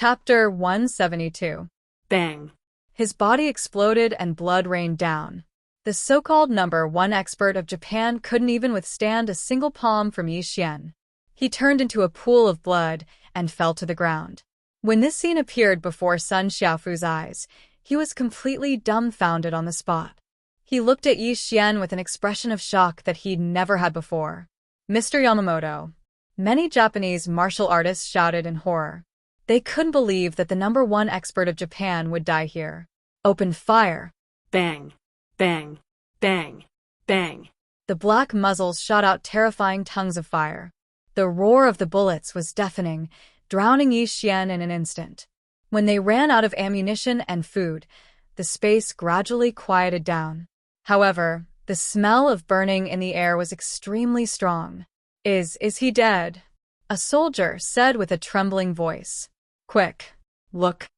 Chapter 172. Bang. His body exploded and blood rained down. The so-called #1 expert of Japan couldn't even withstand a single palm from Yi Xian. He turned into a pool of blood and fell to the ground. When this scene appeared before Sun Xiaofu's eyes, he was completely dumbfounded on the spot. He looked at Yi Xian with an expression of shock that he'd never had before. "Mr. Yamamoto." Many Japanese martial artists shouted in horror. They couldn't believe that the #1 expert of Japan would die here. "Open fire." Bang. Bang. Bang. Bang. The black muzzles shot out terrifying tongues of fire. The roar of the bullets was deafening, drowning Yi Xian in an instant. When they ran out of ammunition and food, the space gradually quieted down. However, the smell of burning in the air was extremely strong. Is he dead?" a soldier said with a trembling voice. "Quick, look."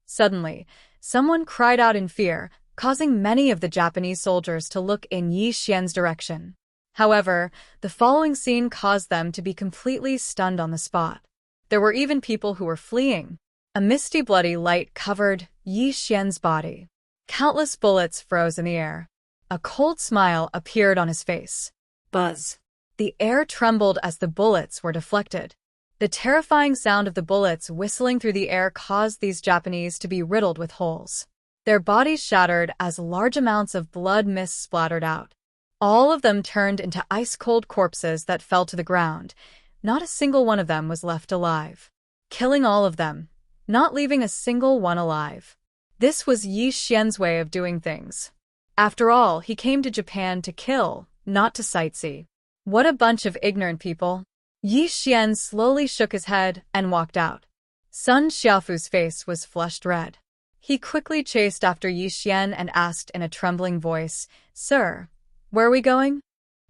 Suddenly, someone cried out in fear, causing many of the Japanese soldiers to look in Yi Xian's direction. However, the following scene caused them to be completely stunned on the spot. There were even people who were fleeing. A misty bloody light covered Yi Xian's body. Countless bullets froze in the air. A cold smile appeared on his face. Buzz. The air trembled as the bullets were deflected. The terrifying sound of the bullets whistling through the air caused these Japanese to be riddled with holes. Their bodies shattered as large amounts of blood mist splattered out. All of them turned into ice-cold corpses that fell to the ground. Not a single one of them was left alive. Killing all of them, not leaving a single one alive. This was Yi Xian's way of doing things. After all, he came to Japan to kill, not to sightsee. What a bunch of ignorant people. Yi Xian slowly shook his head and walked out. Sun Xiaofu's face was flushed red. He quickly chased after Yi Xian and asked in a trembling voice, "Sir, where are we going?"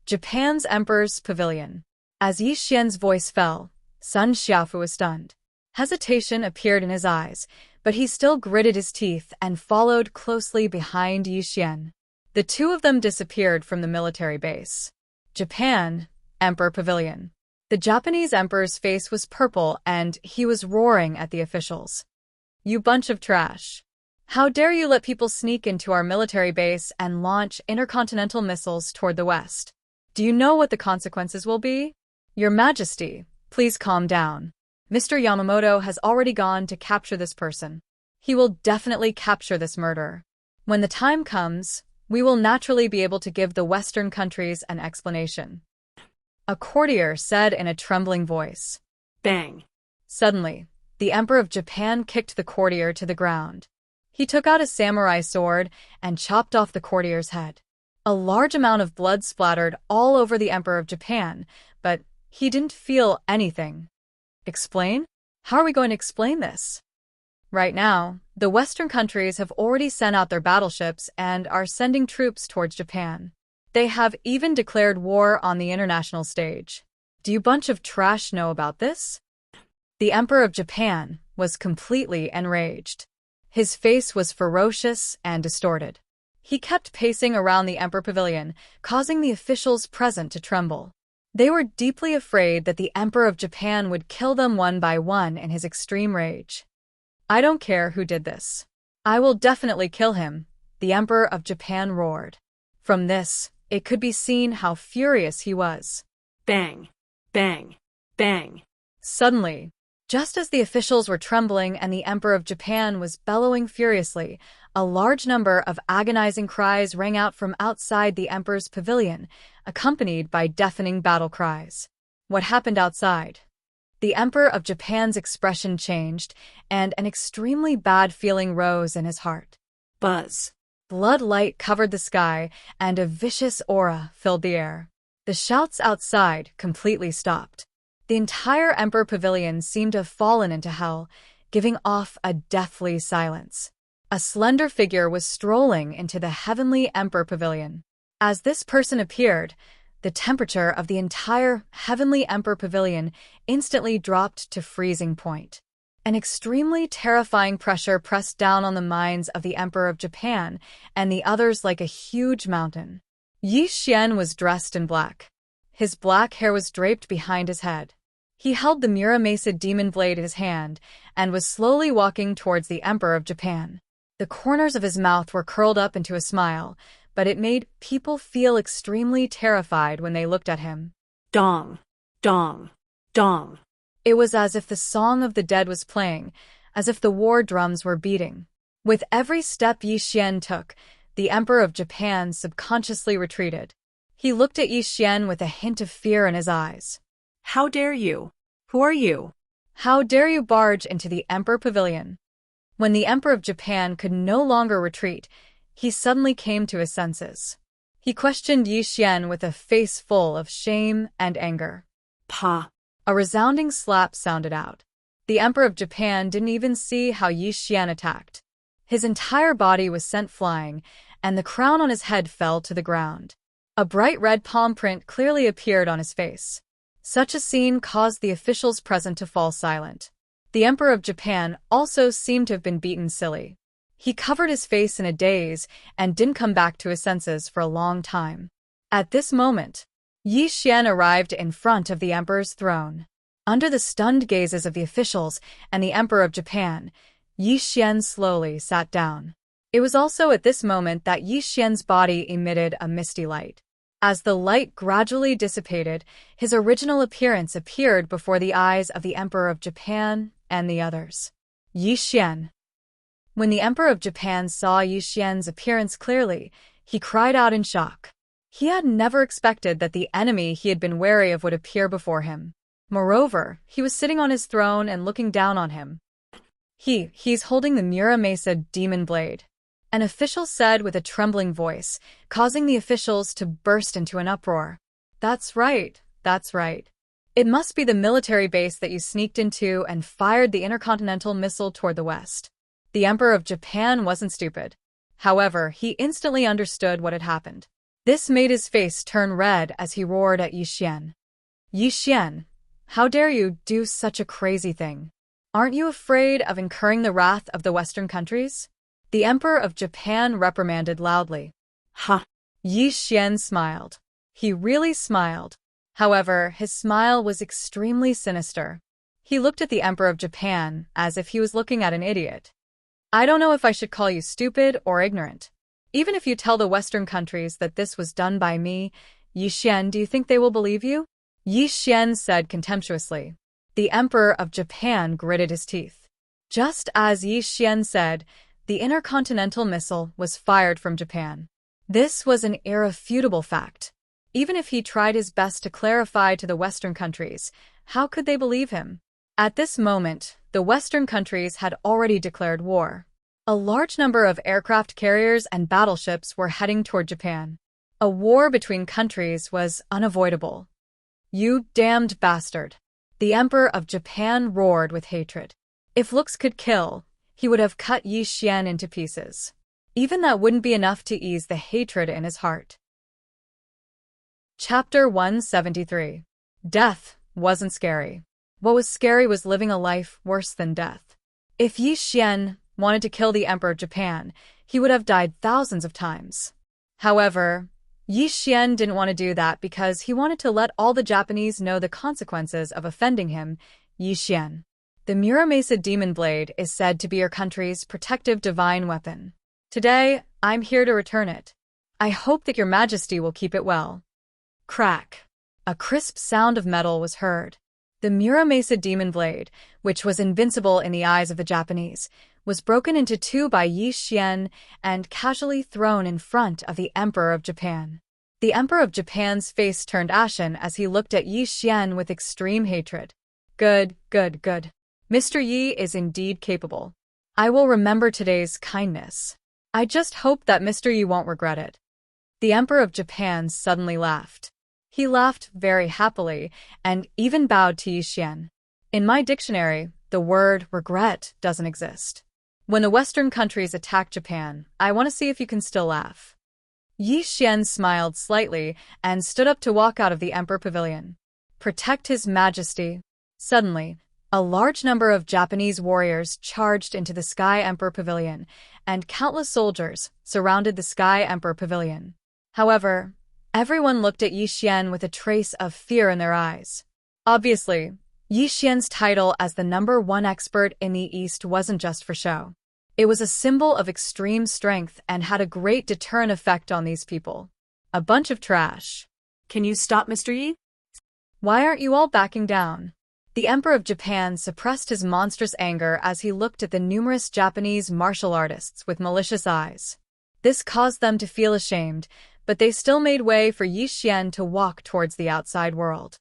"Japan's Emperor's Pavilion." As Yi Xian's voice fell, Sun Xiaofu was stunned. Hesitation appeared in his eyes, but he still gritted his teeth and followed closely behind Yi Xian. The two of them disappeared from the military base. Japan, Emperor Pavilion. The Japanese emperor's face was purple and he was roaring at the officials. "You bunch of trash. How dare you let people sneak into our military base and launch intercontinental missiles toward the west? Do you know what the consequences will be? Your Majesty, please calm down. Mr. Yamamoto has already gone to capture this person. He will definitely capture this murderer. When the time comes, we will naturally be able to give the Western countries an explanation," a courtier said in a trembling voice. Bang. Suddenly, the Emperor of Japan kicked the courtier to the ground. He took out a samurai sword and chopped off the courtier's head. A large amount of blood splattered all over the Emperor of Japan, but he didn't feel anything. Explain? How are we going to explain this? Right now, the Western countries have already sent out their battleships and are sending troops towards Japan. They have even declared war on the international stage. Do you bunch of trash know about this? The Emperor of Japan was completely enraged. His face was ferocious and distorted. He kept pacing around the Emperor Pavilion, causing the officials present to tremble. They were deeply afraid that the Emperor of Japan would kill them one by one in his extreme rage. "I don't care who did this. I will definitely kill him," the Emperor of Japan roared. From this, it could be seen how furious he was. Bang. Bang. Bang. Suddenly, just as the officials were trembling and the Emperor of Japan was bellowing furiously, a large number of agonizing cries rang out from outside the Emperor's pavilion, accompanied by deafening battle cries. What happened outside? The Emperor of Japan's expression changed, and an extremely bad feeling rose in his heart. Buzz. Blood light covered the sky, and a vicious aura filled the air. The shouts outside completely stopped. The entire Emperor Pavilion seemed to have fallen into hell, giving off a deathly silence. A slender figure was strolling into the heavenly Emperor Pavilion. As this person appeared, the temperature of the entire heavenly Emperor Pavilion instantly dropped to freezing point. An extremely terrifying pressure pressed down on the minds of the Emperor of Japan and the others like a huge mountain. Yi Xian was dressed in black. His black hair was draped behind his head. He held the Muramasa demon blade in his hand and was slowly walking towards the Emperor of Japan. The corners of his mouth were curled up into a smile, but it made people feel extremely terrified when they looked at him. Dong, dong, dong. It was as if the song of the dead was playing, as if the war drums were beating. With every step Yi Xian took, the Emperor of Japan subconsciously retreated. He looked at Yi Xian with a hint of fear in his eyes. How dare you? Who are you? How dare you barge into the Emperor Pavilion? When the Emperor of Japan could no longer retreat, he suddenly came to his senses. He questioned Yi Xian with a face full of shame and anger. Pa. A resounding slap sounded out. The Emperor of Japan didn't even see how Yi Xian attacked. His entire body was sent flying, and the crown on his head fell to the ground. A bright red palm print clearly appeared on his face. Such a scene caused the officials present to fall silent. The Emperor of Japan also seemed to have been beaten silly. He covered his face in a daze and didn't come back to his senses for a long time. At this moment, Yi Xian arrived in front of the Emperor's throne. Under the stunned gazes of the officials and the Emperor of Japan, Yi Xian slowly sat down. It was also at this moment that Yi Xian's body emitted a misty light. As the light gradually dissipated, his original appearance appeared before the eyes of the Emperor of Japan and the others. Yi Xian. When the Emperor of Japan saw Yi Xian's appearance clearly, he cried out in shock. He had never expected that the enemy he had been wary of would appear before him. Moreover, he was sitting on his throne and looking down on him. He's holding the Muramasa demon blade. An official said with a trembling voice, causing the officials to burst into an uproar. That's right. It must be the military base that you sneaked into and fired the intercontinental missile toward the west. The Emperor of Japan wasn't stupid. However, he instantly understood what had happened. This made his face turn red as he roared at Yi Xian. Yi Xian, how dare you do such a crazy thing? Aren't you afraid of incurring the wrath of the Western countries? The Emperor of Japan reprimanded loudly. Ha! Yi Xian smiled. He really smiled. However, his smile was extremely sinister. He looked at the Emperor of Japan as if he was looking at an idiot. I don't know if I should call you stupid or ignorant. Even if you tell the Western countries that this was done by me, Yi Xian, do you think they will believe you? Yi Xian said contemptuously. The Emperor of Japan gritted his teeth. Just as Yi Xian said, the intercontinental missile was fired from Japan. This was an irrefutable fact. Even if he tried his best to clarify to the Western countries, how could they believe him? At this moment, the Western countries had already declared war. A large number of aircraft carriers and battleships were heading toward Japan. A war between countries was unavoidable. You damned bastard! The Emperor of Japan roared with hatred. If looks could kill, he would have cut Yi Xian into pieces. Even that wouldn't be enough to ease the hatred in his heart. Chapter 173. Death wasn't scary. What was scary was living a life worse than death. If Yi Xian wanted to kill the Emperor of Japan, he would have died thousands of times. However, Yi Xian didn't want to do that because he wanted to let all the Japanese know the consequences of offending him. Yi Xian. The Muramasa demon blade is said to be your country's protective divine weapon. Today, I'm here to return it. I hope that your majesty will keep it well. Crack. A crisp sound of metal was heard. The Muramasa demon blade, which was invincible in the eyes of the Japanese, was broken into two by Yi Xian and casually thrown in front of the Emperor of Japan. The Emperor of Japan's face turned ashen as he looked at Yi Xian with extreme hatred. Good. Mr. Yi is indeed capable. I will remember today's kindness. I just hope that Mr. Yi won't regret it. The Emperor of Japan suddenly laughed. He laughed very happily and even bowed to Yi Xian. In my dictionary, the word regret doesn't exist. When the Western countries attack Japan, I want to see if you can still laugh. Yi Xian smiled slightly and stood up to walk out of the Emperor Pavilion. Protect His Majesty. Suddenly, a large number of Japanese warriors charged into the Sky Emperor Pavilion, and countless soldiers surrounded the Sky Emperor Pavilion. However, everyone looked at Yi Xian with a trace of fear in their eyes. Obviously, Yi Xian's title as the #1 expert in the East wasn't just for show. It was a symbol of extreme strength and had a great deterrent effect on these people. A bunch of trash. Can you stop, Mr. Yi? Why aren't you all backing down? The Emperor of Japan suppressed his monstrous anger as he looked at the numerous Japanese martial artists with malicious eyes. This caused them to feel ashamed, but they still made way for Yi Xian to walk towards the outside world.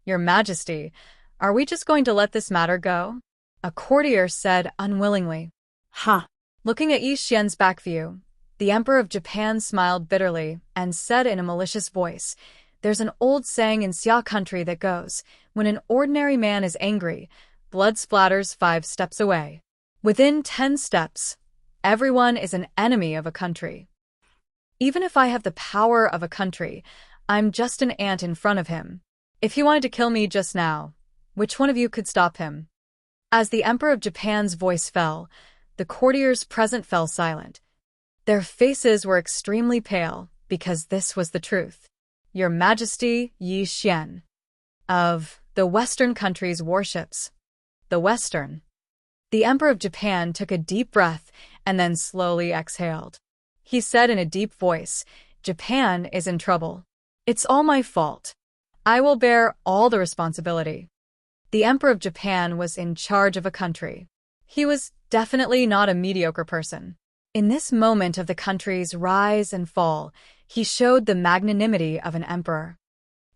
Your Majesty, are we just going to let this matter go? A courtier said unwillingly. Ha! Looking at Yi Xian's back view, the Emperor of Japan smiled bitterly and said in a malicious voice, "There's an old saying in Xia country that goes, when an ordinary man is angry, blood splatters 5 steps away. Within 10 steps, everyone is an enemy of a country. Even if I have the power of a country, I'm just an ant in front of him. If he wanted to kill me just now, which one of you could stop him?" As the Emperor of Japan's voice fell, the courtiers present fell silent. Their faces were extremely pale, because this was the truth. Your Majesty, Yi Xian. Of the Western countries' warships. The Western. The Emperor of Japan took a deep breath and then slowly exhaled. He said in a deep voice, "Japan is in trouble. It's all my fault. I will bear all the responsibility." The Emperor of Japan was in charge of a country. He was definitely not a mediocre person. In this moment of the country's rise and fall, he showed the magnanimity of an emperor.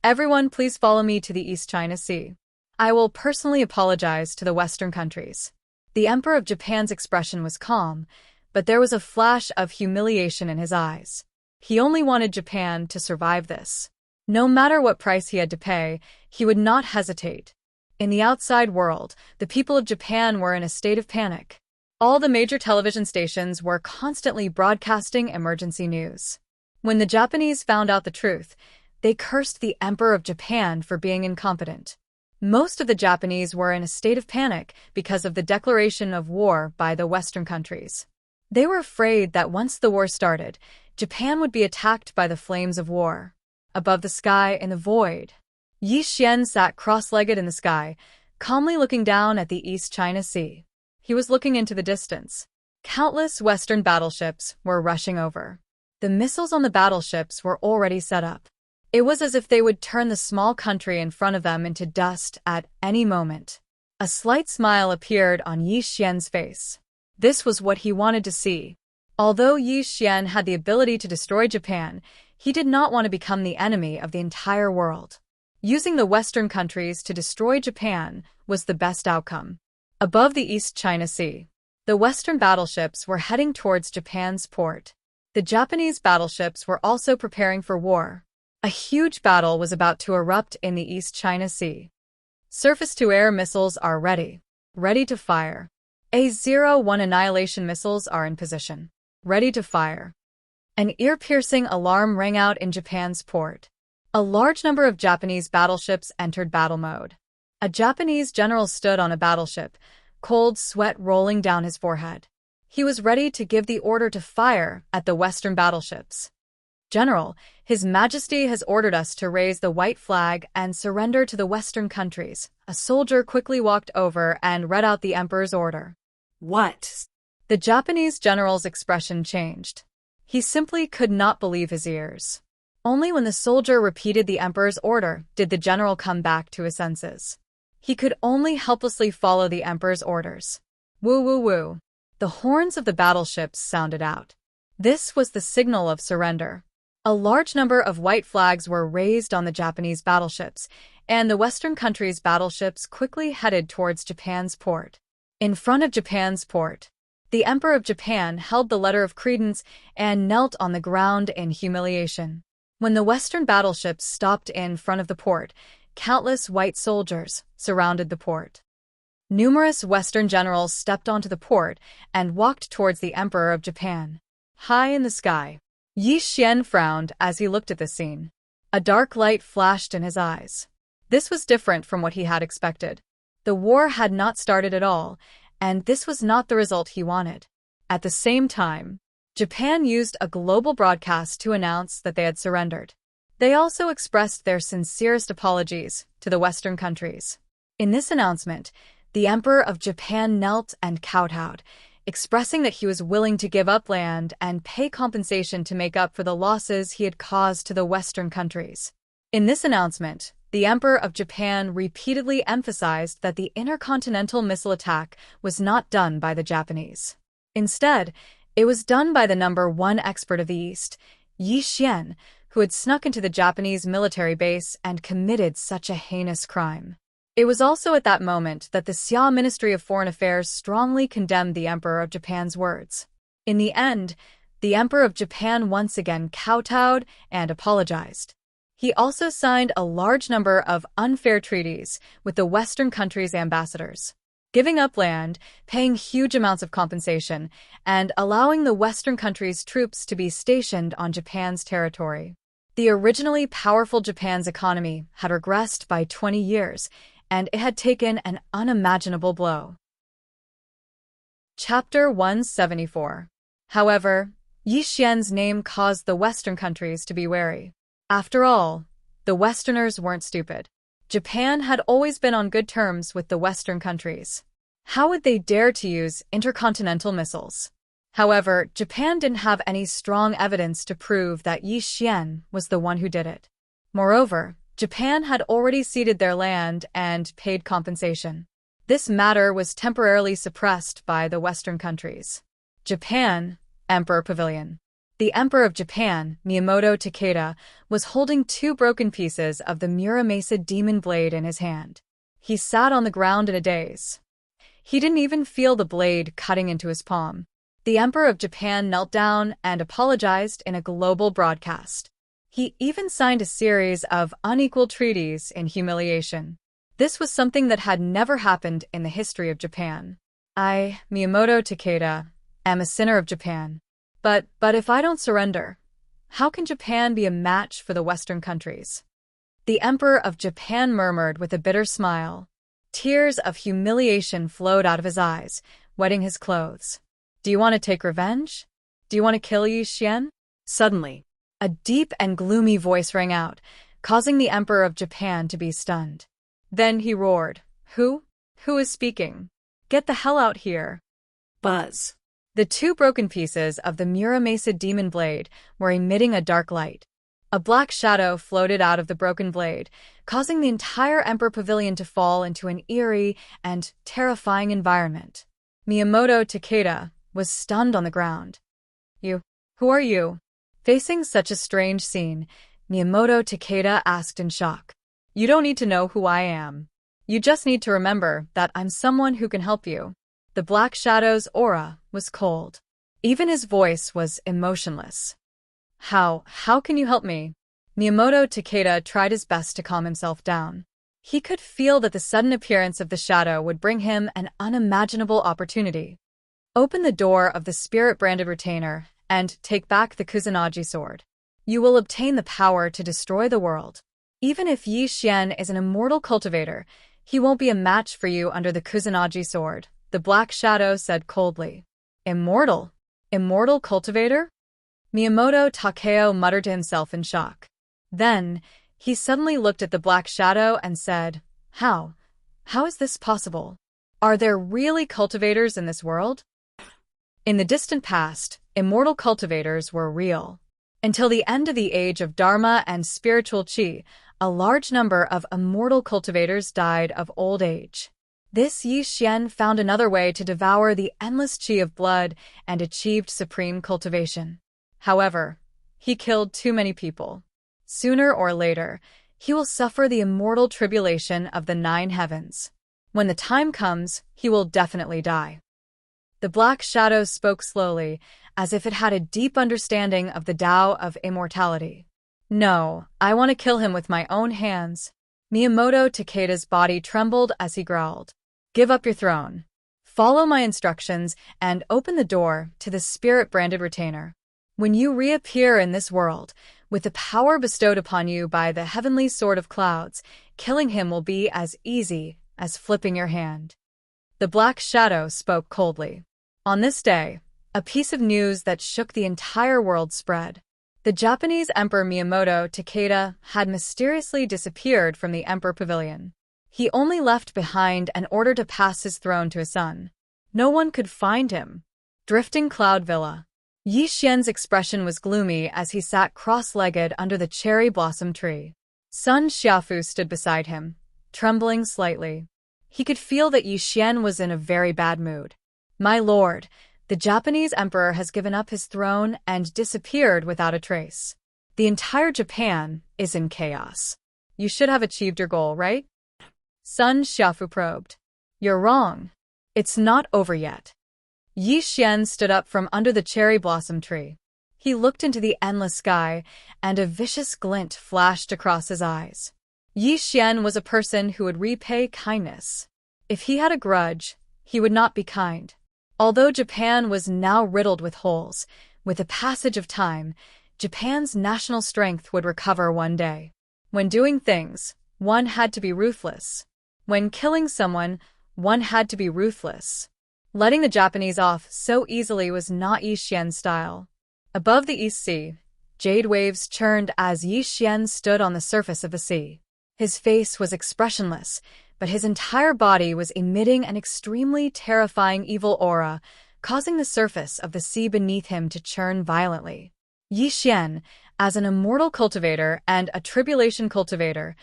Everyone, please follow me to the East China Sea. I will personally apologize to the Western countries. The Emperor of Japan's expression was calm, but there was a flash of humiliation in his eyes. He only wanted Japan to survive this. No matter what price he had to pay, he would not hesitate. In the outside world, the people of Japan were in a state of panic. All the major television stations were constantly broadcasting emergency news. When the Japanese found out the truth, they cursed the Emperor of Japan for being incompetent. Most of the Japanese were in a state of panic because of the declaration of war by the Western countries. They were afraid that once the war started, Japan would be attacked by the flames of war. Above the sky in the void, Yi Xian sat cross-legged in the sky, calmly looking down at the East China Sea. He was looking into the distance. Countless Western battleships were rushing over. The missiles on the battleships were already set up. It was as if they would turn the small country in front of them into dust at any moment. A slight smile appeared on Yi Xian's face. This was what he wanted to see. Although Yi Xian had the ability to destroy Japan, he did not want to become the enemy of the entire world. Using the Western countries to destroy Japan was the best outcome. Above the East China Sea, the Western battleships were heading towards Japan's port. The Japanese battleships were also preparing for war. A huge battle was about to erupt in the East China Sea. Surface-to-air missiles are ready. Ready to fire. A-01 annihilation missiles are in position. Ready to fire. An ear-piercing alarm rang out in Japan's port. A large number of Japanese battleships entered battle mode. A Japanese general stood on a battleship, cold sweat rolling down his forehead. He was ready to give the order to fire at the Western battleships. "General, His Majesty has ordered us to raise the white flag and surrender to the Western countries." A soldier quickly walked over and read out the Emperor's order. What? The Japanese general's expression changed. He simply could not believe his ears. Only when the soldier repeated the Emperor's order did the general come back to his senses. He could only helplessly follow the Emperor's orders. Woo woo woo. The horns of the battleships sounded out. This was the signal of surrender. A large number of white flags were raised on the Japanese battleships, and the Western countries' battleships quickly headed towards Japan's port. In front of Japan's port, the Emperor of Japan held the letter of credence and knelt on the ground in humiliation. When the Western battleships stopped in front of the port, countless white soldiers surrounded the port. Numerous Western generals stepped onto the port and walked towards the Emperor of Japan. High in the sky, Yi Xian frowned as he looked at the scene. A dark light flashed in his eyes. This was different from what he had expected. The war had not started at all, and this was not the result he wanted. At the same time, Japan used a global broadcast to announce that they had surrendered. They also expressed their sincerest apologies to the Western countries. In this announcement, the Emperor of Japan knelt and kowtowed, expressing that he was willing to give up land and pay compensation to make up for the losses he had caused to the Western countries. In this announcement, the Emperor of Japan repeatedly emphasized that the intercontinental missile attack was not done by the Japanese. Instead, it was done by the #1 expert of the East, Yi Xian, who had snuck into the Japanese military base and committed such a heinous crime. It was also at that moment that the Xia Ministry of Foreign Affairs strongly condemned the Emperor of Japan's words. In the end, the Emperor of Japan once again kowtowed and apologized. He also signed a large number of unfair treaties with the Western countries' ambassadors, giving up land, paying huge amounts of compensation, and allowing the Western countries' troops to be stationed on Japan's territory. The originally powerful Japan's economy had regressed by 20 years, and it had taken an unimaginable blow. Chapter 174. However, Yi Xian's name caused the Western countries to be wary. After all, the Westerners weren't stupid. Japan had always been on good terms with the Western countries. How would they dare to use intercontinental missiles? However, Japan didn't have any strong evidence to prove that Yi Xian was the one who did it. Moreover, Japan had already ceded their land and paid compensation. This matter was temporarily suppressed by the Western countries. Japan, Emperor Pavilion. The Emperor of Japan, Miyamoto Takeda, was holding 2 broken pieces of the Muramasa demon blade in his hand. He sat on the ground in a daze. He didn't even feel the blade cutting into his palm. The Emperor of Japan knelt down and apologized in a global broadcast. He even signed a series of unequal treaties in humiliation. This was something that had never happened in the history of Japan. I, Miyamoto Takeda, am a sinner of Japan. But if I don't surrender, how can Japan be a match for the Western countries? The Emperor of Japan murmured with a bitter smile. Tears of humiliation flowed out of his eyes, wetting his clothes. Do you want to take revenge? Do you want to kill Yi Xian? Suddenly, A deep and gloomy voice rang out, causing the Emperor of Japan to be stunned. Then he roared, Who? Who is speaking? Get the hell out here. buzz. The 2 broken pieces of the Muramasa demon blade were emitting a dark light. A black shadow floated out of the broken blade, causing the entire Emperor Pavilion to fall into an eerie and terrifying environment. Miyamoto Takeda was stunned on the ground. Who are you? Facing such a strange scene, Miyamoto Takeda asked in shock. You don't need to know who I am. You just need to remember that I'm someone who can help you. The black shadow's aura was cold. Even his voice was emotionless. How can you help me? Miyamoto Takeda tried his best to calm himself down. He could feel that the sudden appearance of the shadow would bring him an unimaginable opportunity. Open the door of the spirit-branded retainer and take back the Kusanagi sword. You will obtain the power to destroy the world. Even if Yi Xian is an immortal cultivator, he won't be a match for you under the Kusanagi sword, the black shadow said coldly. Immortal? Immortal cultivator? Miyamoto Takeo muttered to himself in shock. Then, he suddenly looked at the black shadow and said, How is this possible? Are there really cultivators in this world? In the distant past, immortal cultivators were real. Until the end of the age of Dharma and spiritual chi, a large number of immortal cultivators died of old age. This Yi Xian found another way to devour the endless chi of blood and achieved supreme cultivation. However, he killed too many people. Sooner or later, he will suffer the immortal tribulation of the 9 heavens. When the time comes, he will definitely die. The black shadow spoke slowly, as if it had a deep understanding of the Tao of immortality. No, I want to kill him with my own hands. Miyamoto Takeda's body trembled as he growled. Give up your throne. Follow my instructions and open the door to the spirit-branded retainer. When you reappear in this world, with the power bestowed upon you by the heavenly sword of clouds, killing him will be as easy as flipping your hand. The black shadow spoke coldly. On this day, a piece of news that shook the entire world spread. The Japanese Emperor Miyamoto Takeda had mysteriously disappeared from the Emperor Pavilion. He only left behind an order to pass his throne to his son. No one could find him. Drifting Cloud Villa. Yi Xian's expression was gloomy as he sat cross-legged under the cherry blossom tree. Sun Xiaofu stood beside him, trembling slightly. He could feel that Yi Xian was in a very bad mood. "My lord, the Japanese emperor has given up his throne and disappeared without a trace. The entire Japan is in chaos. You should have achieved your goal, right?" Sun Xiaofu probed. "You're wrong. It's not over yet." Yi Xian stood up from under the cherry blossom tree. He looked into the endless sky, and a vicious glint flashed across his eyes. Yi Xian was a person who would repay kindness. If he had a grudge, he would not be kind. Although Japan was now riddled with holes, with the passage of time, Japan's national strength would recover one day. When doing things, one had to be ruthless. When killing someone, one had to be ruthless. Letting the Japanese off so easily was not Yi Xian's style. Above the East Sea, jade waves churned as Yi Xian stood on the surface of the sea. His face was expressionless, but his entire body was emitting an extremely terrifying evil aura, causing the surface of the sea beneath him to churn violently. Yi Xian, as an immortal cultivator and a tribulation cultivator,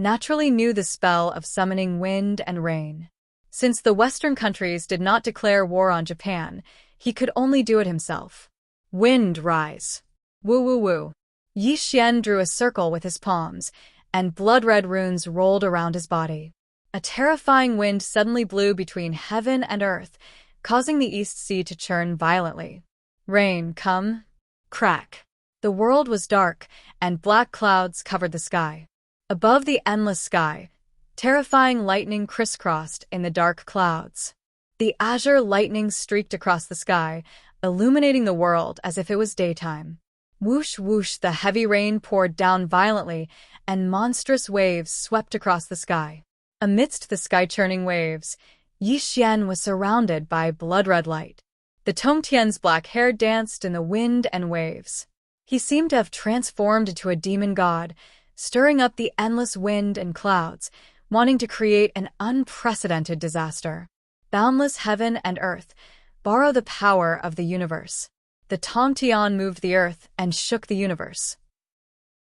naturally knew the spell of summoning wind and rain. Since the Western countries did not declare war on Japan, he could only do it himself. Wind rise. Woo woo woo. Yi Xian drew a circle with his palms, and blood-red runes rolled around his body. A terrifying wind suddenly blew between heaven and earth, causing the East Sea to churn violently. Rain, come. Crack. The world was dark, and black clouds covered the sky. Above the endless sky, terrifying lightning crisscrossed in the dark clouds. The azure lightning streaked across the sky, illuminating the world as if it was daytime. Whoosh whoosh, the heavy rain poured down violently, and monstrous waves swept across the sky. Amidst the sky-churning waves, Yi Xian was surrounded by blood-red light. The Tongtian's black hair danced in the wind and waves. He seemed to have transformed into a demon god, stirring up the endless wind and clouds, wanting to create an unprecedented disaster. Boundless heaven and earth, borrow the power of the universe. The Tongtian moved the earth and shook the universe.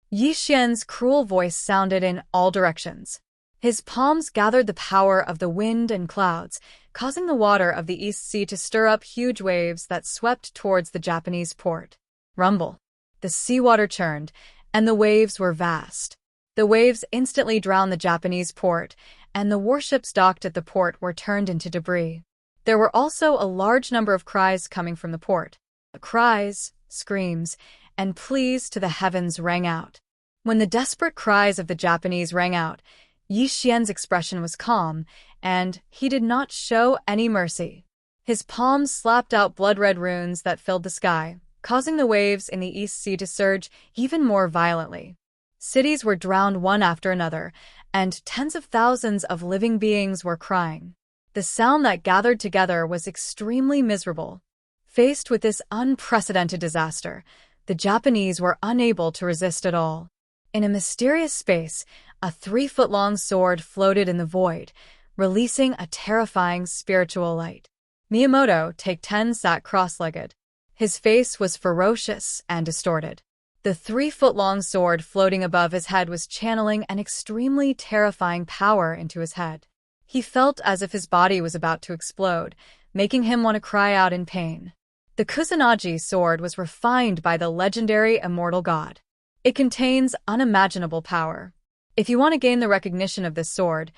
Yi Xian's cruel voice sounded in all directions. His palms gathered the power of the wind and clouds, causing the water of the East Sea to stir up huge waves that swept towards the Japanese port. Rumble. The seawater churned, and the waves were vast. The waves instantly drowned the Japanese port, and the warships docked at the port were turned into debris. There were also a large number of cries coming from the port. Cries, screams, and pleas to the heavens rang out. When the desperate cries of the Japanese rang out, Yi Xian's expression was calm, and he did not show any mercy. His palms slapped out blood-red runes that filled the sky, causing the waves in the East Sea to surge even more violently. Cities were drowned one after another, and tens of thousands of living beings were crying. The sound that gathered together was extremely miserable. Faced with this unprecedented disaster, the Japanese were unable to resist at all. In a mysterious space, a 3-foot-long sword floated in the void, releasing a terrifying spiritual light. Miyamoto, Take 10, sat cross-legged. His face was ferocious and distorted. The 3-foot-long sword floating above his head was channeling an extremely terrifying power into his head. He felt as if his body was about to explode, making him want to cry out in pain. The Kusanagi sword was refined by the legendary Immortal God. It contains unimaginable power. If you want to gain the recognition of this sword,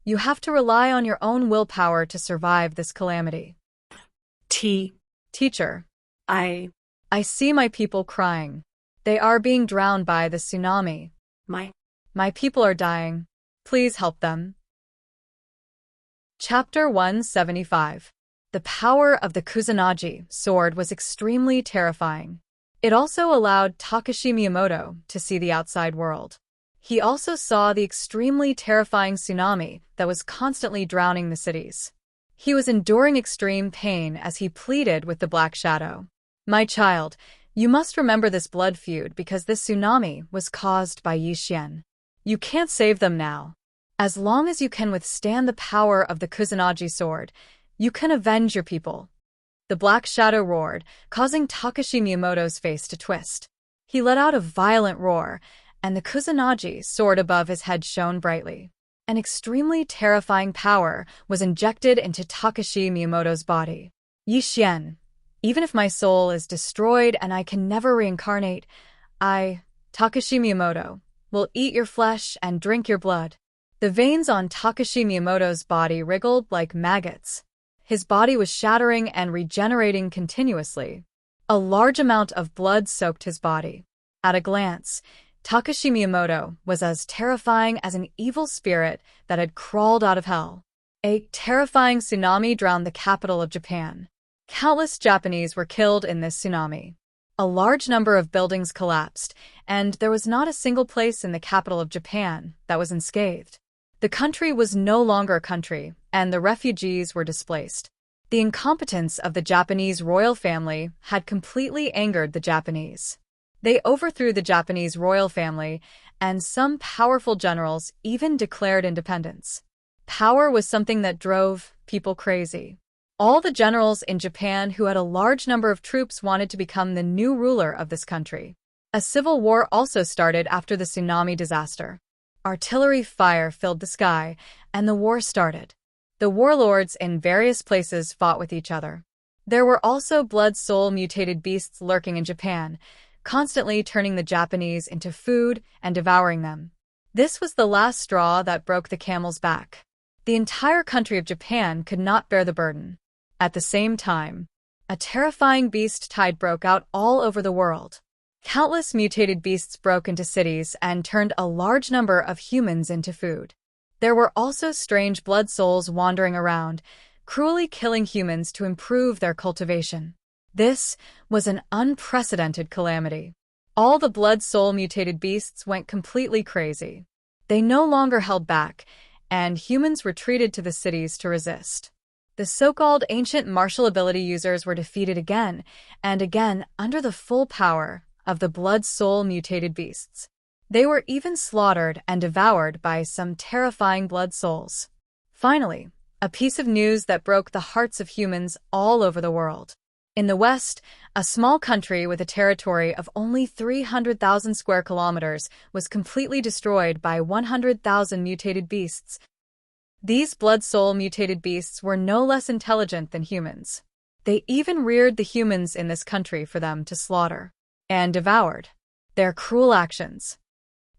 you have to rely on your own willpower to survive this calamity. Teacher. I see my people crying. They are being drowned by the tsunami. My people are dying. Please help them. Chapter 175. The power of the Kusanagi sword was extremely terrifying. It also allowed Takashi Miyamoto to see the outside world. He also saw the extremely terrifying tsunami that was constantly drowning the cities. He was enduring extreme pain as he pleaded with the Black Shadow. My child, you must remember this blood feud because this tsunami was caused by Yi Xian. You can't save them now. As long as you can withstand the power of the Kusanagi sword, you can avenge your people. The black shadow roared, causing Takashi Miyamoto's face to twist. He let out a violent roar, and the Kusanagi sword above his head shone brightly. An extremely terrifying power was injected into Takashi Miyamoto's body. Yi Xian, even if my soul is destroyed and I can never reincarnate, I, Takashi Miyamoto, will eat your flesh and drink your blood. The veins on Takashi Miyamoto's body wriggled like maggots. His body was shattering and regenerating continuously. A large amount of blood soaked his body. At a glance, Takashi Miyamoto was as terrifying as an evil spirit that had crawled out of hell. A terrifying tsunami drowned the capital of Japan. Countless Japanese were killed in this tsunami. A large number of buildings collapsed, and there was not a single place in the capital of Japan that was unscathed. The country was no longer a country, and the refugees were displaced. The incompetence of the Japanese royal family had completely angered the Japanese. They overthrew the Japanese royal family, and some powerful generals even declared independence. Power was something that drove people crazy. All the generals in Japan who had a large number of troops wanted to become the new ruler of this country. A civil war also started after the tsunami disaster. Artillery fire filled the sky, and the war started. The warlords in various places fought with each other. There were also blood-soul mutated beasts lurking in Japan, constantly turning the Japanese into food and devouring them. This was the last straw that broke the camel's back. The entire country of Japan could not bear the burden. At the same time, a terrifying beast tide broke out all over the world. Countless mutated beasts broke into cities and turned a large number of humans into food. There were also strange blood souls wandering around, cruelly killing humans to improve their cultivation. This was an unprecedented calamity. All the blood-soul mutated beasts went completely crazy. They no longer held back, and humans retreated to the cities to resist. The so-called ancient martial ability users were defeated again and again under the full power of the blood-soul mutated beasts. They were even slaughtered and devoured by some terrifying blood souls. Finally, a piece of news that broke the hearts of humans all over the world. In the West, a small country with a territory of only 300,000 square kilometers was completely destroyed by 100,000 mutated beasts. These blood-soul mutated beasts were no less intelligent than humans. They even reared the humans in this country for them to slaughter and devoured. Their cruel actions.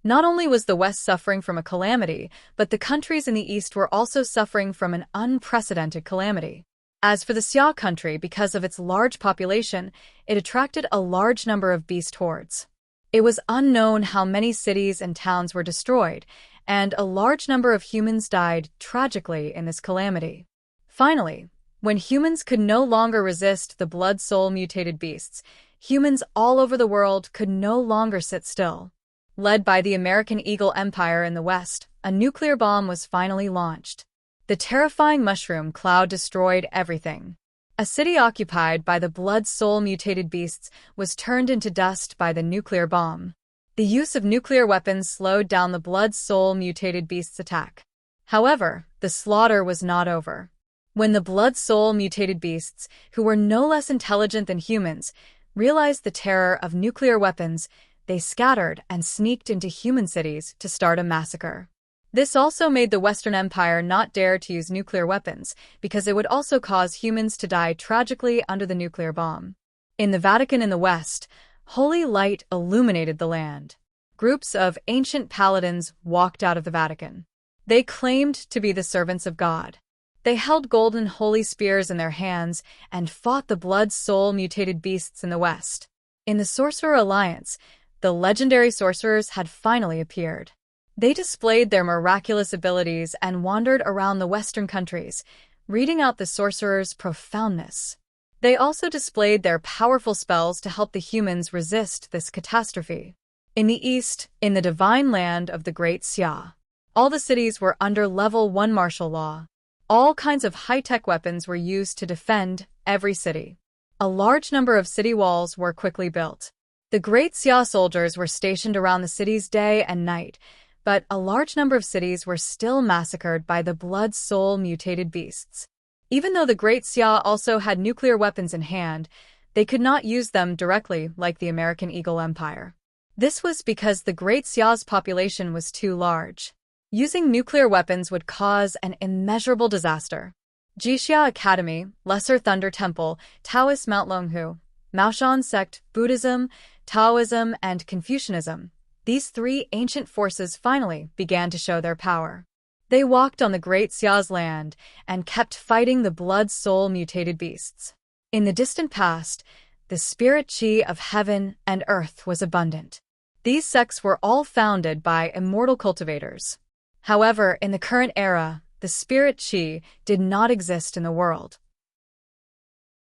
Not only was the West suffering from a calamity, but the countries in the East were also suffering from an unprecedented calamity. As for the Xia country, because of its large population, it attracted a large number of beast hordes. It was unknown how many cities and towns were destroyed, and a large number of humans died tragically in this calamity. Finally, when humans could no longer resist the blood-soul mutated beasts, humans all over the world could no longer sit still. Led by the American Eagle Empire in the West, a nuclear bomb was finally launched. The terrifying mushroom cloud destroyed everything. A city occupied by the blood-soul mutated beasts was turned into dust by the nuclear bomb. The use of nuclear weapons slowed down the blood-soul mutated beasts' attack. However, the slaughter was not over. When the blood-soul mutated beasts, who were no less intelligent than humans, realized the terror of nuclear weapons, they scattered and sneaked into human cities to start a massacre. This also made the Western Empire not dare to use nuclear weapons, because it would also cause humans to die tragically under the nuclear bomb. In the Vatican in the West, holy light illuminated the land. Groups of ancient paladins walked out of the Vatican. They claimed to be the servants of God. They held golden holy spears in their hands and fought the blood-soul mutated beasts in the West. In the Sorcerer Alliance, the legendary sorcerers had finally appeared. They displayed their miraculous abilities and wandered around the Western countries, reading out the sorcerers' profoundness. They also displayed their powerful spells to help the humans resist this catastrophe. In the East, in the divine land of the Great Xia, all the cities were under Level 1 martial law. All kinds of high-tech weapons were used to defend every city. A large number of city walls were quickly built. The Great Xia soldiers were stationed around the cities day and night, but a large number of cities were still massacred by the blood-soul mutated beasts. Even though the Great Xia also had nuclear weapons in hand, they could not use them directly like the American Eagle Empire. This was because the Great Xia's population was too large. Using nuclear weapons would cause an immeasurable disaster. Jixia Academy, Lesser Thunder Temple, Taoist Mount Longhu, Maoshan sect, Buddhism, Taoism, and Confucianism. These three ancient forces finally began to show their power. They walked on the Great Xia's land and kept fighting the blood-soul mutated beasts. In the distant past, the spirit qi of heaven and earth was abundant. These sects were all founded by immortal cultivators. However, in the current era, the spirit qi did not exist in the world.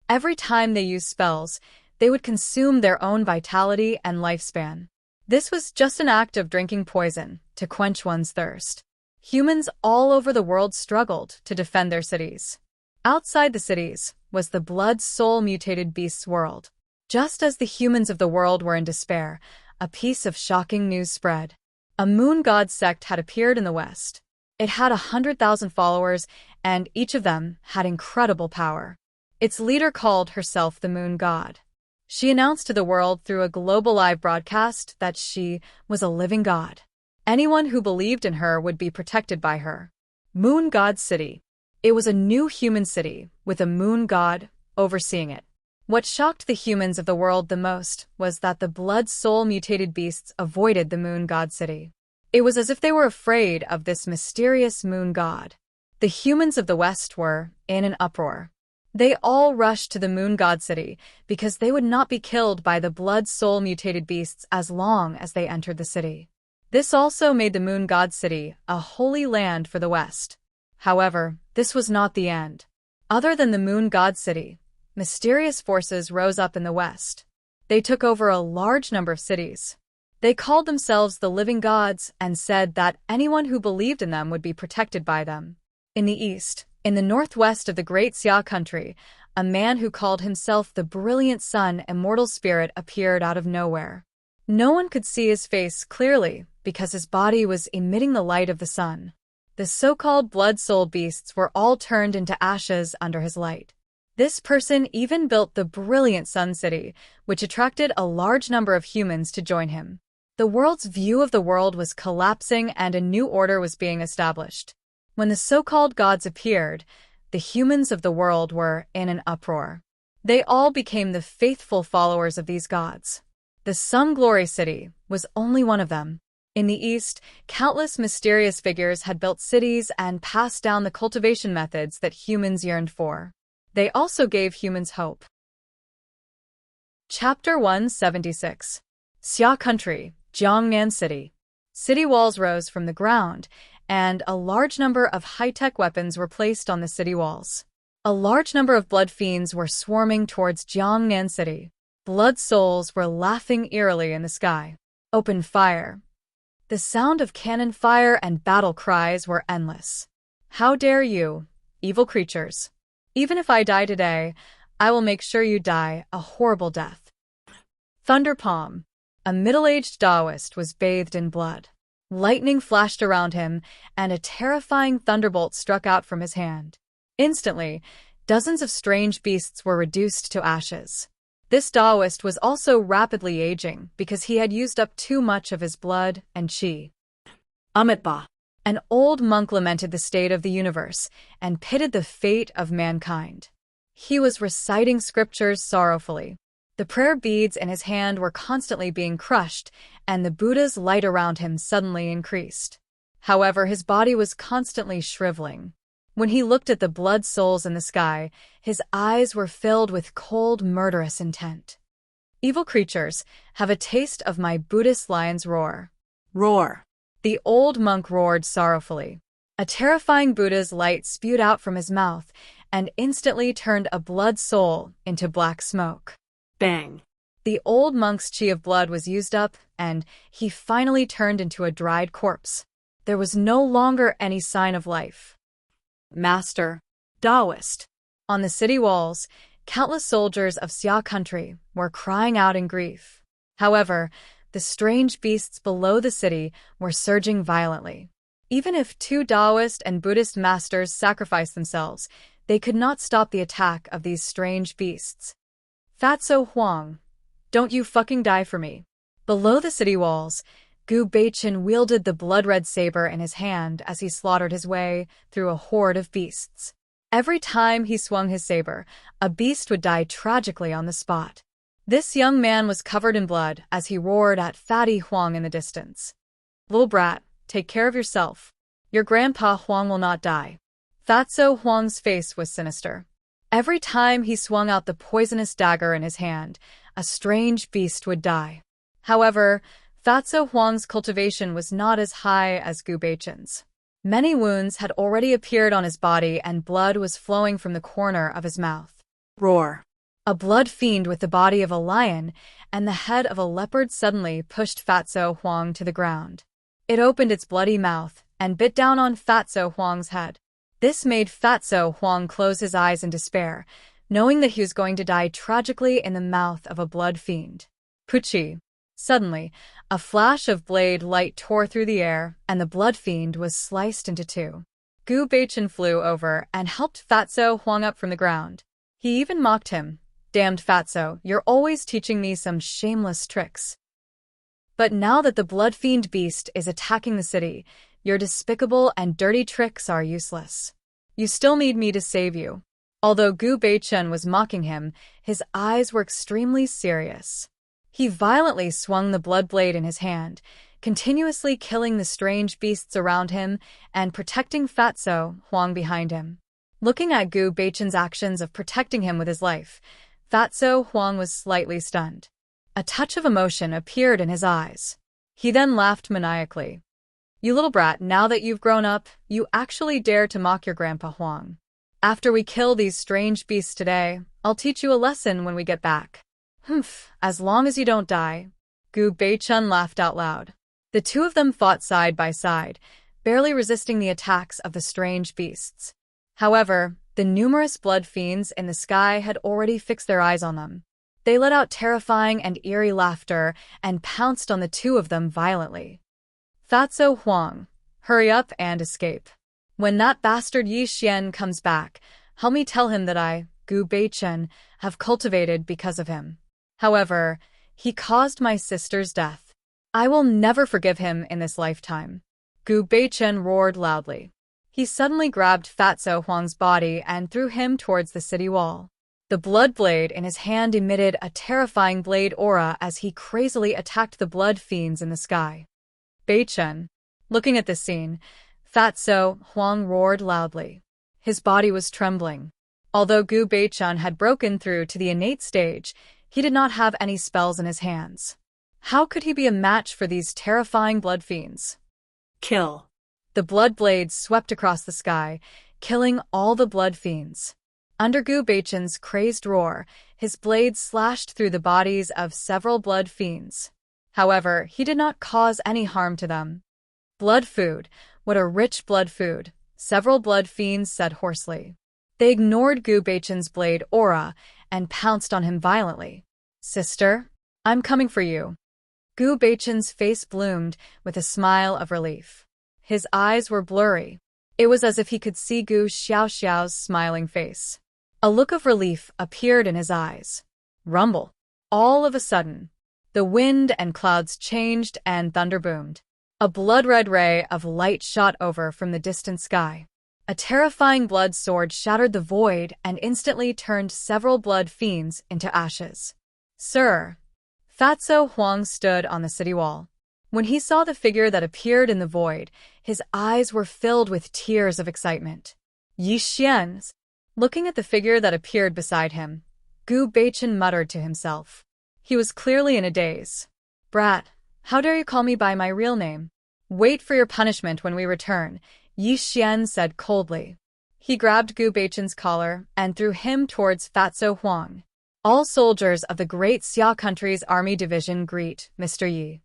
Every time they used spells, they would consume their own vitality and lifespan. This was just an act of drinking poison to quench one's thirst. Humans all over the world struggled to defend their cities. Outside the cities was the blood-soul mutated beasts world. Just as the humans of the world were in despair, a piece of shocking news spread. A moon god sect had appeared in the West. It had 100,000 followers, and each of them had incredible power. Its leader called herself the moon god. She announced to the world through a global live broadcast that she was a living god. Anyone who believed in her would be protected by her. Moon God City. It was a new human city, with a moon god overseeing it. What shocked the humans of the world the most was that the blood-soul mutated beasts avoided the moon god city. It was as if they were afraid of this mysterious moon god. The humans of the West were in an uproar. They all rushed to the moon god city because they would not be killed by the blood-soul mutated beasts as long as they entered the city. This also made the moon god city a holy land for the West. However, this was not the end. Other than the moon god city, mysterious forces rose up in the West. They took over a large number of cities. They called themselves the living gods and said that anyone who believed in them would be protected by them. In the East, in the northwest of the Great Xia country, a man who called himself the brilliant sun Immortal spirit appeared out of nowhere. No one could see his face clearly because his body was emitting the light of the sun. The so-called blood-soul beasts were all turned into ashes under his light. This person even built the brilliant Sun City, which attracted a large number of humans to join him. The world's view of the world was collapsing and a new order was being established. When the so-called gods appeared, the humans of the world were in an uproar. They all became the faithful followers of these gods. The Sun Glory City was only one of them. In the East, countless mysterious figures had built cities and passed down the cultivation methods that humans yearned for. They also gave humans hope. Chapter 176. Xia Country, Jiangnan City. City walls rose from the ground, and a large number of high-tech weapons were placed on the city walls. A large number of blood fiends were swarming towards Jiangnan City. Blood souls were laughing eerily in the sky. Open fire. The sound of cannon fire and battle cries were endless. How dare you, evil creatures! Even if I die today, I will make sure you die a horrible death. Thunder Palm. A middle-aged Taoist was bathed in blood. Lightning flashed around him, and a terrifying thunderbolt struck out from his hand. Instantly, dozens of strange beasts were reduced to ashes. This Taoist was also rapidly aging because he had used up too much of his blood and qi. Amitabha. An old monk lamented the state of the universe and pitied the fate of mankind. He was reciting scriptures sorrowfully. The prayer beads in his hand were constantly being crushed, and the Buddha's light around him suddenly increased. However, his body was constantly shriveling. When he looked at the blood souls in the sky, his eyes were filled with cold, murderous intent. Evil creatures, have a taste of my Buddhist lion's roar. Roar. The old monk roared sorrowfully. A terrifying Buddha's light spewed out from his mouth and instantly turned a blood soul into black smoke. Bang. The old monk's qi of blood was used up, and he finally turned into a dried corpse. There was no longer any sign of life. Master. Taoist. On the city walls, countless soldiers of Xia country were crying out in grief. However, the strange beasts below the city were surging violently. Even if 2 Taoist and Buddhist masters sacrificed themselves, they could not stop the attack of these strange beasts. Fatso Huang, don't you fucking die for me. Below the city walls, Gu Beichen wielded the blood-red saber in his hand as he slaughtered his way through a horde of beasts. Every time he swung his saber, a beast would die tragically on the spot. This young man was covered in blood as he roared at Fatty Huang in the distance. Little brat, take care of yourself. Your grandpa Huang will not die. Fatso Huang's face was sinister. Every time he swung out the poisonous dagger in his hand, a strange beast would die. However, Fatso Huang's cultivation was not as high as Gu Beichen's. Many wounds had already appeared on his body and blood was flowing from the corner of his mouth. Roar. A blood fiend with the body of a lion and the head of a leopard suddenly pushed Fatso Huang to the ground. It opened its bloody mouth and bit down on Fatso Huang's head. This made Fatso Huang close his eyes in despair, knowing that he was going to die tragically in the mouth of a blood fiend. Puchi. Suddenly, a flash of blade light tore through the air, and the blood fiend was sliced into 2. Gu Beichen flew over and helped Fatso Huang up from the ground. He even mocked him. Damned Fatso, you're always teaching me some shameless tricks. But now that the blood fiend beast is attacking the city, your despicable and dirty tricks are useless. You still need me to save you. Although Gu Beichen was mocking him, his eyes were extremely serious. He violently swung the blood blade in his hand, continuously killing the strange beasts around him and protecting Fatso Huang behind him. Looking at Gu Beichen's actions of protecting him with his life, Fatso Huang was slightly stunned. A touch of emotion appeared in his eyes. He then laughed maniacally. You little brat, now that you've grown up, you actually dare to mock your grandpa Huang. After we kill these strange beasts today, I'll teach you a lesson when we get back. Humph, as long as you don't die. Gu Beichen laughed out loud. The 2 of them fought side by side, barely resisting the attacks of the strange beasts. However, the numerous blood fiends in the sky had already fixed their eyes on them. They let out terrifying and eerie laughter and pounced on the 2 of them violently. Fatso Huang, hurry up and escape. When that bastard Yi Xian comes back, help me tell him that I, Gu Beichen, have cultivated because of him. However, he caused my sister's death. I will never forgive him in this lifetime. Gu Beichen roared loudly. He suddenly grabbed Fatso Huang's body and threw him towards the city wall. The blood blade in his hand emitted a terrifying blade aura as he crazily attacked the blood fiends in the sky. Beichen. Looking at this scene, Fatso Huang roared loudly. His body was trembling. Although Gu Beichen had broken through to the innate stage, he did not have any spells in his hands. How could he be a match for these terrifying blood fiends? Kill. The blood blades swept across the sky, killing all the blood fiends. Under Gu Beichen's crazed roar, his blades slashed through the bodies of several blood fiends. However, he did not cause any harm to them. Blood food, what a rich blood food, several blood fiends said hoarsely. They ignored Gu Beichen's blade aura and pounced on him violently. Sister, I'm coming for you. Gu Beichen's face bloomed with a smile of relief. His eyes were blurry. It was as if he could see Gu Xiaoxiao's smiling face. A look of relief appeared in his eyes. Rumble. All of a sudden, the wind and clouds changed and thunder boomed. A blood-red ray of light shot over from the distant sky. A terrifying blood sword shattered the void and instantly turned several blood fiends into ashes. Sir. Fatso Huang stood on the city wall. When he saw the figure that appeared in the void, his eyes were filled with tears of excitement. Yi Xian's. Looking at the figure that appeared beside him, Gu Beichen muttered to himself. He was clearly in a daze. Brat, how dare you call me by my real name? Wait for your punishment when we return, Yi Xian said coldly. He grabbed Gu Beichen's collar and threw him towards Fatso Huang. All soldiers of the Great Xia Country's Army Division greet Mr. Yi.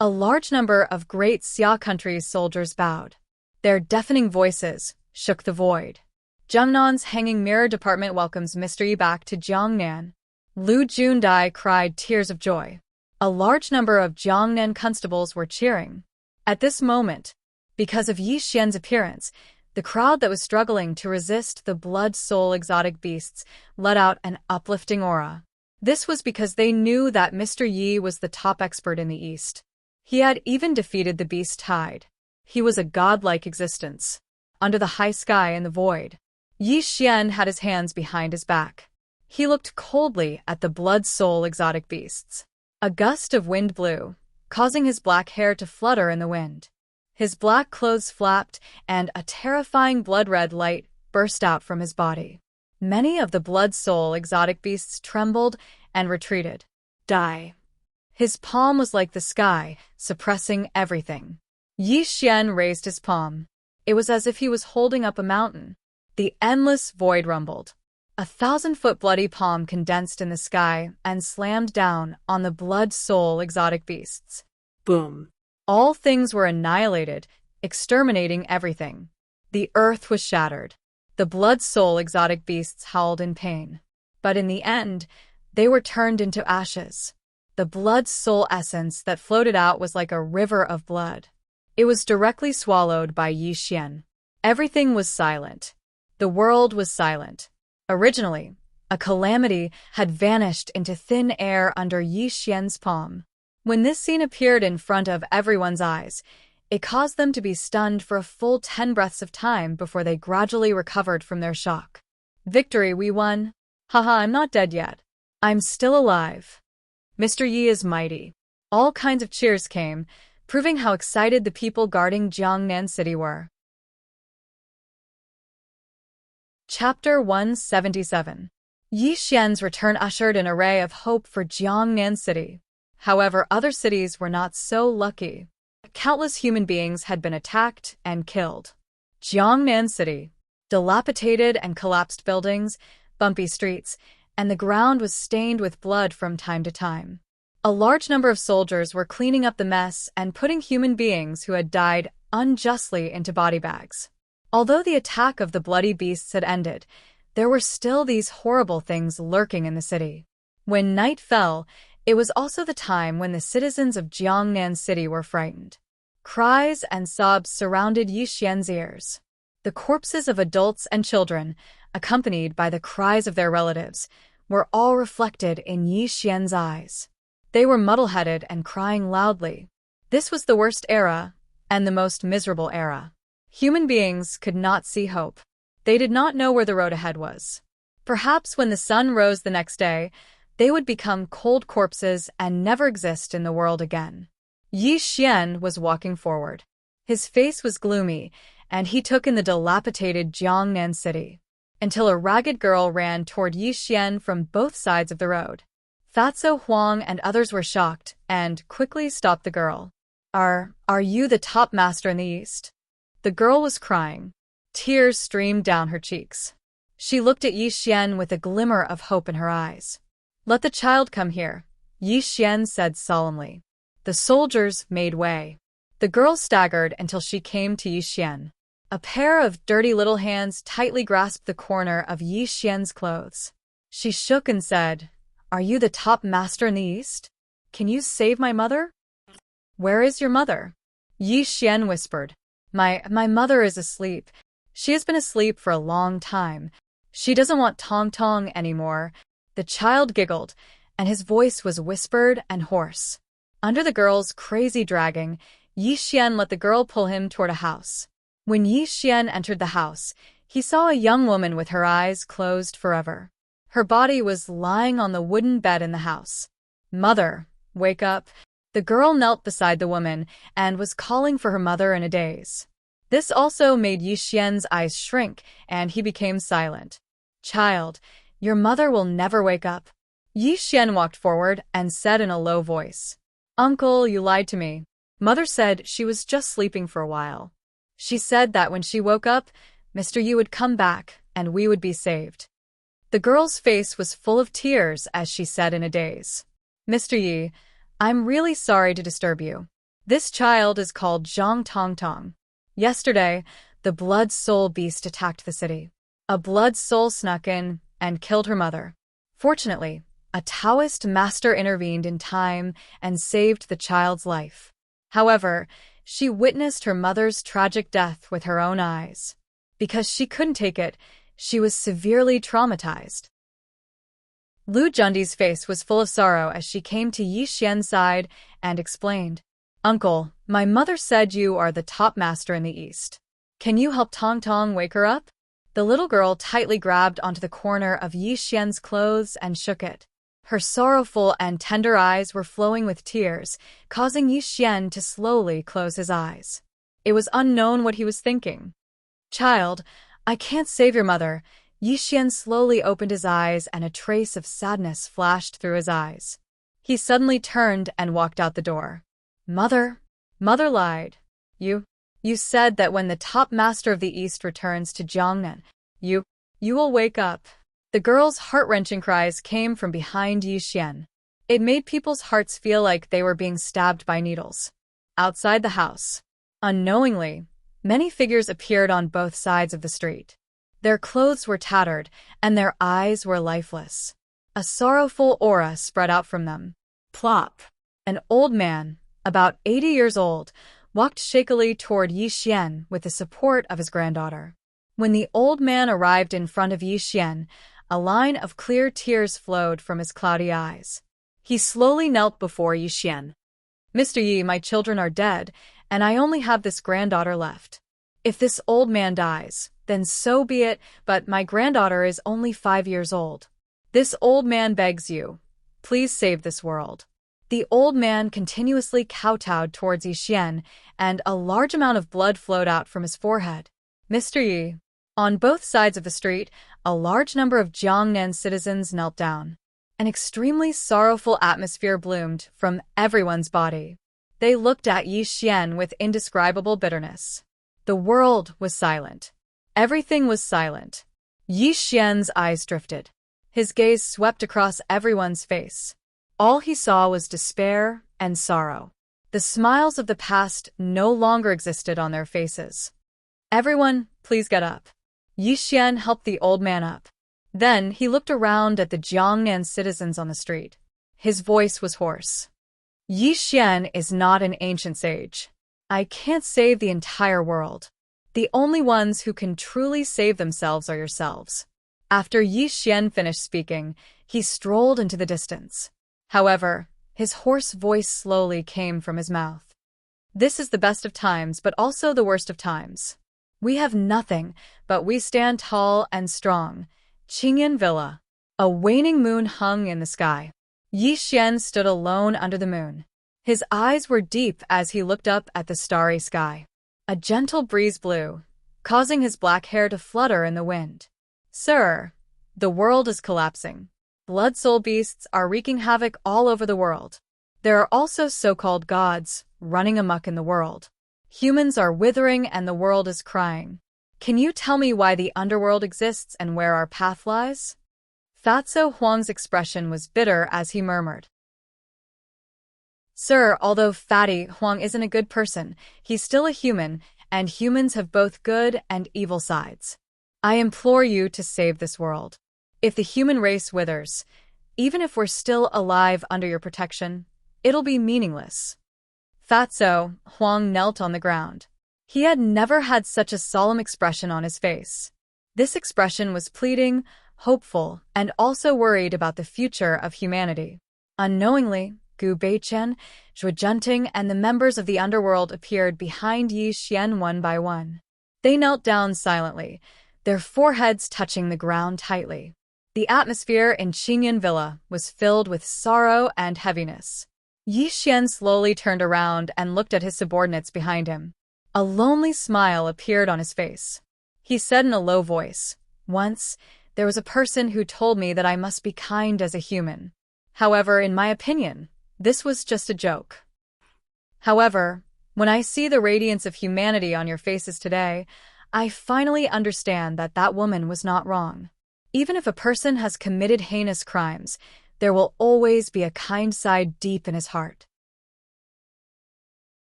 A large number of Great Xia Country's soldiers bowed. Their deafening voices shook the void. Jiangnan's Hanging Mirror Department welcomes Mr. Yi back to Jiangnan. Lu Jundai cried tears of joy. A large number of Jiangnan constables were cheering. At this moment, because of Yi Xian's appearance, the crowd that was struggling to resist the blood-soul exotic beasts let out an uplifting aura. This was because they knew that Mr. Yi was the top expert in the East. He had even defeated the beast tide. He was a godlike existence. Under the high sky and the void, Yi Xian had his hands behind his back. He looked coldly at the blood-soul exotic beasts. A gust of wind blew, causing his black hair to flutter in the wind. His black clothes flapped, and a terrifying blood-red light burst out from his body. Many of the blood-soul exotic beasts trembled and retreated. Die. His palm was like the sky, suppressing everything. Yi Xian raised his palm. It was as if he was holding up a mountain. The endless void rumbled. 1,000-foot bloody palm condensed in the sky and slammed down on the blood-soul exotic beasts. Boom. All things were annihilated, exterminating everything. The earth was shattered. The blood-soul exotic beasts howled in pain. But in the end, they were turned into ashes. The blood-soul essence that floated out was like a river of blood. It was directly swallowed by Yi Xian. Everything was silent. The world was silent. Originally, a calamity had vanished into thin air under Yi Xian's palm. When this scene appeared in front of everyone's eyes, it caused them to be stunned for a full 10 breaths of time before they gradually recovered from their shock. Victory, we won. Haha, I'm not dead yet. I'm still alive. Mr. Yi is mighty. All kinds of cheers came, proving how excited the people guarding Jiangnan City were. Chapter 177. Yi Xian's return ushered an array of hope for Jiangnan City. However, other cities were not so lucky. Countless human beings had been attacked and killed. Jiangnan City, dilapidated and collapsed buildings, bumpy streets, and the ground was stained with blood from time to time. A large number of soldiers were cleaning up the mess and putting human beings who had died unjustly into body bags. Although the attack of the bloody beasts had ended, there were still these horrible things lurking in the city. When night fell, it was also the time when the citizens of Jiangnan City were frightened. Cries and sobs surrounded Yi Xian's ears. The corpses of adults and children, accompanied by the cries of their relatives, were all reflected in Yi Xian's eyes. They were muddle-headed and crying loudly. This was the worst era, and the most miserable era. Human beings could not see hope. They did not know where the road ahead was. Perhaps when the sun rose the next day, they would become cold corpses and never exist in the world again. Yi Xian was walking forward. His face was gloomy, and he took in the dilapidated Jiangnan City, until a ragged girl ran toward Yi Xian from both sides of the road. Fatso Huang and others were shocked and quickly stopped the girl. Are you the top master in the East? The girl was crying. Tears streamed down her cheeks. She looked at Yi Xian with a glimmer of hope in her eyes. Let the child come here, Yi Xian said solemnly. The soldiers made way. The girl staggered until she came to Yi Xian. A pair of dirty little hands tightly grasped the corner of Yi Xian's clothes. She shook and said, Are you the top master in the East? Can you save my mother? Where is your mother? Yi Xian whispered. My mother is asleep. She has been asleep for a long time. She doesn't want Tong Tong anymore. The child giggled, and his voice was whispered and hoarse. Under the girl's crazy dragging, Yi Xian let the girl pull him toward a house. When Yi Xian entered the house, he saw a young woman with her eyes closed forever. Her body was lying on the wooden bed in the house. Mother, wake up. The girl knelt beside the woman and was calling for her mother in a daze. This also made Yi Xian's eyes shrink, and he became silent. Child, your mother will never wake up. Yi Xian walked forward and said in a low voice. Uncle, you lied to me. Mother said she was just sleeping for a while. She said that when she woke up, Mr. Yi would come back and we would be saved. The girl's face was full of tears as she said in a daze. Mr. Yi, I'm really sorry to disturb you. This child is called Zhang Tong Tong. Yesterday, the blood soul beast attacked the city. A blood soul snuck in and killed her mother. Fortunately, A Taoist master intervened in time and saved the child's life. However, she witnessed her mother's tragic death with her own eyes. Because she couldn't take it, she was severely traumatized. Lu Jundi's face was full of sorrow as she came to Yi Xian's side and explained, "Uncle, my mother said you are the top master in the East. Can you help Tong Tong wake her up?" The little girl tightly grabbed onto the corner of Yi Xian's clothes and shook it. Her sorrowful and tender eyes were flowing with tears, causing Yi Xian to slowly close his eyes. It was unknown what he was thinking. "Child, I can't save your mother." Yi Xian slowly opened his eyes and a trace of sadness flashed through his eyes. He suddenly turned and walked out the door. Mother lied. You said that when the top master of the East returns to Jiangnan, you will wake up." The girl's heart-wrenching cries came from behind Yi Xian. It made people's hearts feel like they were being stabbed by needles. Outside the house, unknowingly, many figures appeared on both sides of the street. Their clothes were tattered, and their eyes were lifeless. A sorrowful aura spread out from them. Plop! An old man, about 80 years old, walked shakily toward Yi Xian with the support of his granddaughter. When the old man arrived in front of Yi Xian, a line of clear tears flowed from his cloudy eyes. He slowly knelt before Yi Xian. "Mr. Yi, my children are dead, and I only have this granddaughter left. If this old man dies, then so be it, but my granddaughter is only 5 years old. This old man begs you, please save this world." The old man continuously kowtowed towards Yi Xian, and a large amount of blood flowed out from his forehead. "Mr. Yi." On both sides of the street, a large number of Jiangnan citizens knelt down. An extremely sorrowful atmosphere bloomed from everyone's body. They looked at Yi Xian with indescribable bitterness. The world was silent. Everything was silent. Yi Xian's eyes drifted. His gaze swept across everyone's face. All he saw was despair and sorrow. The smiles of the past no longer existed on their faces. "Everyone, please get up." Yi Xian helped the old man up. Then he looked around at the Jiangnan citizens on the street. His voice was hoarse. "Yi Xian is not an ancient sage. I can't save the entire world. The only ones who can truly save themselves are yourselves." After Yi Xian finished speaking, he strolled into the distance. However, his hoarse voice slowly came from his mouth. "This is the best of times, but also the worst of times. We have nothing, but we stand tall and strong." Qingyan Villa. A waning moon hung in the sky. Yi Xian stood alone under the moon. His eyes were deep as he looked up at the starry sky. A gentle breeze blew, causing his black hair to flutter in the wind. "Sir, the world is collapsing. Blood soul beasts are wreaking havoc all over the world. There are also so-called gods running amok in the world. Humans are withering and the world is crying. Can you tell me why the underworld exists and where our path lies?" Fatso Huang's expression was bitter as he murmured. "Sir, although Fatty Huang isn't a good person, he's still a human, and humans have both good and evil sides. I implore you to save this world. If the human race withers, even if we're still alive under your protection, it'll be meaningless." Fatso Huang knelt on the ground. He had never had such a solemn expression on his face. This expression was pleading, hopeful, and also worried about the future of humanity. Unknowingly, Gu Beichen, Zhuo Junting, and the members of the underworld appeared behind Yi Xian one by one. They knelt down silently, their foreheads touching the ground tightly. The atmosphere in Qingyan Villa was filled with sorrow and heaviness. Yi Xian slowly turned around and looked at his subordinates behind him. A lonely smile appeared on his face. He said in a low voice, "Once, there was a person who told me that I must be kind as a human. However, in my opinion, this was just a joke. However, when I see the radiance of humanity on your faces today, I finally understand that that woman was not wrong. Even if a person has committed heinous crimes, there will always be a kind side deep in his heart."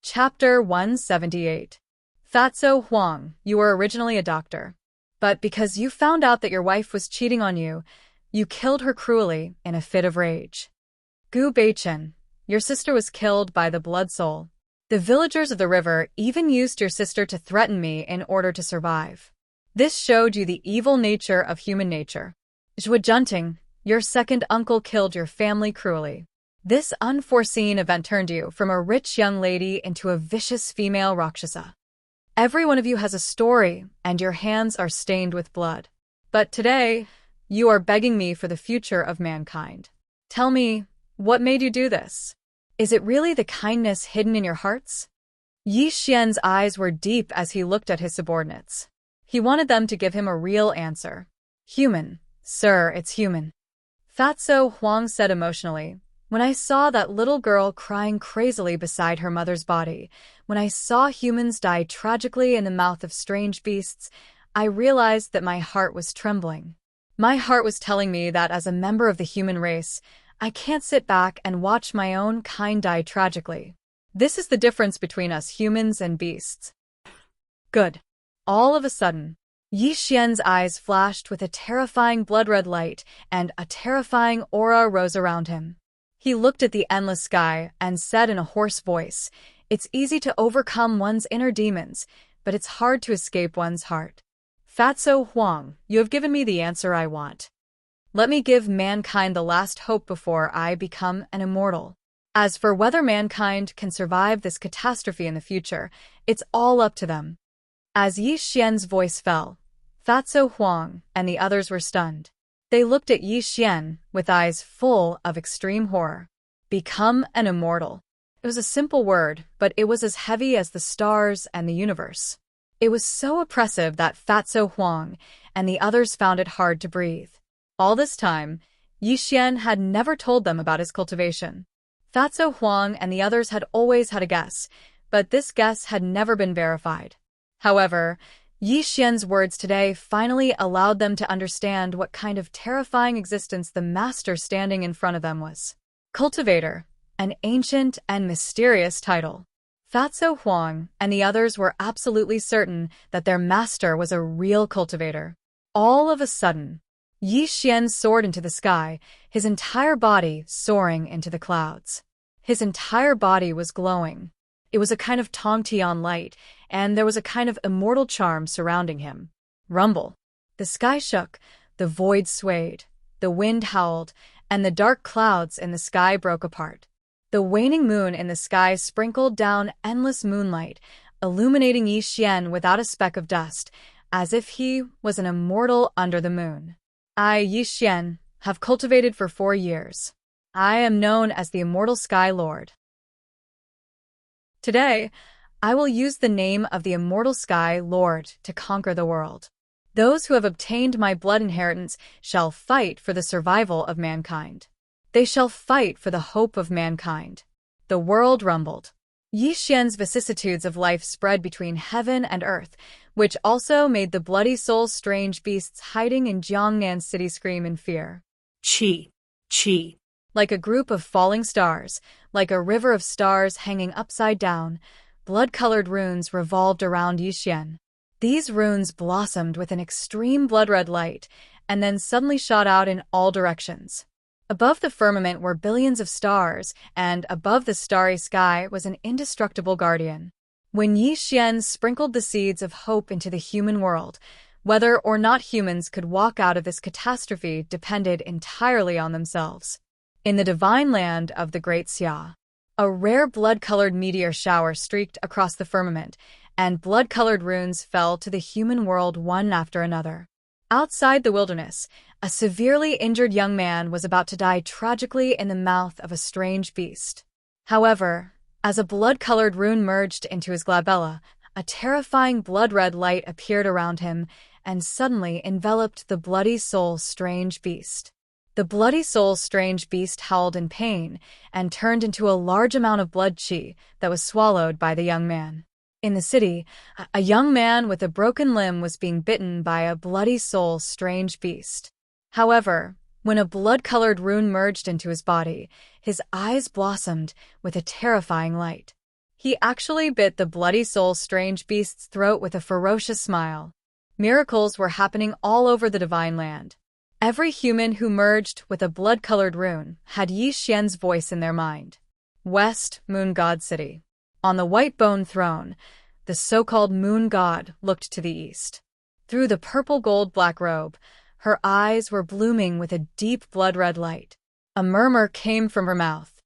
Chapter 178. Fatso Huang, you were originally a doctor. But because you found out that your wife was cheating on you, You killed her cruelly in a fit of rage. Gu Beichen, your sister was killed by the Blood Soul. The villagers of the river even used your sister to threaten me in order to survive. This showed you the evil nature of human nature. Zhuojunting, your second uncle killed your family cruelly. This unforeseen event turned you from a rich young lady into a vicious female Rakshasa. Every one of you has a story, and your hands are stained with blood. But today, you are begging me for the future of mankind. Tell me, what made you do this? Is it really the kindness hidden in your hearts? Yi Xian's eyes were deep as he looked at his subordinates. He wanted them to give him a real answer. Human, sir, it's human. Fatso Huang said emotionally, when I saw that little girl crying crazily beside her mother's body, when I saw humans die tragically in the mouth of strange beasts, I realized that my heart was trembling. My heart was telling me that as a member of the human race, I can't sit back and watch my own kind die tragically. This is the difference between us humans and beasts. Good. All of a sudden, Yi Xian's eyes flashed with a terrifying blood-red light, and a terrifying aura rose around him. He looked at the endless sky and said in a hoarse voice, "It's easy to overcome one's inner demons, but it's hard to escape one's heart. Fatso Huang, you have given me the answer I want. Let me give mankind the last hope before I become an immortal. As for whether mankind can survive this catastrophe in the future, it's all up to them." As Yi Xian's voice fell, Fatso Huang and the others were stunned. They looked at Yi Xian with eyes full of extreme horror. Become an immortal. It was a simple word, but it was as heavy as the stars and the universe. It was so oppressive that Fatso Huang and the others found it hard to breathe. All this time, Yi Xian had never told them about his cultivation. Fatso Huang and the others had always had a guess, but this guess had never been verified. However, Yi Xian's words today finally allowed them to understand what kind of terrifying existence the master standing in front of them was. Cultivator, an ancient and mysterious title. Fatso Huang and the others were absolutely certain that their master was a real cultivator. All of a sudden, Yi Xian soared into the sky, his entire body soaring into the clouds. His entire body was glowing. It was a kind of Tongtian light, and there was a kind of immortal charm surrounding him. Rumble. The sky shook, the void swayed, the wind howled, and the dark clouds in the sky broke apart. The waning moon in the sky sprinkled down endless moonlight, illuminating Yi Xian without a speck of dust, as if he was an immortal under the moon. I, Yi Xian, have cultivated for 4 years. I am known as the Immortal Sky Lord. Today, I will use the name of the Immortal Sky Lord to conquer the world. Those who have obtained my blood inheritance shall fight for the survival of mankind. They shall fight for the hope of mankind. The world rumbled. Yi Xian's vicissitudes of life spread between heaven and earth, which also made the bloody soul strange beasts hiding in Jiangnan city scream in fear. Qi. Qi. Like a group of falling stars, like a river of stars hanging upside down, blood-colored runes revolved around Yi Xian. These runes blossomed with an extreme blood-red light, and then suddenly shot out in all directions. Above the firmament were billions of stars, and above the starry sky was an indestructible guardian. When Yi Xian sprinkled the seeds of hope into the human world, whether or not humans could walk out of this catastrophe depended entirely on themselves. In the divine land of the Great Xia, a rare blood-colored meteor shower streaked across the firmament, and blood-colored runes fell to the human world one after another. Outside the wilderness, a severely injured young man was about to die tragically in the mouth of a strange beast. However, as a blood-colored rune merged into his glabella, a terrifying blood-red light appeared around him and suddenly enveloped the bloody soul strange beast. The bloody soul strange beast howled in pain and turned into a large amount of blood qi that was swallowed by the young man. In the city, a young man with a broken limb was being bitten by a bloody soul strange beast. However, when a blood-colored rune merged into his body, his eyes blossomed with a terrifying light. He actually bit the bloody soul strange beast's throat with a ferocious smile. Miracles were happening all over the divine land. Every human who merged with a blood-colored rune had Yi Xian's voice in their mind. West, Moon God City. On the white bone throne, the so-called Moon God looked to the east. Through the purple gold black robe, her eyes were blooming with a deep blood-red light. A murmur came from her mouth.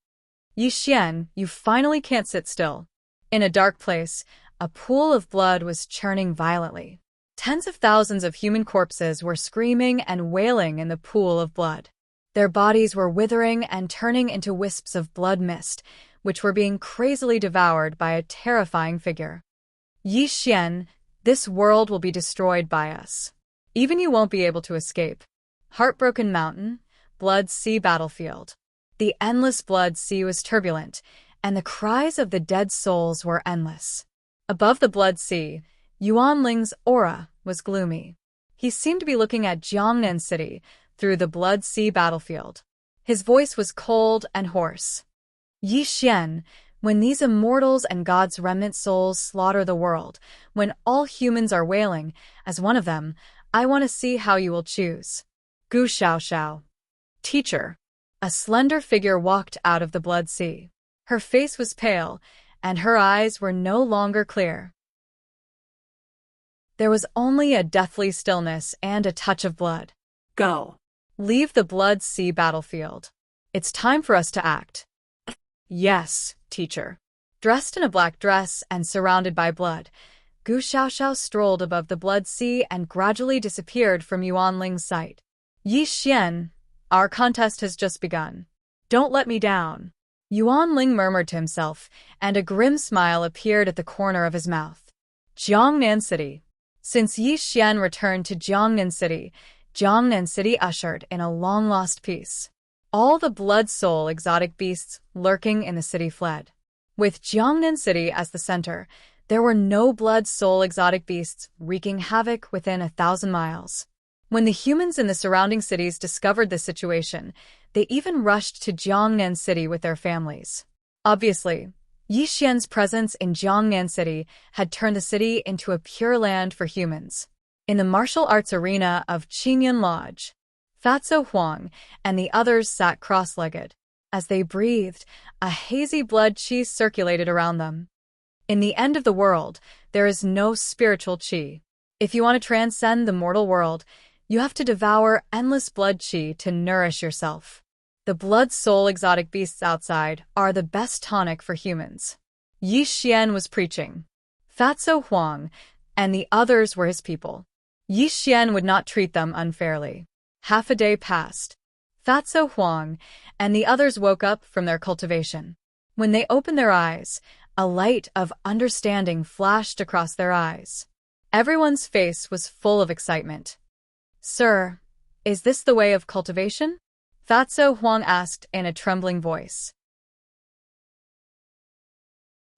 Yi Xian, you finally can't sit still. In a dark place, a pool of blood was churning violently. Tens of thousands of human corpses were screaming and wailing in the pool of blood. Their bodies were withering and turning into wisps of blood mist, which were being crazily devoured by a terrifying figure. Yi Xian, this world will be destroyed by us. Even you won't be able to escape. Heartbroken Mountain, Blood Sea Battlefield. The endless blood sea was turbulent, and the cries of the dead souls were endless. Above the blood sea, Yuanling's aura was gloomy. He seemed to be looking at Jiangnan City through the blood sea battlefield. His voice was cold and hoarse. Yi Xian, when these immortals and God's remnant souls slaughter the world, when all humans are wailing, as one of them, I want to see how you will choose. Gu Xiaoxiao. Teacher. A slender figure walked out of the blood sea. Her face was pale, and her eyes were no longer clear. There was only a deathly stillness and a touch of blood. Go. Leave the blood sea battlefield. It's time for us to act. Yes, teacher. Dressed in a black dress and surrounded by blood, Gu Xiaoxiao strolled above the blood sea and gradually disappeared from Yuanling's sight. Yi Xian, our contest has just begun. Don't let me down. Yuanling murmured to himself, and a grim smile appeared at the corner of his mouth. Jiangnan City. Since Yi Xian returned to Jiangnan City ushered in a long-lost peace. All the blood soul exotic beasts lurking in the city fled. With Jiangnan City as the center, there were no blood soul exotic beasts wreaking havoc within 1,000 miles. When the humans in the surrounding cities discovered the situation, they even rushed to Jiangnan City with their families. Obviously, Yi Xian's presence in Jiangnan City had turned the city into a pure land for humans. In the martial arts arena of Qinyan Lodge, Fatso Huang and the others sat cross-legged. As they breathed, a hazy blood qi circulated around them. In the end of the world, there is no spiritual qi. If you want to transcend the mortal world, you have to devour endless blood qi to nourish yourself. The blood soul exotic beasts outside are the best tonic for humans. Yi Xian was preaching. Fatso Huang and the others were his people. Yi Xian would not treat them unfairly. Half a day passed. Fatso Huang and the others woke up from their cultivation. When they opened their eyes, a light of understanding flashed across their eyes. Everyone's face was full of excitement. Sir, is this the way of cultivation? Fatso Huang asked in a trembling voice.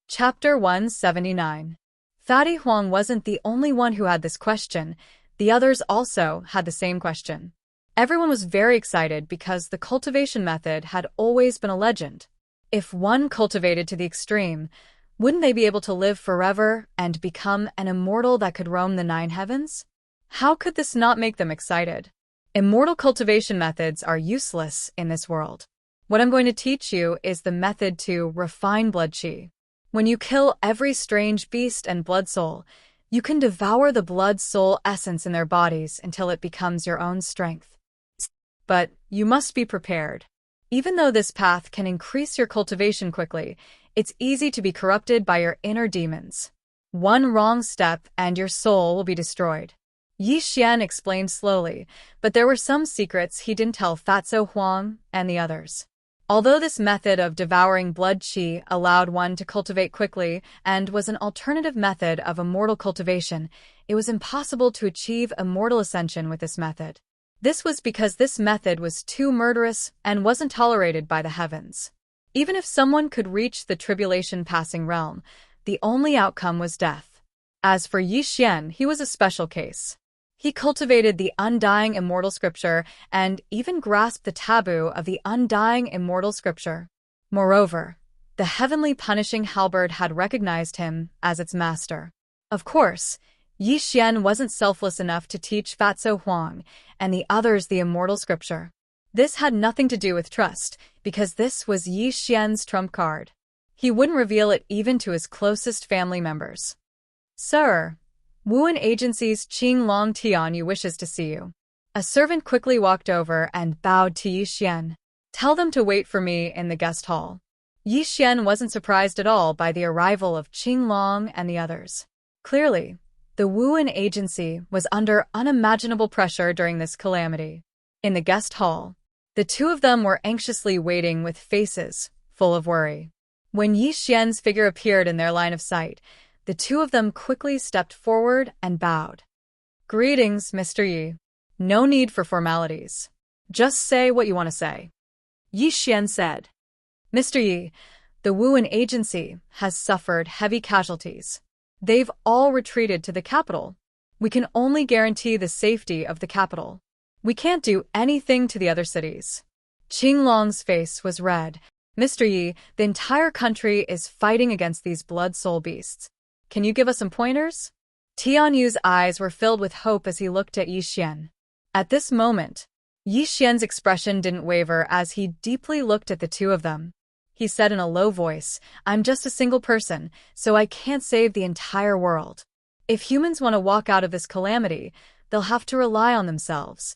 Chapter 179. Fatty Huang wasn't the only one who had this question. The others also had the same question. Everyone was very excited because the cultivation method had always been a legend. If one cultivated to the extreme, wouldn't they be able to live forever and become an immortal that could roam the 9 heavens? How could this not make them excited? Immortal cultivation methods are useless in this world. What I'm going to teach you is the method to refine blood qi. When you kill every strange beast and blood soul, you can devour the blood soul essence in their bodies until it becomes your own strength. But you must be prepared. Even though this path can increase your cultivation quickly, it's easy to be corrupted by your inner demons. One wrong step and your soul will be destroyed. Yi Xian explained slowly, but there were some secrets he didn't tell Fatso Huang and the others. Although this method of devouring blood qi allowed one to cultivate quickly and was an alternative method of immortal cultivation, it was impossible to achieve immortal ascension with this method. This was because this method was too murderous and wasn't tolerated by the heavens. Even if someone could reach the tribulation passing realm, the only outcome was death. As for Yi Xian, he was a special case. He cultivated the undying immortal scripture and even grasped the taboo of the undying immortal scripture. Moreover, the heavenly punishing halberd had recognized him as its master. Of course, Yi Xian wasn't selfless enough to teach Fatso Huang and the others the immortal scripture. This had nothing to do with trust, because this was Yi Xian's trump card. He wouldn't reveal it even to his closest family members. Sir, Wuan Agency's Qing Long Tianyu wishes to see you. A servant quickly walked over and bowed to Yi Xian. Tell them to wait for me in the guest hall. Yi Xian wasn't surprised at all by the arrival of Qing Long and the others. Clearly, the Wuan Agency was under unimaginable pressure during this calamity. In the guest hall, the two of them were anxiously waiting with faces full of worry. When Yi Xian's figure appeared in their line of sight, the two of them quickly stepped forward and bowed. Greetings, Mr. Yi. No need for formalities. Just say what you want to say. Yi Xian said. Mr. Yi, the Wuan Agency has suffered heavy casualties. They've all retreated to the capital. We can only guarantee the safety of the capital. We can't do anything to the other cities. Qing Long's face was red. Mr. Yi, the entire country is fighting against these blood soul beasts. Can you give us some pointers? Tianyu's eyes were filled with hope as he looked at Yi Xian. At this moment, Yi Xian's expression didn't waver as he deeply looked at the two of them. He said in a low voice, I'm just a single person, so I can't save the entire world. If humans want to walk out of this calamity, they'll have to rely on themselves.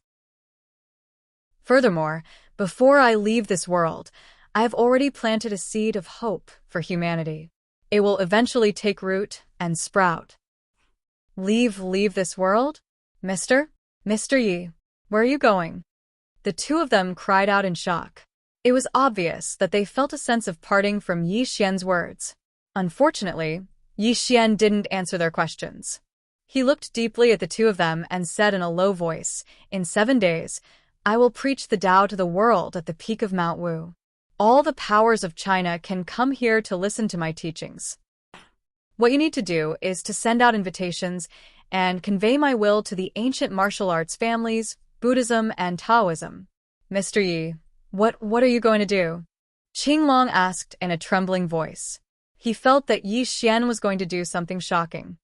Furthermore, before I leave this world, I have already planted a seed of hope for humanity. It will eventually take root and sprout. Leave this world? Mr. Yi, where are you going? The two of them cried out in shock. It was obvious that they felt a sense of parting from Yi Xian's words. Unfortunately, Yi Xian didn't answer their questions. He looked deeply at the two of them and said in a low voice, In 7 days, I will preach the Tao to the world at the peak of Mount Wu. All the powers of China can come here to listen to my teachings. What you need to do is to send out invitations and convey my will to the ancient martial arts families, Buddhism and Taoism. Mr. Yi, what are you going to do? Qing Long asked in a trembling voice. He felt that Yi Xian was going to do something shocking.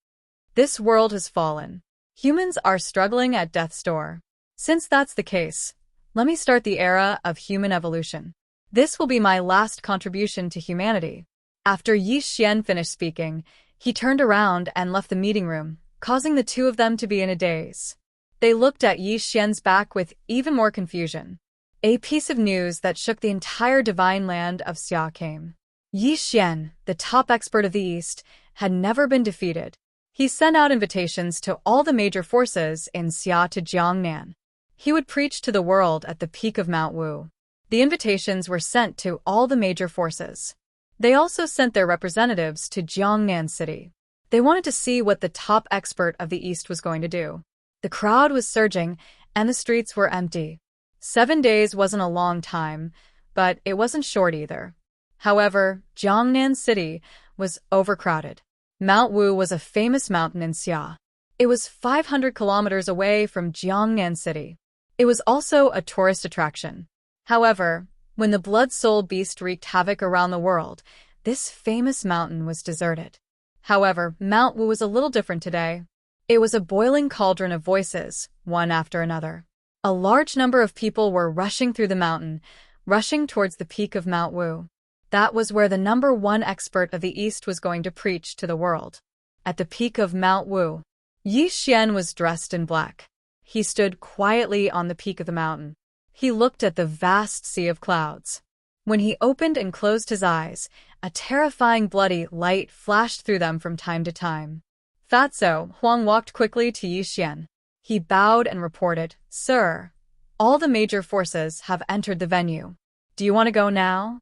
This world has fallen. Humans are struggling at death's door. Since that's the case, let me start the era of human evolution. This will be my last contribution to humanity. After Yi Xian finished speaking, he turned around and left the meeting room, causing the two of them to be in a daze. They looked at Yi Xian's back with even more confusion. A piece of news that shook the entire divine land of Xia came. Yi Xian, the top expert of the East, had never been defeated. He sent out invitations to all the major forces in Xia to Jiangnan. He would preach to the world at the peak of Mount Wu. The invitations were sent to all the major forces. They also sent their representatives to Jiangnan City. They wanted to see what the top expert of the East was going to do. The crowd was surging, and the streets were empty. 7 days wasn't a long time, but it wasn't short either. However, Jiangnan City was overcrowded. Mount Wu was a famous mountain in Xia. It was 500 kilometers away from Jiangnan City. It was also a tourist attraction. However, when the blood soul beast wreaked havoc around the world, this famous mountain was deserted. However, Mount Wu was a little different today. It was a boiling cauldron of voices, one after another. A large number of people were rushing through the mountain, rushing towards the peak of Mount Wu. That was where the #1 expert of the East was going to preach to the world. At the peak of Mount Wu, Yi Xian was dressed in black. He stood quietly on the peak of the mountain. He looked at the vast sea of clouds. When he opened and closed his eyes, a terrifying bloody light flashed through them from time to time. Fatso Huang walked quickly to Yi Xian. He bowed and reported, Sir, all the major forces have entered the venue. Do you want to go now?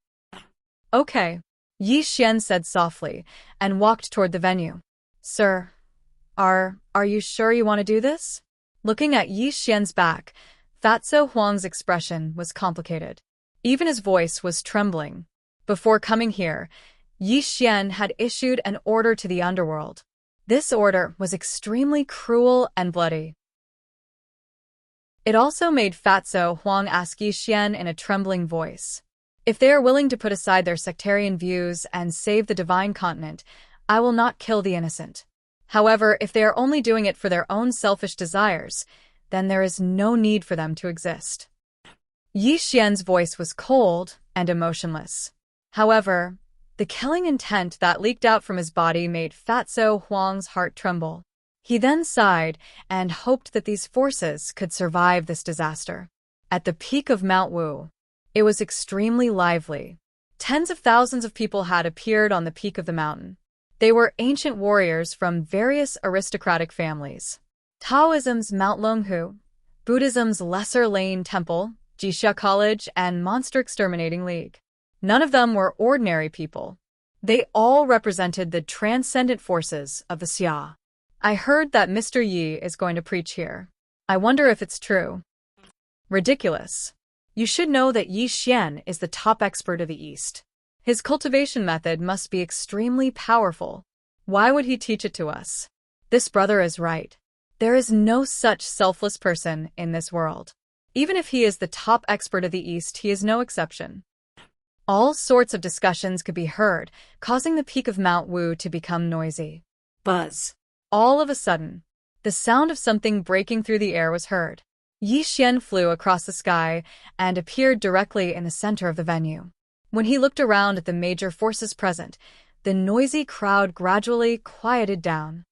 Okay, Yi Xian said softly and walked toward the venue. Sir, are you sure you want to do this? Looking at Yi Xian's back, Fatso Huang's expression was complicated. Even his voice was trembling. Before coming here, Yi Xian had issued an order to the underworld. This order was extremely cruel and bloody. It also made Fatso Huang ask Yi Xian in a trembling voice, If they are willing to put aside their sectarian views and save the divine continent, I will not kill the innocent. However, if they are only doing it for their own selfish desires, then there is no need for them to exist. Yi Xian's voice was cold and emotionless. However, the killing intent that leaked out from his body made Fatso Huang's heart tremble. He then sighed and hoped that these forces could survive this disaster. At the peak of Mount Wu, it was extremely lively. Tens of thousands of people had appeared on the peak of the mountain. They were ancient warriors from various aristocratic families. Taoism's Mount Longhu, Buddhism's Lesser Lane Temple, Jixia College, and Monster Exterminating League. None of them were ordinary people. They all represented the transcendent forces of the Xia. I heard that Mr. Yi is going to preach here. I wonder if it's true. Ridiculous. You should know that Yi Xian is the top expert of the East. His cultivation method must be extremely powerful. Why would he teach it to us? This brother is right. There is no such selfless person in this world. Even if he is the top expert of the East, he is no exception. All sorts of discussions could be heard, causing the peak of Mount Wu to become noisy. Buzz. All of a sudden, the sound of something breaking through the air was heard. Yi Xian flew across the sky and appeared directly in the center of the venue. When he looked around at the major forces present, the noisy crowd gradually quieted down.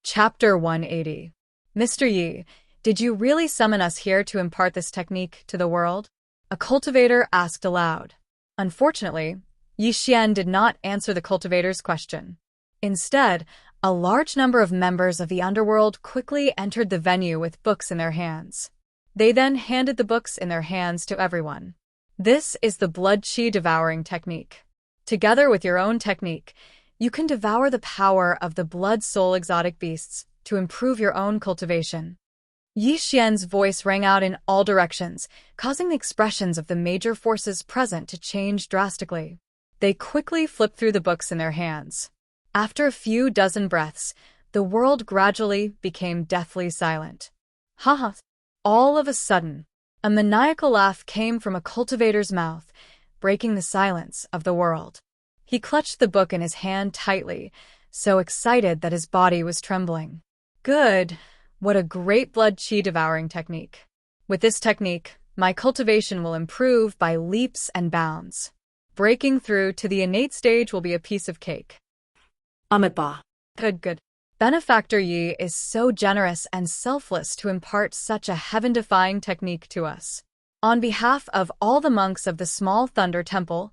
Chapter 180. Mr. Yi, did you really summon us here to impart this technique to the world? A cultivator asked aloud. Unfortunately, Yi Xian did not answer the cultivator's question. Instead, a large number of members of the underworld quickly entered the venue with books in their hands. They then handed the books in their hands to everyone. This is the blood qi devouring technique. Together with your own technique, you can devour the power of the blood soul exotic beasts to improve your own cultivation. Yi Xian's voice rang out in all directions, causing the expressions of the major forces present to change drastically. They quickly flipped through the books in their hands. After a few dozen breaths, the world gradually became deathly silent. Ha ha! All of a sudden, a maniacal laugh came from a cultivator's mouth, breaking the silence of the world. He clutched the book in his hand tightly, so excited that his body was trembling. Good! What a great blood qi devouring technique. With this technique, my cultivation will improve by leaps and bounds. Breaking through to the innate stage will be a piece of cake. Amitabha. Good. Benefactor Yi is so generous and selfless to impart such a heaven-defying technique to us. On behalf of all the monks of the Small Thunder Temple,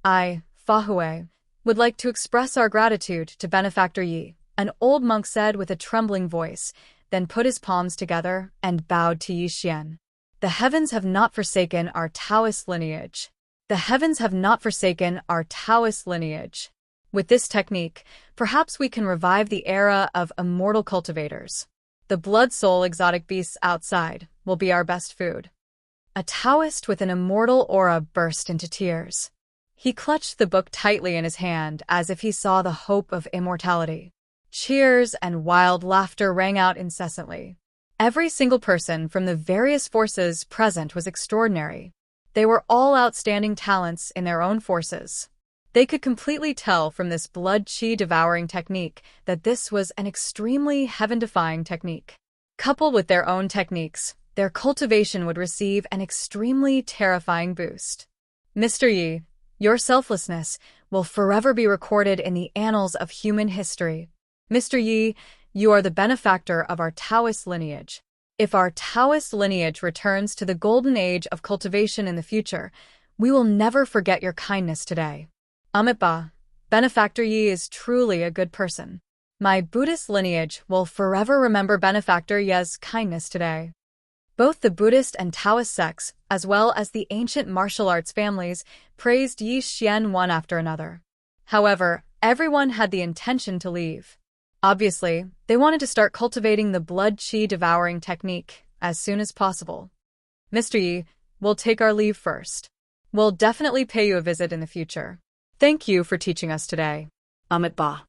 I, Fa Hui, would like to express our gratitude to Benefactor Yi, an old monk said with a trembling voice, then put his palms together and bowed to Yi Xian. The heavens have not forsaken our Taoist lineage. The heavens have not forsaken our Taoist lineage. With this technique, perhaps we can revive the era of immortal cultivators. The blood soul exotic beasts outside will be our best food. A Taoist with an immortal aura burst into tears. He clutched the book tightly in his hand as if he saw the hope of immortality. Cheers and wild laughter rang out incessantly. Every single person from the various forces present was extraordinary. They were all outstanding talents in their own forces. They could completely tell from this blood qi devouring technique that this was an extremely heaven-defying technique. Coupled with their own techniques, their cultivation would receive an extremely terrifying boost. Mr. Yi, your selflessness will forever be recorded in the annals of human history. Mr. Yi, you are the benefactor of our Taoist lineage. If our Taoist lineage returns to the golden age of cultivation in the future, we will never forget your kindness today. Amitabha, Benefactor Yi is truly a good person. My Buddhist lineage will forever remember Benefactor Yi's kindness today. Both the Buddhist and Taoist sects, as well as the ancient martial arts families, praised Yi Xian one after another. However, everyone had the intention to leave. Obviously, they wanted to start cultivating the blood qi devouring technique as soon as possible. Mr. Yi, we'll take our leave first. We'll definitely pay you a visit in the future. Thank you for teaching us today. Amitabha.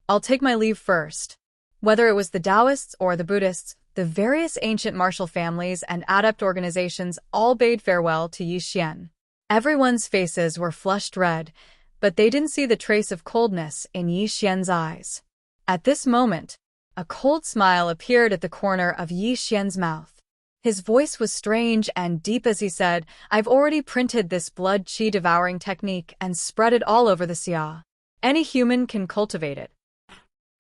I'll take my leave first. Whether it was the Taoists or the Buddhists, the various ancient martial families and adept organizations all bade farewell to Yi Xian. Everyone's faces were flushed red, but they didn't see the trace of coldness in Yi Xian's eyes. At this moment, a cold smile appeared at the corner of Yi Xian's mouth. His voice was strange and deep as he said, "I've already printed this blood qi devouring technique and spread it all over the Xia. Any human can cultivate it."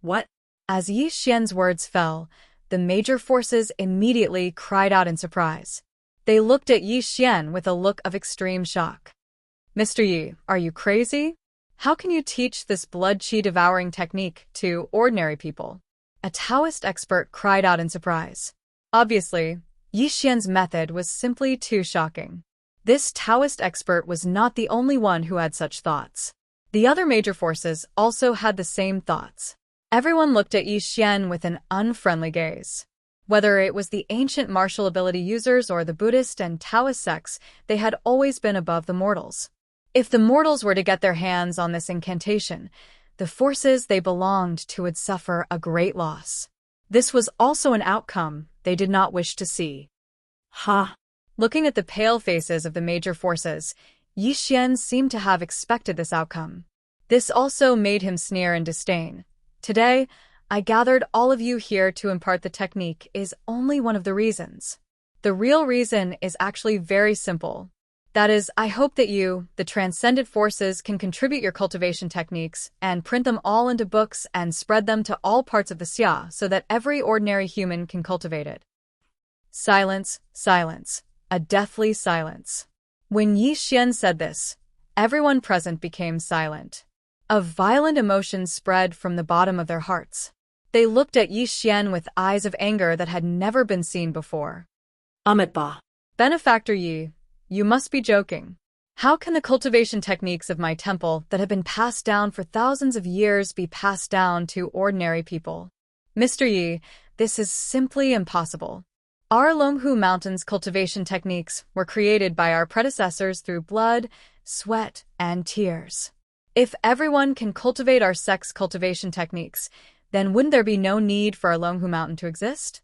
What? As Yi Xian's words fell, the major forces immediately cried out in surprise. They looked at Yi Xian with a look of extreme shock. "Mr. Yi, are you crazy? How can you teach this blood qi devouring technique to ordinary people?" A Taoist expert cried out in surprise. Obviously, Yi Xian's method was simply too shocking. This Taoist expert was not the only one who had such thoughts. The other major forces also had the same thoughts. Everyone looked at Yi Xian with an unfriendly gaze. Whether it was the ancient martial ability users or the Buddhist and Taoist sects, they had always been above the mortals. If the mortals were to get their hands on this incantation, the forces they belonged to would suffer a great loss. This was also an outcome they did not wish to see. Ha! Looking at the pale faces of the major forces, Yi Xian seemed to have expected this outcome. This also made him sneer in disdain. "Today, I gathered all of you here to impart the technique is only one of the reasons. The real reason is actually very simple. That is, I hope that you, the transcendent forces, can contribute your cultivation techniques and print them all into books and spread them to all parts of the Xia so that every ordinary human can cultivate it." Silence, silence, a deathly silence. When Yi Xian said this, everyone present became silent. A violent emotion spread from the bottom of their hearts. They looked at Yi Xian with eyes of anger that had never been seen before. Ba. "Benefactor Yi, you must be joking. How can the cultivation techniques of my temple that have been passed down for thousands of years be passed down to ordinary people? Mr. Yi, this is simply impossible. Our Longhu Mountain's cultivation techniques were created by our predecessors through blood, sweat, and tears. If everyone can cultivate our sect's cultivation techniques, then wouldn't there be no need for our Longhu Mountain to exist?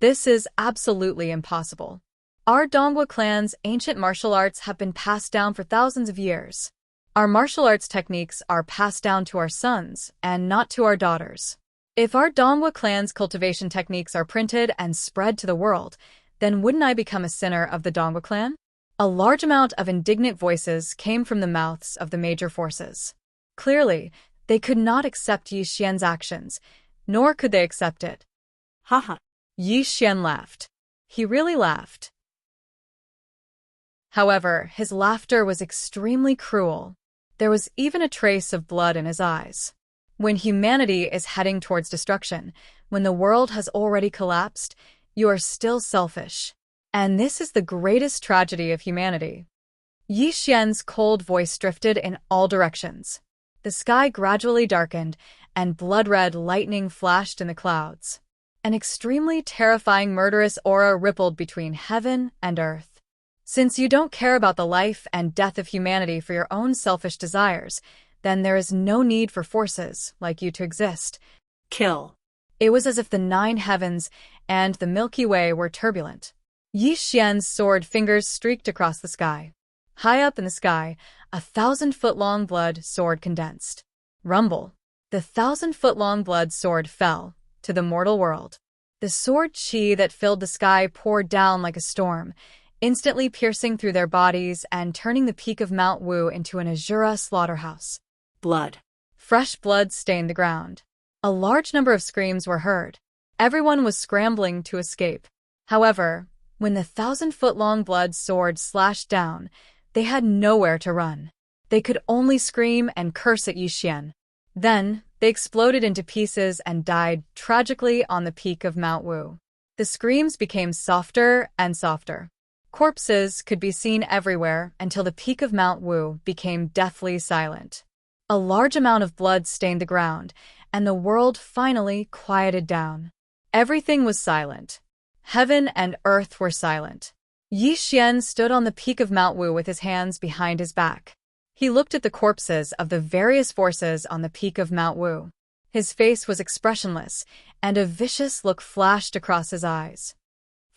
This is absolutely impossible. Our Donghua clan's ancient martial arts have been passed down for thousands of years. Our martial arts techniques are passed down to our sons and not to our daughters. If our Donghua clan's cultivation techniques are printed and spread to the world, then wouldn't I become a sinner of the Donghua clan?" A large amount of indignant voices came from the mouths of the major forces. Clearly, they could not accept Yi Xian's actions, nor could they accept it. Ha. Yi Xian laughed. He really laughed. However, his laughter was extremely cruel. There was even a trace of blood in his eyes. When humanity is heading towards destruction, when the world has already collapsed, you are still selfish. And this is the greatest tragedy of humanity. Yi Xian's cold voice drifted in all directions. The sky gradually darkened, and blood-red lightning flashed in the clouds. An extremely terrifying murderous aura rippled between heaven and earth. Since you don't care about the life and death of humanity for your own selfish desires, then there is no need for forces like you to exist. Kill. It was as if the 9 heavens and the Milky Way were turbulent. Yi Xian's sword fingers streaked across the sky. High up in the sky, a 1,000-foot-long blood sword condensed. Rumble. The 1,000-foot-long blood sword fell to the mortal world. The sword qi that filled the sky poured down like a storm, instantly piercing through their bodies and turning the peak of Mount Wu into an Azura slaughterhouse. Blood. Fresh blood stained the ground. A large number of screams were heard. Everyone was scrambling to escape. However, when the 1,000-foot-long blood sword slashed down, they had nowhere to run. They could only scream and curse at Yi Xian. Then, they exploded into pieces and died tragically on the peak of Mount Wu. The screams became softer and softer. Corpses could be seen everywhere until the peak of Mount Wu became deathly silent. A large amount of blood stained the ground, and the world finally quieted down. Everything was silent. Heaven and earth were silent. Yi Xian stood on the peak of Mount Wu with his hands behind his back. He looked at the corpses of the various forces on the peak of Mount Wu. His face was expressionless, and a vicious look flashed across his eyes.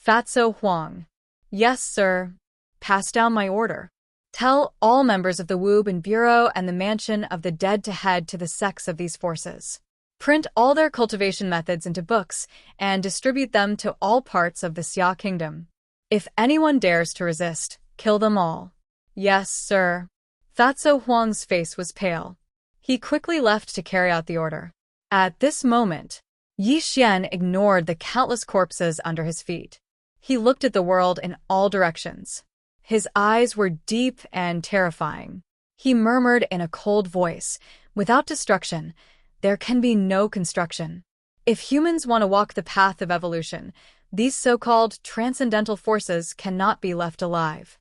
"Fatso Huang." "Yes, sir. Pass down my order." Tell all members of the Wuban Bureau and the Mansion of the Dead to head to the sects of these forces. Print all their cultivation methods into books and distribute them to all parts of the Xia kingdom. If anyone dares to resist, kill them all. Yes, sir. Fatso Huang's face was pale. He quickly left to carry out the order. At this moment, Yi Xian ignored the countless corpses under his feet. He looked at the world in all directions. His eyes were deep and terrifying. He murmured in a cold voice, "Without destruction, there can be no construction. If humans want to walk the path of evolution, these so-called transcendental forces cannot be left alive."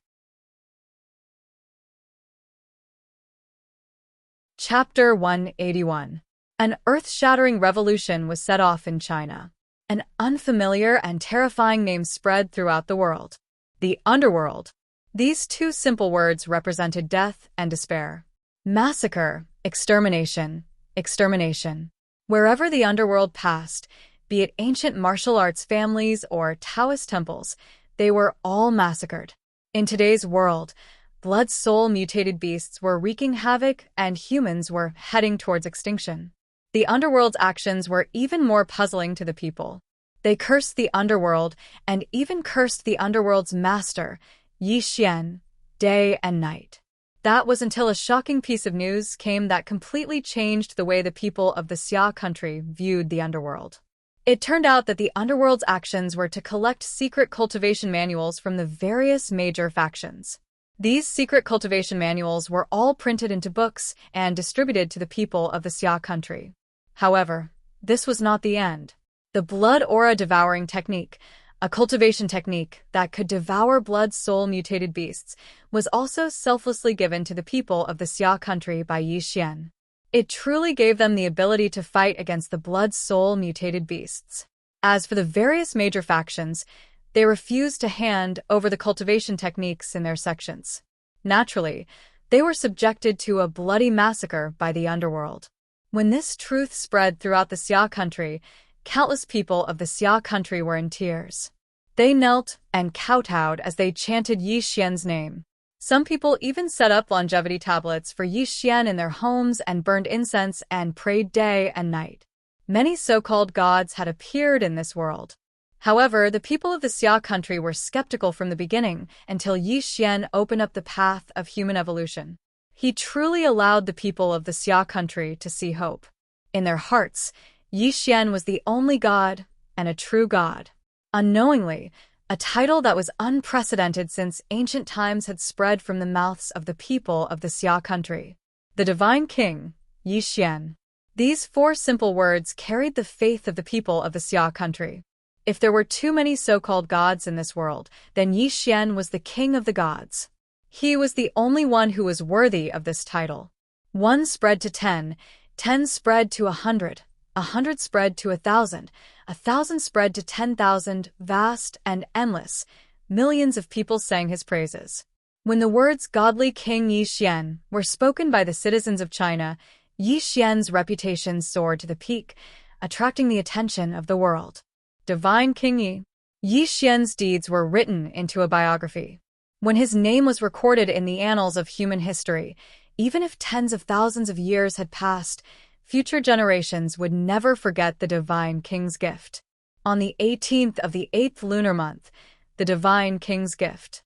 Chapter 181. An earth-shattering revolution was set off in China. An unfamiliar and terrifying name spread throughout the world. The underworld. These two simple words represented death and despair. Massacre, extermination, extermination. Wherever the underworld passed, be it ancient martial arts families or Taoist temples, they were all massacred. In today's world, blood soul mutated beasts were wreaking havoc and humans were heading towards extinction. The underworld's actions were even more puzzling to the people. They cursed the underworld and even cursed the underworld's master, Yi Xian, day and night. That was until a shocking piece of news came that completely changed the way the people of the Xia country viewed the underworld. It turned out that the underworld's actions were to collect secret cultivation manuals from the various major factions. These secret cultivation manuals were all printed into books and distributed to the people of the Xia country. However, this was not the end. The blood aura devouring technique, a cultivation technique that could devour blood soul mutated beasts, was also selflessly given to the people of the Xia country by Yi Xian. It truly gave them the ability to fight against the blood soul mutated beasts. As for the various major factions, they refused to hand over the cultivation techniques in their sections. Naturally, they were subjected to a bloody massacre by the underworld. When this truth spread throughout the Xia country, countless people of the Xia country were in tears. They knelt and kowtowed as they chanted Yi Xian's name. Some people even set up longevity tablets for Yi Xian in their homes and burned incense and prayed day and night. Many so-called gods had appeared in this world. However, the people of the Xia country were skeptical from the beginning until Yi Xian opened up the path of human evolution. He truly allowed the people of the Xia country to see hope. In their hearts, Yi Xian was the only god and a true god. Unknowingly, a title that was unprecedented since ancient times had spread from the mouths of the people of the Xia country. The Divine King, Yi Xian. These four simple words carried the faith of the people of the Xia country. If there were too many so-called gods in this world, then Yi Xian was the king of the gods. He was the only one who was worthy of this title. 1 spread to 10, 10 spread to 100, 100 spread to 1,000, 1,000 spread to 10,000, vast and endless. Millions of people sang his praises. When the words Godly King Yi Xian were spoken by the citizens of China, Yi Xian's reputation soared to the peak, attracting the attention of the world. Divine King Yi. Yi Xian's deeds were written into a biography. When his name was recorded in the annals of human history, even if tens of thousands of years had passed, future generations would never forget the Divine King's gift. On the 18th of the 8th lunar month, the Divine King's gift.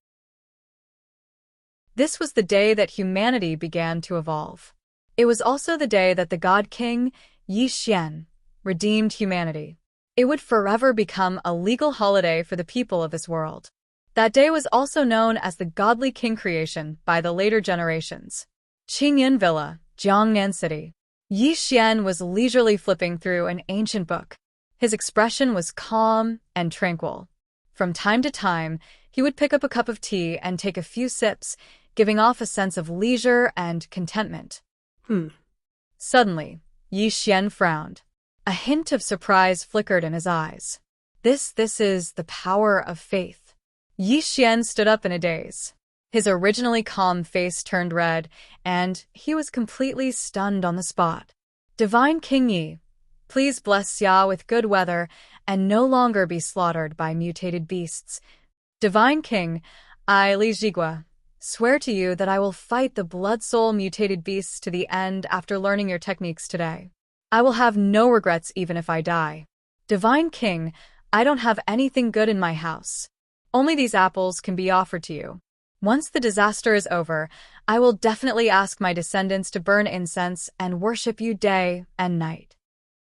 This was the day that humanity began to evolve. It was also the day that the God King, Yi Xian, redeemed humanity. It would forever become a legal holiday for the people of this world. That day was also known as the Godly King creation by the later generations. Qingyan Villa, Jiangnan City. Yi Xian was leisurely flipping through an ancient book. His expression was calm and tranquil. From time to time, he would pick up a cup of tea and take a few sips, giving off a sense of leisure and contentment. Suddenly, Yi Xian frowned. A hint of surprise flickered in his eyes. This is the power of faith. Yi Xian stood up in a daze. His originally calm face turned red, and he was completely stunned on the spot. Divine King Yi, please bless Xia with good weather and no longer be slaughtered by mutated beasts. Divine King, I Li Jigua, Swear to you that I will fight the blood-soul mutated beasts to the end after learning your techniques today. I will have no regrets even if I die. Divine King, I don't have anything good in my house. Only these apples can be offered to you. Once the disaster is over, I will definitely ask my descendants to burn incense and worship you day and night.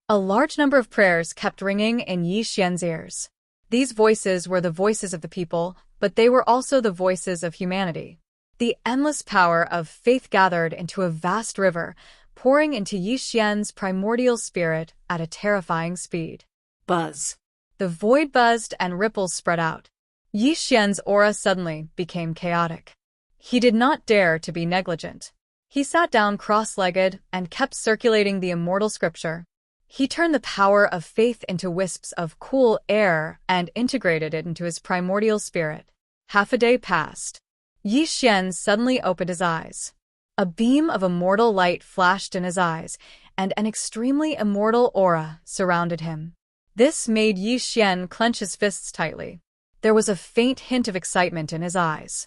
A large number of prayers kept ringing in Yi Xian's ears. These voices were the voices of the people, but they were also the voices of humanity. The endless power of faith gathered into a vast river, pouring into Yi Xian's primordial spirit at a terrifying speed. Buzz. The void buzzed and ripples spread out. Yi Xian's aura suddenly became chaotic. He did not dare to be negligent. He sat down cross-legged and kept circulating the immortal scripture. He turned the power of faith into wisps of cool air and integrated it into his primordial spirit. Half a day passed. Yi Xian suddenly opened his eyes. A beam of immortal light flashed in his eyes, and an extremely immortal aura surrounded him. This made Yi Xian clench his fists tightly. There was a faint hint of excitement in his eyes.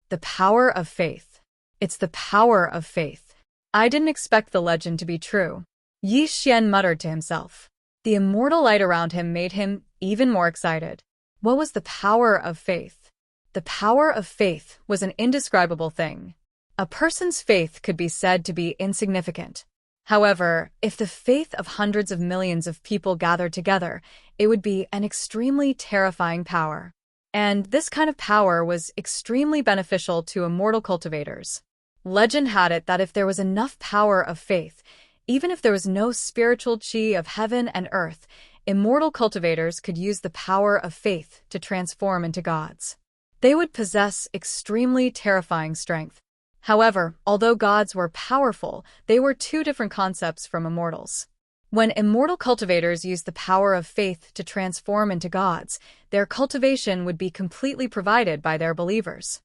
The power of faith. It's the power of faith. I didn't expect the legend to be true. Yi Xian muttered to himself. The immortal light around him made him even more excited. What was the power of faith? The power of faith was an indescribable thing. A person's faith could be said to be insignificant. However, if the faith of hundreds of millions of people gathered together, it would be an extremely terrifying power. And this kind of power was extremely beneficial to immortal cultivators. Legend had it that if there was enough power of faith, even if there was no spiritual chi of heaven and earth, immortal cultivators could use the power of faith to transform into gods. They would possess extremely terrifying strength. However, although gods were powerful, they were two different concepts from immortals. When immortal cultivators used the power of faith to transform into gods, their cultivation would be completely provided by their believers.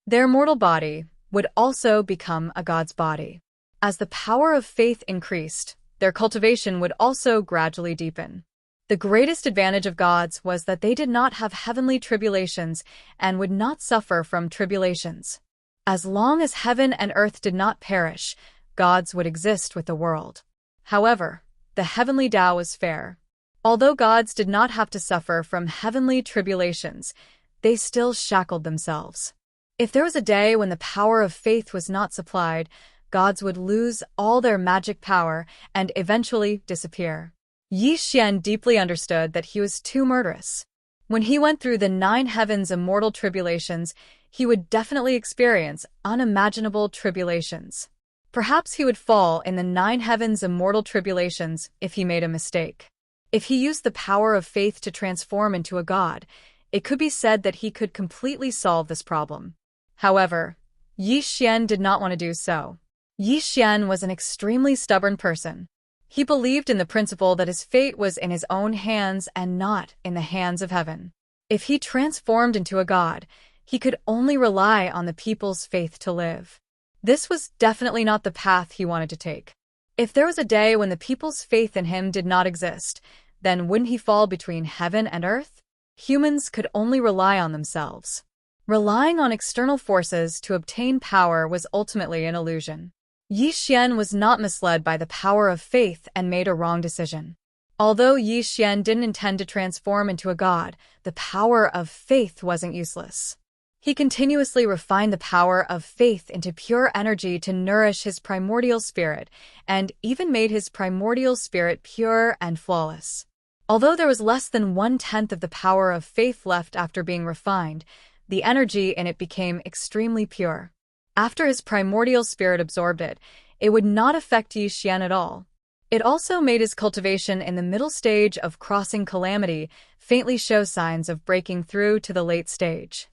Their mortal body would also become a god's body. As the power of faith increased, their cultivation would also gradually deepen. The greatest advantage of gods was that they did not have heavenly tribulations and would not suffer from tribulations. As long as heaven and earth did not perish, gods would exist with the world. However, the heavenly Tao was fair. Although gods did not have to suffer from heavenly tribulations, they still shackled themselves. If there was a day when the power of faith was not supplied, gods would lose all their magic power and eventually disappear. Yi Xian deeply understood that he was too murderous. When he went through the 9 heavens' immortal tribulations, he would definitely experience unimaginable tribulations. Perhaps he would fall in the 9 heavens' immortal tribulations if he made a mistake. If he used the power of faith to transform into a god, it could be said that he could completely solve this problem. However, Yi Xian did not want to do so. Yi Xian was an extremely stubborn person. He believed in the principle that his fate was in his own hands and not in the hands of heaven. If he transformed into a god, he could only rely on the people's faith to live. This was definitely not the path he wanted to take. If there was a day when the people's faith in him did not exist, then wouldn't he fall between heaven and earth? Humans could only rely on themselves. Relying on external forces to obtain power was ultimately an illusion. Yi Xian was not misled by the power of faith and made a wrong decision. Although Yi Xian didn't intend to transform into a god, the power of faith wasn't useless. He continuously refined the power of faith into pure energy to nourish his primordial spirit, and even made his primordial spirit pure and flawless. Although there was less than 1/10 of the power of faith left after being refined, the energy in it became extremely pure. After his primordial spirit absorbed it, it would not affect Yi Xian at all. It also made his cultivation in the middle stage of crossing calamity faintly show signs of breaking through to the late stage.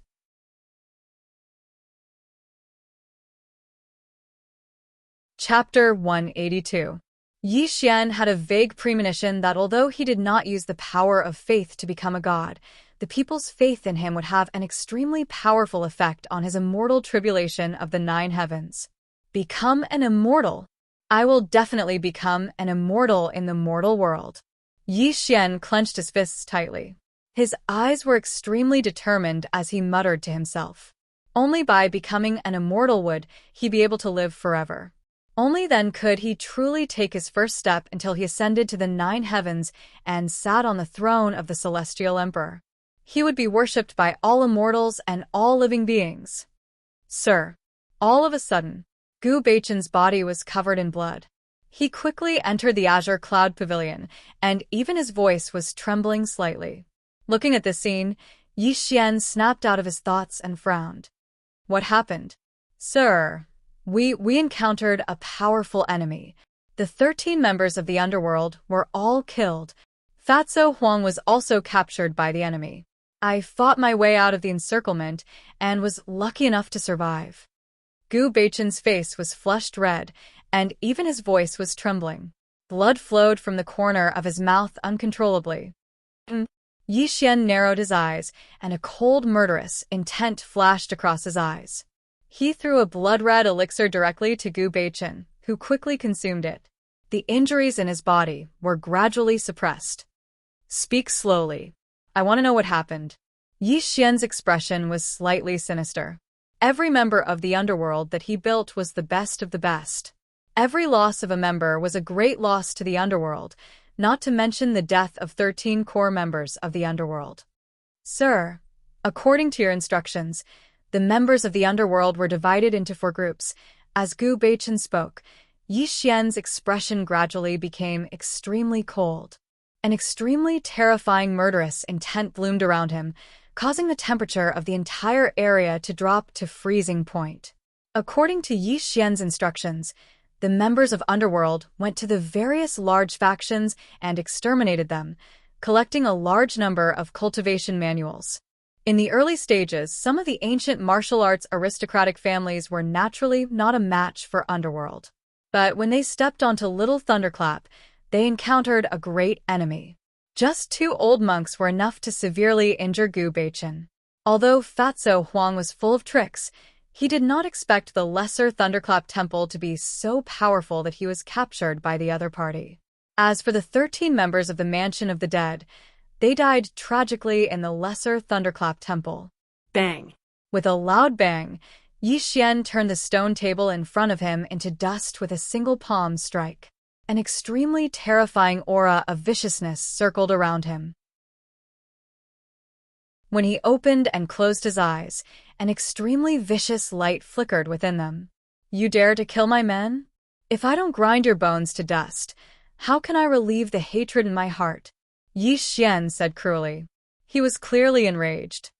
Chapter 182. Yi Xian had a vague premonition that although he did not use the power of faith to become a god, the people's faith in him would have an extremely powerful effect on his immortal tribulation of the 9 heavens. Become an immortal. I will definitely become an immortal in the mortal world. Yi Xian clenched his fists tightly. His eyes were extremely determined as he muttered to himself. Only by becoming an immortal would he be able to live forever. Only then could he truly take his first step until he ascended to the 9 heavens and sat on the throne of the celestial emperor. He would be worshipped by all immortals and all living beings. Sir. All of a sudden, Gu Beichen's body was covered in blood. He quickly entered the azure cloud pavilion, and even his voice was trembling slightly. Looking at this scene, Yi Xian snapped out of his thoughts and frowned. What happened? Sir, we encountered a powerful enemy. The 13 members of the underworld were all killed. Fatso Huang was also captured by the enemy. I fought my way out of the encirclement and was lucky enough to survive. Gu Beichen's face was flushed red, and even his voice was trembling. Blood flowed from the corner of his mouth uncontrollably. Yi Xian narrowed his eyes, and a cold, murderous intent flashed across his eyes. He threw a blood-red elixir directly to Gu Beichen, who quickly consumed it. The injuries in his body were gradually suppressed. Speak slowly. I want to know what happened. Yi Xian's expression was slightly sinister. Every member of the underworld that he built was the best of the best. Every loss of a member was a great loss to the underworld, not to mention the death of 13 core members of the underworld. Sir, according to your instructions, the members of the underworld were divided into 4 groups. As Gu Beichen spoke, Yi Xian's expression gradually became extremely cold. An extremely terrifying murderous intent bloomed around him, causing the temperature of the entire area to drop to freezing point. According to Yi Xian's instructions, the members of Underworld went to the various large factions and exterminated them, collecting a large number of cultivation manuals. In the early stages, some of the ancient martial arts aristocratic families were naturally not a match for Underworld. But when they stepped onto Little Thunderclap, they encountered a great enemy. Just 2 old monks were enough to severely injure Gu Beichen. Although Fatso Huang was full of tricks, he did not expect the Lesser Thunderclap Temple to be so powerful that he was captured by the other party. As for the 13 members of the Mansion of the Dead, they died tragically in the Lesser Thunderclap Temple. Bang! With a loud bang, Yi Xian turned the stone table in front of him into dust with a single palm strike. An extremely terrifying aura of viciousness circled around him. When he opened and closed his eyes, an extremely vicious light flickered within them. You dare to kill my men? If I don't grind your bones to dust, how can I relieve the hatred in my heart? Yi Xian said cruelly. He was clearly enraged.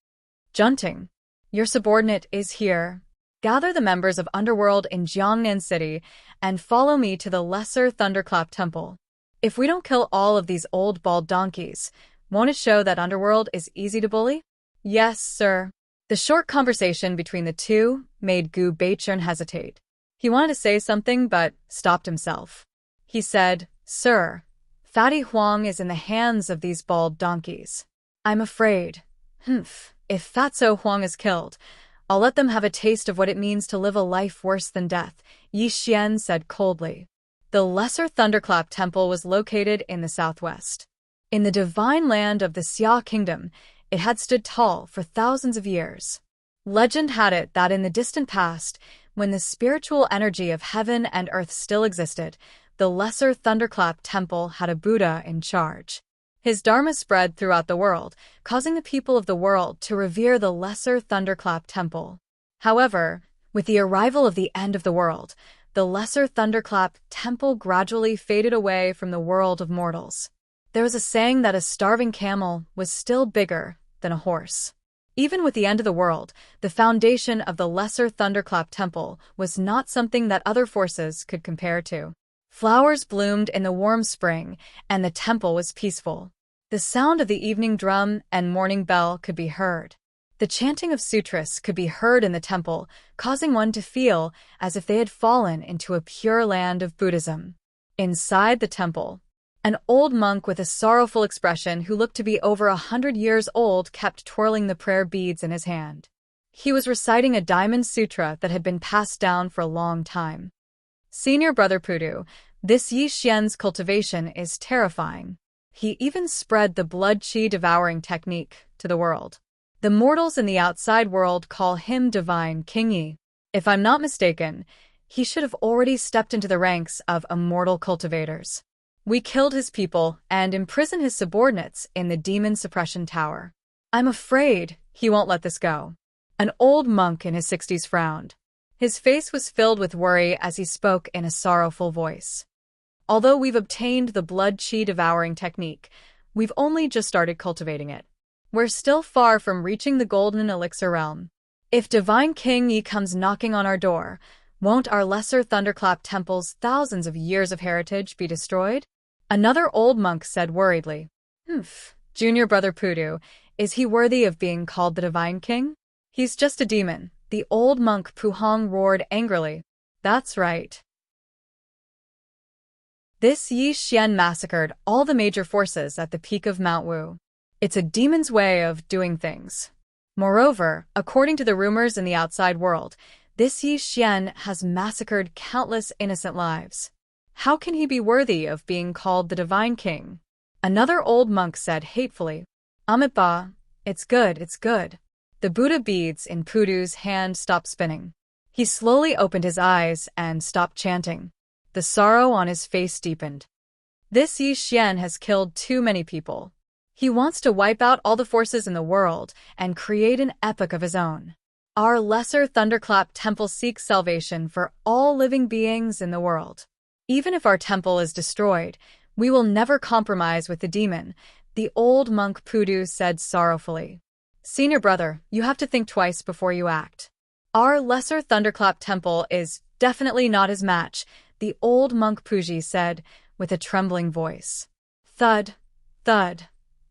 Junting, your subordinate is here. Gather the members of Underworld in Jiangnan City and follow me to the Lesser Thunderclap Temple. If we don't kill all of these old bald donkeys, won't it show that Underworld is easy to bully? Yes, sir. The short conversation between the two made Gu Beichen hesitate. He wanted to say something but stopped himself. He said, Sir, Fatty Huang is in the hands of these bald donkeys. I'm afraid. If Fatso Huang is killed, I'll let them have a taste of what it means to live a life worse than death, Yi Xian said coldly. The Lesser Thunderclap Temple was located in the southwest. In the divine land of the Xia Kingdom, it had stood tall for thousands of years. Legend had it that in the distant past, when the spiritual energy of heaven and earth still existed, the Lesser Thunderclap Temple had a Buddha in charge. His dharma spread throughout the world, causing the people of the world to revere the Lesser Thunderclap Temple. However, with the arrival of the end of the world, the Lesser Thunderclap Temple gradually faded away from the world of mortals. There was a saying that a starving camel was still bigger than a horse. Even with the end of the world, the foundation of the Lesser Thunderclap Temple was not something that other forces could compare to. Flowers bloomed in the warm spring, and the temple was peaceful. The sound of the evening drum and morning bell could be heard. The chanting of sutras could be heard in the temple, causing one to feel as if they had fallen into a pure land of Buddhism. Inside the temple, an old monk with a sorrowful expression who looked to be over 100 years old kept twirling the prayer beads in his hand. He was reciting a diamond sutra that had been passed down for a long time. Senior Brother Pudu, this Yi Xian's cultivation is terrifying. He even spread the blood-chi devouring technique to the world. The mortals in the outside world call him Divine King Yi. If I'm not mistaken, he should have already stepped into the ranks of immortal cultivators. We killed his people and imprisoned his subordinates in the demon suppression tower. I'm afraid he won't let this go. An old monk in his 60s frowned. His face was filled with worry as he spoke in a sorrowful voice. Although we've obtained the blood-chi devouring technique, we've only just started cultivating it. We're still far from reaching the golden elixir realm. If Divine King Yi comes knocking on our door, won't our lesser Thunderclap Temple's thousands of years of heritage be destroyed? Another old monk said worriedly. Junior brother Pudu, is he worthy of being called the Divine King? He's just a demon, the old monk Puhong roared angrily. That's right. This Yi Xian massacred all the major forces at the peak of Mount Wu. It's a demon's way of doing things. Moreover, according to the rumors in the outside world, this Yi Xian has massacred countless innocent lives. How can he be worthy of being called the Divine King? Another old monk said hatefully. Ba, it's good, it's good. The Buddha beads in Pudu's hand stopped spinning. He slowly opened his eyes and stopped chanting. The sorrow on his face deepened. This Yi Xian has killed too many people. He wants to wipe out all the forces in the world and create an epic of his own. Our lesser Thunderclap Temple seeks salvation for all living beings in the world. Even if our temple is destroyed, we will never compromise with the demon, the old monk Pudu said sorrowfully. Senior brother, you have to think twice before you act. Our lesser Thunderclap Temple is definitely not his match, the old monk Puji said with a trembling voice. Thud, thud,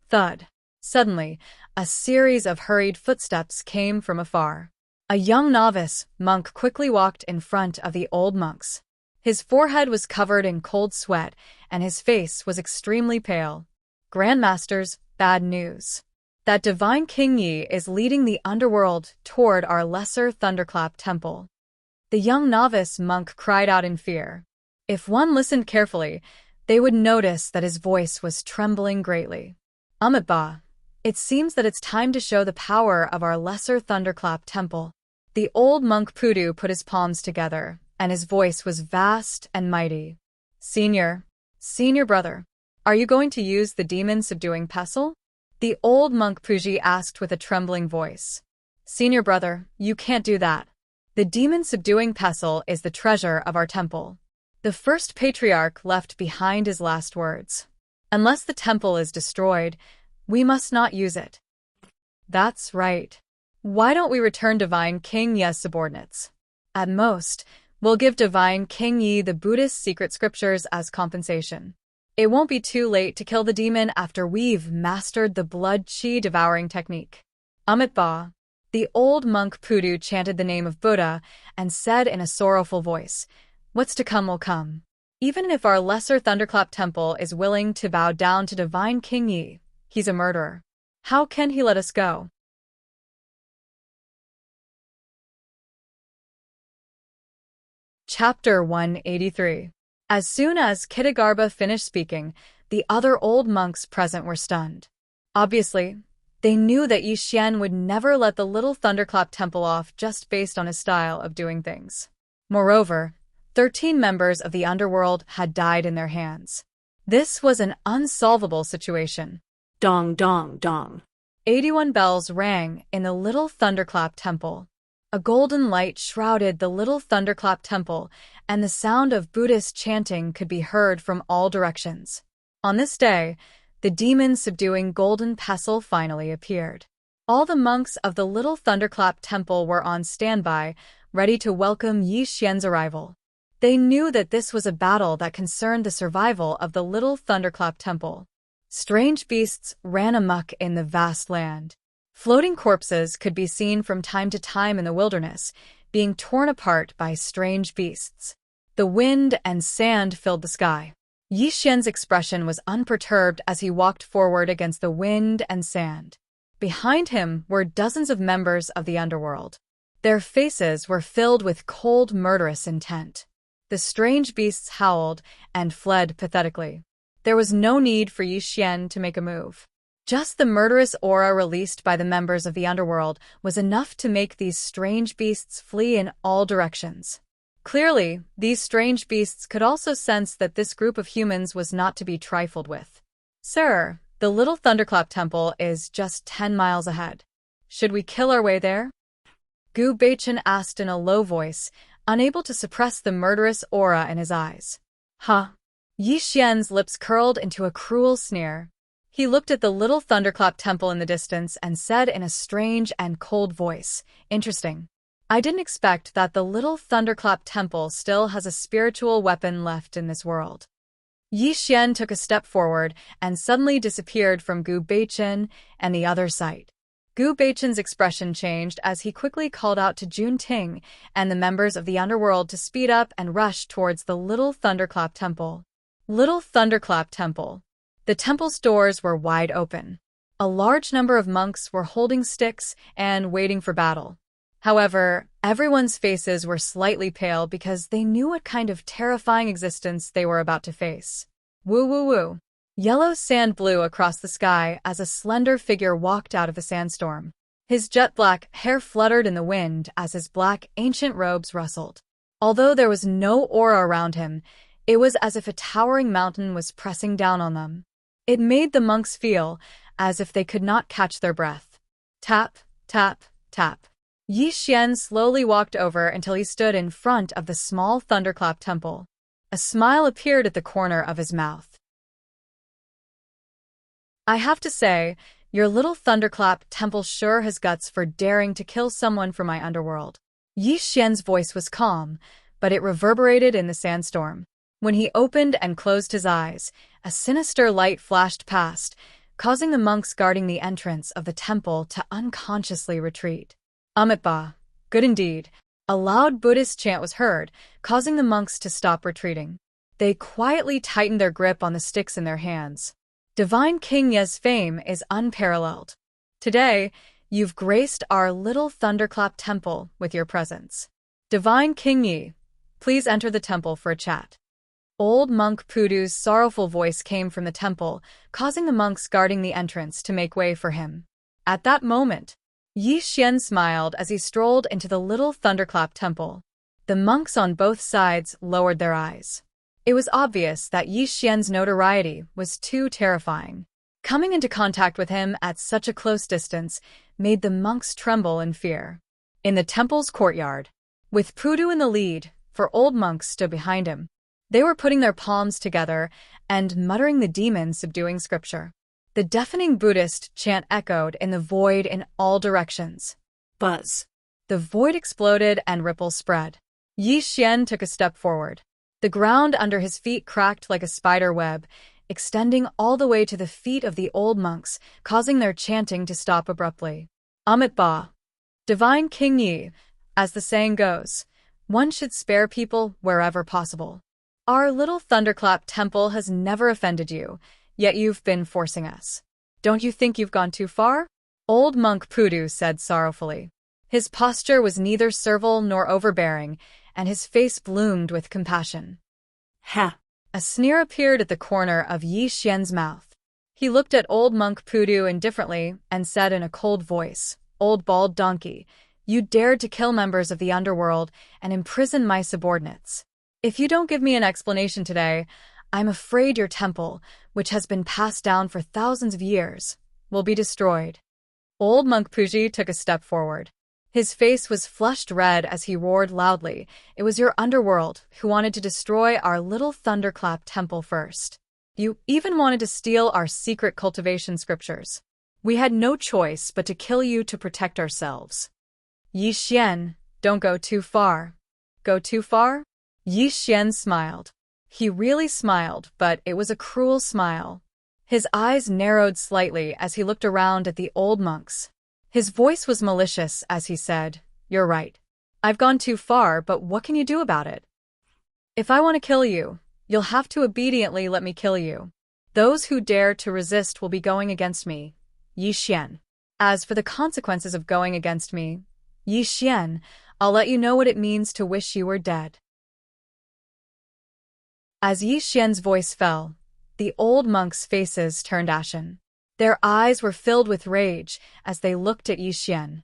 thud. Suddenly, a series of hurried footsteps came from afar. A young novice monk quickly walked in front of the old monks. His forehead was covered in cold sweat, and his face was extremely pale. Grandmasters, bad news. That Divine King Yi is leading the underworld toward our lesser Thunderclap Temple. The young novice monk cried out in fear. If one listened carefully, they would notice that his voice was trembling greatly. Ba, it seems that it's time to show the power of our lesser Thunderclap Temple. The old monk Pudu put his palms together, and his voice was vast and mighty. Senior brother, are you going to use the demon-subduing pestle? The old monk Puji asked with a trembling voice. Senior brother, you can't do that. The demon-subduing pestle is the treasure of our temple. The first patriarch left behind his last words. Unless the temple is destroyed, we must not use it. That's right. Why don't we return Divine King Yi's subordinates? At most, we'll give Divine King Yi the Buddhist secret scriptures as compensation. It won't be too late to kill the demon after we've mastered the blood-chi devouring technique. Ba. The old monk Pudu chanted the name of Buddha and said in a sorrowful voice, what's to come will come. Even if our lesser Thunderclap Temple is willing to bow down to Divine King Yi, he's a murderer. How can he let us go? Chapter 183. As soon as Kitagarbha finished speaking, the other old monks present were stunned. Obviously, they knew that Yi Xian would never let the little Thunderclap Temple off just based on his style of doing things. Moreover, 13 members of the underworld had died in their hands. This was an unsolvable situation. Dong, dong, dong. 81 bells rang in the little Thunderclap Temple. A golden light shrouded the little Thunderclap Temple, and the sound of Buddhist chanting could be heard from all directions. On this day, the demon-subduing golden pestle finally appeared. All the monks of the little Thunderclap Temple were on standby, ready to welcome Yi Xian's arrival. They knew that this was a battle that concerned the survival of the little Thunderclap Temple. Strange beasts ran amok in the vast land. Floating corpses could be seen from time to time in the wilderness, being torn apart by strange beasts. The wind and sand filled the sky. Yi Xian's expression was unperturbed as he walked forward against the wind and sand. Behind him were dozens of members of the underworld. Their faces were filled with cold, murderous intent. The strange beasts howled and fled pathetically. There was no need for Yi Xian to make a move. Just the murderous aura released by the members of the underworld was enough to make these strange beasts flee in all directions. Clearly, these strange beasts could also sense that this group of humans was not to be trifled with. Sir, the little Thunderclap Temple is just 10 miles ahead. Should we kill our way there? Gu Beichen asked in a low voice, unable to suppress the murderous aura in his eyes. Huh? Yi Xian's lips curled into a cruel sneer. He looked at the little Thunderclap Temple in the distance and said in a strange and cold voice, "Interesting. I didn't expect that the little Thunderclap Temple still has a spiritual weapon left in this world." Yi Xian took a step forward and suddenly disappeared from Gu Beichen and the other sight. Gu Beichen's expression changed as he quickly called out to Jun Ting and the members of the underworld to speed up and rush towards the little Thunderclap Temple. Little Thunderclap Temple. The temple's doors were wide open. A large number of monks were holding sticks and waiting for battle. However, everyone's faces were slightly pale because they knew what kind of terrifying existence they were about to face. Woo woo woo. Yellow sand blew across the sky as a slender figure walked out of the sandstorm. His jet-black hair fluttered in the wind as his black, ancient robes rustled. Although there was no aura around him, it was as if a towering mountain was pressing down on them. It made the monks feel as if they could not catch their breath. Tap, tap, tap. Yi Xian slowly walked over until he stood in front of the small Thunderclap Temple. A smile appeared at the corner of his mouth. "I have to say, your little Thunderclap Temple sure has guts for daring to kill someone from my underworld." Yi Xian's voice was calm, but it reverberated in the sandstorm. When he opened and closed his eyes, a sinister light flashed past, causing the monks guarding the entrance of the temple to unconsciously retreat. Amitabha, good indeed. A loud Buddhist chant was heard, causing the monks to stop retreating. They quietly tightened their grip on the sticks in their hands. Divine King Ye's fame is unparalleled. Today, you've graced our little Thunderclap Temple with your presence. Divine King Ye, please enter the temple for a chat. Old monk Pudu's sorrowful voice came from the temple, causing the monks guarding the entrance to make way for him. At that moment, Yi Xian smiled as he strolled into the little Thunderclap Temple. The monks on both sides lowered their eyes. It was obvious that Yi Xian's notoriety was too terrifying. Coming into contact with him at such a close distance made the monks tremble in fear. In the temple's courtyard, with Pudu in the lead, 4 old monks stood behind him. They were putting their palms together and muttering the demon subduing scripture. The deafening Buddhist chant echoed in the void in all directions. Buzz. The void exploded and ripples spread. Yi Xian took a step forward. The ground under his feet cracked like a spider web, extending all the way to the feet of the old monks, causing their chanting to stop abruptly. Amitabha, Divine King Yi, as the saying goes, one should spare people wherever possible. Our little Thunderclap Temple has never offended you, yet you've been forcing us. Don't you think you've gone too far? Old monk Pudu said sorrowfully. His posture was neither servile nor overbearing, and his face bloomed with compassion. Ha! A sneer appeared at the corner of Yi Xian's mouth. He looked at old monk Pudu indifferently and said in a cold voice, "Old bald donkey, you dared to kill members of the underworld and imprison my subordinates. If you don't give me an explanation today, I'm afraid your temple, which has been passed down for thousands of years, will be destroyed." Old monk Puji took a step forward. His face was flushed red as he roared loudly. "It was your underworld who wanted to destroy our little Thunderclap Temple first. You even wanted to steal our secret cultivation scriptures. We had no choice but to kill you to protect ourselves." Yi Xian, don't go too far. Go too far? Yi Xian smiled. He really smiled, but it was a cruel smile. His eyes narrowed slightly as he looked around at the old monks. His voice was malicious as he said, "You're right. I've gone too far, but what can you do about it? If I want to kill you, you'll have to obediently let me kill you. Those who dare to resist will be going against me, Yi Xian. As for the consequences of going against me, Yi Xian, I'll let you know what it means to wish you were dead." As Yi Xian's voice fell, The old monks' faces turned ashen. Their eyes were filled with rage as they looked at Yi Xian.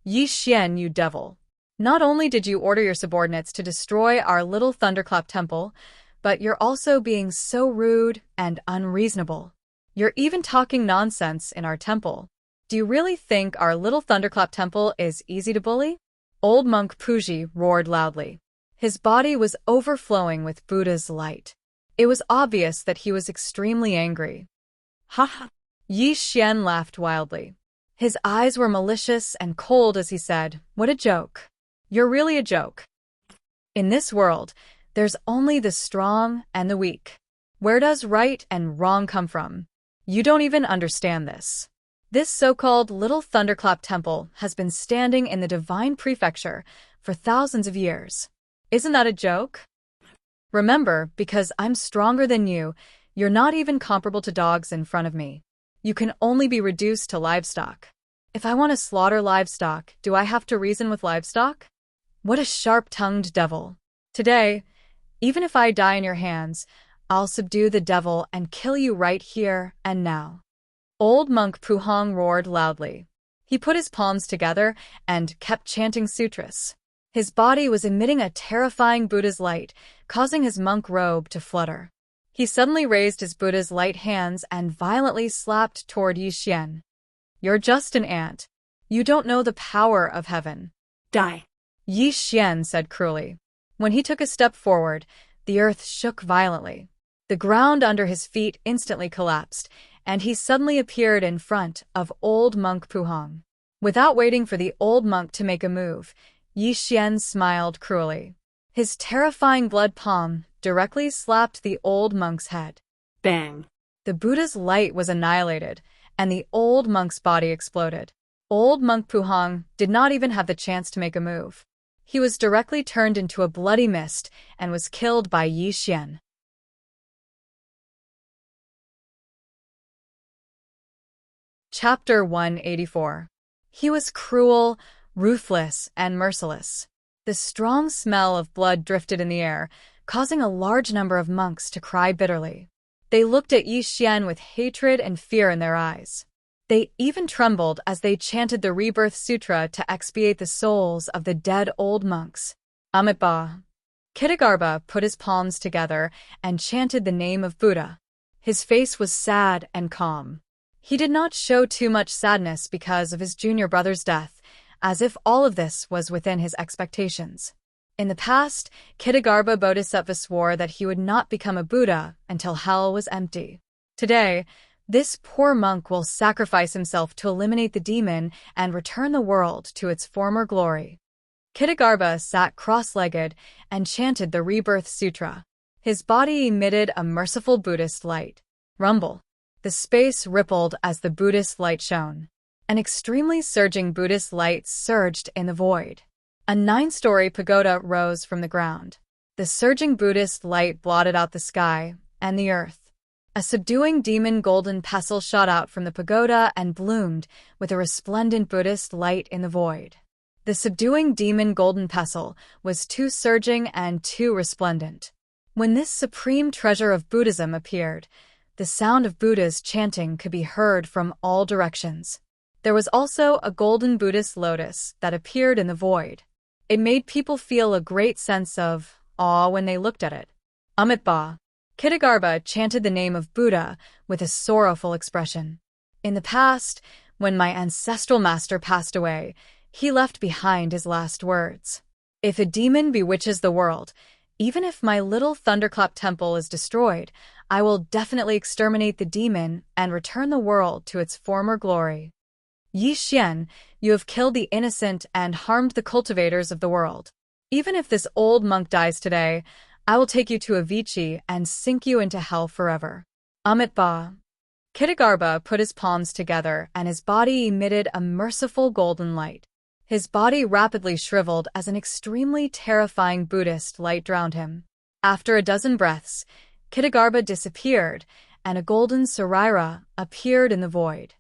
Yi Xian, you devil! Not only did you order your subordinates to destroy our little thunderclap temple, but you're also being so rude and unreasonable. You're even talking nonsense in our temple. Do you really think our little thunderclap temple is easy to bully? Old monk Puji roared loudly. His body was overflowing with Buddha's light. It was obvious that he was extremely angry. Ha ha! Yi Xian laughed wildly. His eyes were malicious and cold as he said, "What a joke. You're really a joke. In this world, there's only the strong and the weak. Where does right and wrong come from? You don't even understand this. This so-called Little Thunderclap Temple has been standing in the Divine Prefecture for thousands of years. Isn't that a joke? Remember, because I'm stronger than you, you're not even comparable to dogs in front of me. You can only be reduced to livestock. If I want to slaughter livestock, do I have to reason with livestock? What a sharp-tongued devil. Today, even if I die in your hands, I'll subdue the devil and kill you right here and now." Old monk Puhong roared loudly. He put his palms together and kept chanting sutras. His body was emitting a terrifying Buddha's light, causing his monk robe to flutter. He suddenly raised his Buddha's light hands and violently slapped toward Yi Xian. "You're just an ant. You don't know the power of heaven. Die." Yi Xian said cruelly. When he took a step forward, the earth shook violently. The ground under his feet instantly collapsed, and he suddenly appeared in front of old monk Puhong. Without waiting for the old monk to make a move, Yi Xian smiled cruelly. His terrifying blood palm directly slapped the old monk's head. Bang! The Buddha's light was annihilated, and the old monk's body exploded. Old monk Puhong did not even have the chance to make a move. He was directly turned into a bloody mist and was killed by Yi Xian. Chapter 184. He was cruel, ruthless, and merciless. The strong smell of blood drifted in the air, causing a large number of monks to cry bitterly. They looked at Yi Xian with hatred and fear in their eyes. They even trembled as they chanted the Rebirth Sutra to expiate the souls of the dead old monks. Amitabha. Kitagarbha put his palms together and chanted the name of Buddha. His face was sad and calm. He did not show too much sadness because of his junior brother's death, as if all of this was within his expectations. In the past, Kitagarbha Bodhisattva swore that he would not become a Buddha until hell was empty. Today, this poor monk will sacrifice himself to eliminate the demon and return the world to its former glory. Kitagarbha sat cross-legged and chanted the Rebirth Sutra. His body emitted a merciful Buddhist light. Rumble. The space rippled as the Buddhist light shone. An extremely surging Buddhist light surged in the void. A 9-story pagoda rose from the ground. The surging Buddhist light blotted out the sky and the earth. A subduing demon golden pestle shot out from the pagoda and bloomed with a resplendent Buddhist light in the void. The subduing demon golden pestle was too surging and too resplendent. When this supreme treasure of Buddhism appeared, the sound of Buddha's chanting could be heard from all directions. There was also a golden Buddhist lotus that appeared in the void. It made people feel a great sense of awe when they looked at it. Amitabha. Kitagarbha chanted the name of Buddha with a sorrowful expression. In the past, when my ancestral master passed away, he left behind his last words. If a demon bewitches the world, even if my little thunderclap temple is destroyed, I will definitely exterminate the demon and return the world to its former glory. Yi Xian, you have killed the innocent and harmed the cultivators of the world. Even if this old monk dies today, I will take you to Avicii and sink you into hell forever. Amitabha. Kitagarbha put his palms together and his body emitted a merciful golden light. His body rapidly shriveled as an extremely terrifying Buddhist light drowned him. After a dozen breaths, Kitagarbha disappeared and a golden Sarira appeared in the void.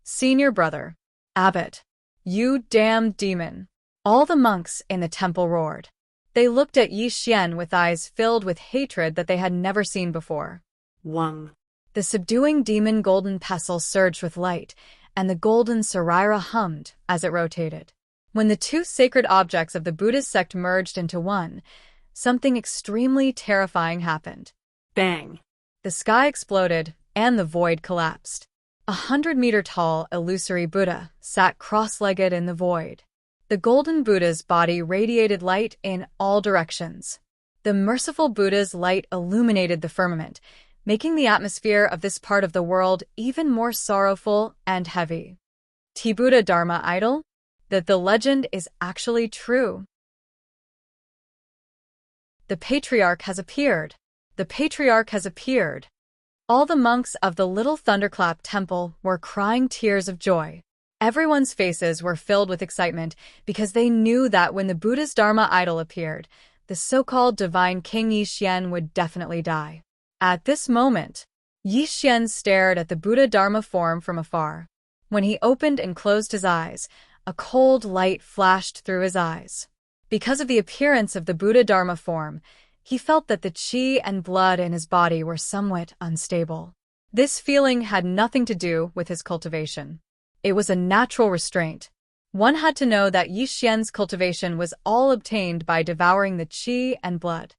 Senior brother. Abbot. You damned demon. All the monks in the temple roared. They looked at Yi Xian with eyes filled with hatred that they had never seen before. Wang. The subduing demon golden pestle surged with light, and the golden sarira hummed as it rotated. When the two sacred objects of the Buddhist sect merged into one, something extremely terrifying happened. Bang. The sky exploded, and the void collapsed. 100-meter-tall, illusory Buddha sat cross-legged in the void. The golden Buddha's body radiated light in all directions. The merciful Buddha's light illuminated the firmament, making the atmosphere of this part of the world even more sorrowful and heavy. T-Buddha Dharma idol? That the legend is actually true. The Patriarch has appeared. The Patriarch has appeared. All the monks of the Little Thunderclap Temple were crying tears of joy. Everyone's faces were filled with excitement because they knew that when the Buddha's Dharma idol appeared, the so-called divine King Yixian would definitely die. At this moment, Yixian stared at the Buddha Dharma form from afar. When he opened and closed his eyes, a cold light flashed through his eyes. Because of the appearance of the Buddha Dharma form, he felt that the qi and blood in his body were somewhat unstable. This feeling had nothing to do with his cultivation. It was a natural restraint. One had to know that Yixian's cultivation was all obtained by devouring the qi and blood.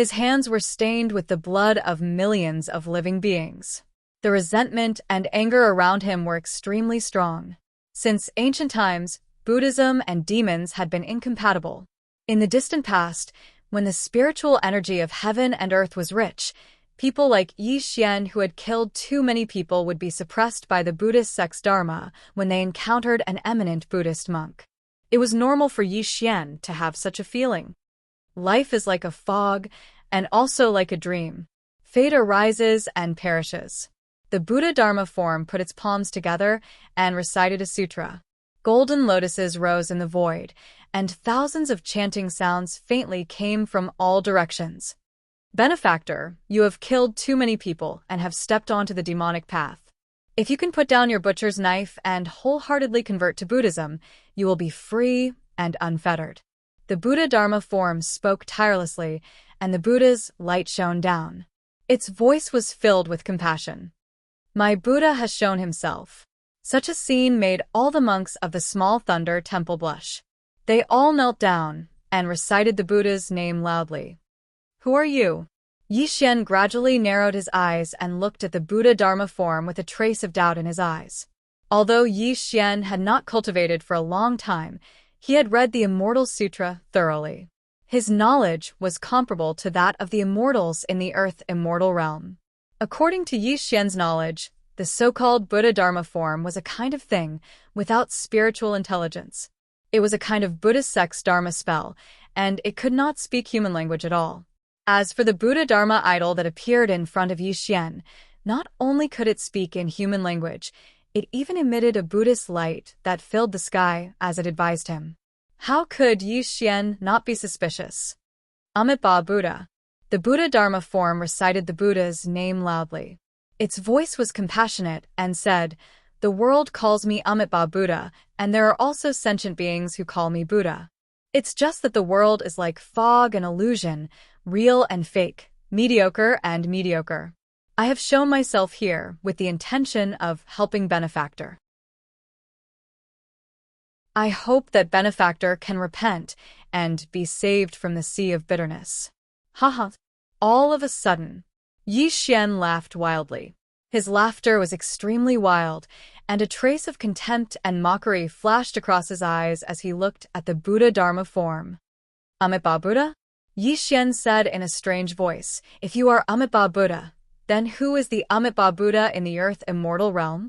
His hands were stained with the blood of millions of living beings. The resentment and anger around him were extremely strong. Since ancient times, Buddhism and demons had been incompatible. In the distant past, when the spiritual energy of heaven and earth was rich, people like Yixian who had killed too many people would be suppressed by the Buddhist sect's Dharma when they encountered an eminent Buddhist monk. It was normal for Yixian to have such a feeling. Life is like a fog, and also like a dream. Fate arises and perishes. The Buddha Dharma form put its palms together and recited a sutra. Golden lotuses rose in the void, and thousands of chanting sounds faintly came from all directions. Benefactor, you have killed too many people and have stepped onto the demonic path. If you can put down your butcher's knife and wholeheartedly convert to Buddhism, you will be free and unfettered. The Buddha Dharma form spoke tirelessly, and the Buddha's light shone down. Its voice was filled with compassion. My Buddha has shown himself. Such a scene made all the monks of the Small Thunder Temple blush. They all knelt down and recited the Buddha's name loudly. Who are you? Yixian gradually narrowed his eyes and looked at the Buddha Dharma form with a trace of doubt in his eyes. Although Yixian had not cultivated for a long time, he had read the Immortal Sutra thoroughly. His knowledge was comparable to that of the immortals in the Earth Immortal realm. According to Yixian's knowledge, the so-called Buddha Dharma form was a kind of thing without spiritual intelligence. It was a kind of Buddhist sect's Dharma spell, and it could not speak human language at all. As for the Buddha Dharma idol that appeared in front of Yixian, not only could it speak in human language, it even emitted a Buddhist light that filled the sky as it advised him. How could Yixian not be suspicious? Amitabha Buddha. The Buddha Dharma form recited the Buddha's name loudly. Its voice was compassionate and said, "The world calls me Amitabha Buddha, and there are also sentient beings who call me Buddha. It's just that the world is like fog and illusion, real and fake, mediocre and mediocre. I have shown myself here with the intention of helping Benefactor. I hope that Benefactor can repent and be saved from the sea of bitterness." Haha. All of a sudden, Yixian laughed wildly. His laughter was extremely wild, and a trace of contempt and mockery flashed across his eyes as he looked at the Buddha Dharma form. Amitabha Buddha? Yixian said in a strange voice, "If you are Amitabha Buddha, then who is the Amitabha Buddha in the Earth Immortal realm?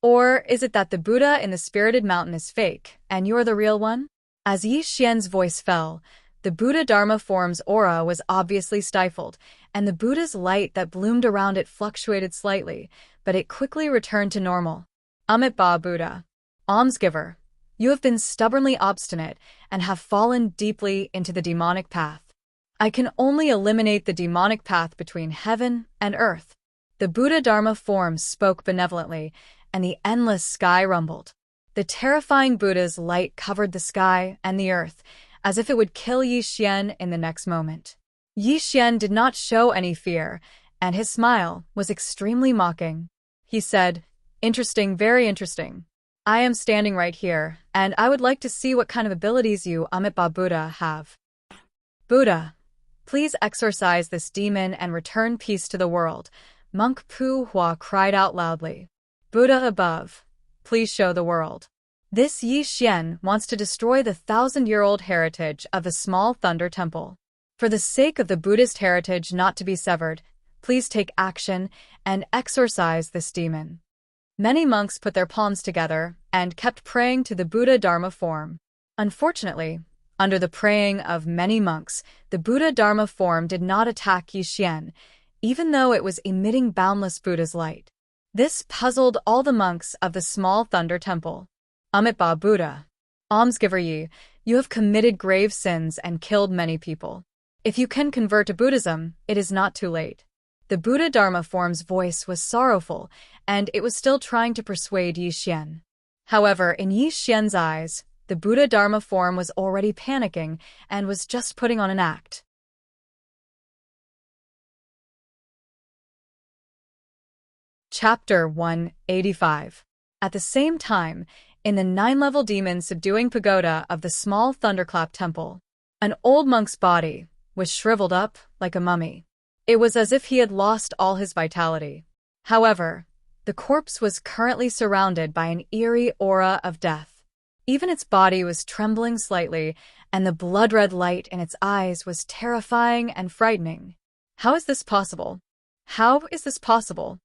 Or is it that the Buddha in the Spirited Mountain is fake, and you're the real one?" As Yixian's voice fell, the Buddha Dharma form's aura was obviously stifled, and the Buddha's light that bloomed around it fluctuated slightly, but it quickly returned to normal. Amitabha Buddha. Almsgiver, you have been stubbornly obstinate and have fallen deeply into the demonic path. I can only eliminate the demonic path between heaven and earth. The Buddha Dharma form spoke benevolently, and the endless sky rumbled. The terrifying Buddha's light covered the sky and the earth, as if it would kill Yixian in the next moment. Yixian did not show any fear, and his smile was extremely mocking. He said, "Interesting, very interesting. I am standing right here, and I would like to see what kind of abilities you, Amitabha Buddha, have. Buddha, please exorcise this demon and return peace to the world," Monk Pu Hua cried out loudly. "Buddha above, please show the world. This Yi Xian wants to destroy the 1,000-year-old heritage of the small thunder temple. For the sake of the Buddhist heritage not to be severed, please take action and exorcise this demon." Many monks put their palms together and kept praying to the Buddha Dharma form. Unfortunately, under the praying of many monks, the Buddha Dharma form did not attack Yi Xian, even though it was emitting boundless Buddha's light. This puzzled all the monks of the small thunder temple. "Amitabha Buddha, almsgiver Yi, you have committed grave sins and killed many people. If you can convert to Buddhism, it is not too late." The Buddha Dharma form's voice was sorrowful, and it was still trying to persuade Yi Xian. However, in Yi Xian's eyes, the Buddha Dharma form was already panicking and was just putting on an act. Chapter 185. At the same time, in the 9-level demon subduing pagoda of the small thunderclap temple, an old monk's body was shriveled up like a mummy. It was as if he had lost all his vitality. However, the corpse was currently surrounded by an eerie aura of death. Even its body was trembling slightly, and the blood-red light in its eyes was terrifying and frightening. How is this possible? How is this possible?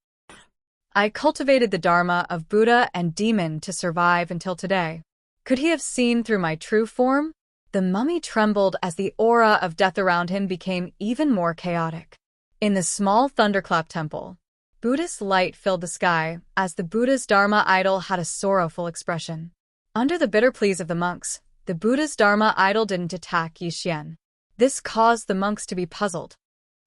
I cultivated the Dharma of Buddha and demon to survive until today. Could he have seen through my true form? The mummy trembled as the aura of death around him became even more chaotic. In the small thunderclap temple, Buddhist light filled the sky as the Buddha's Dharma idol had a sorrowful expression. Under the bitter pleas of the monks, the Buddha's Dharma idol didn't attack Yi Xian. This caused the monks to be puzzled.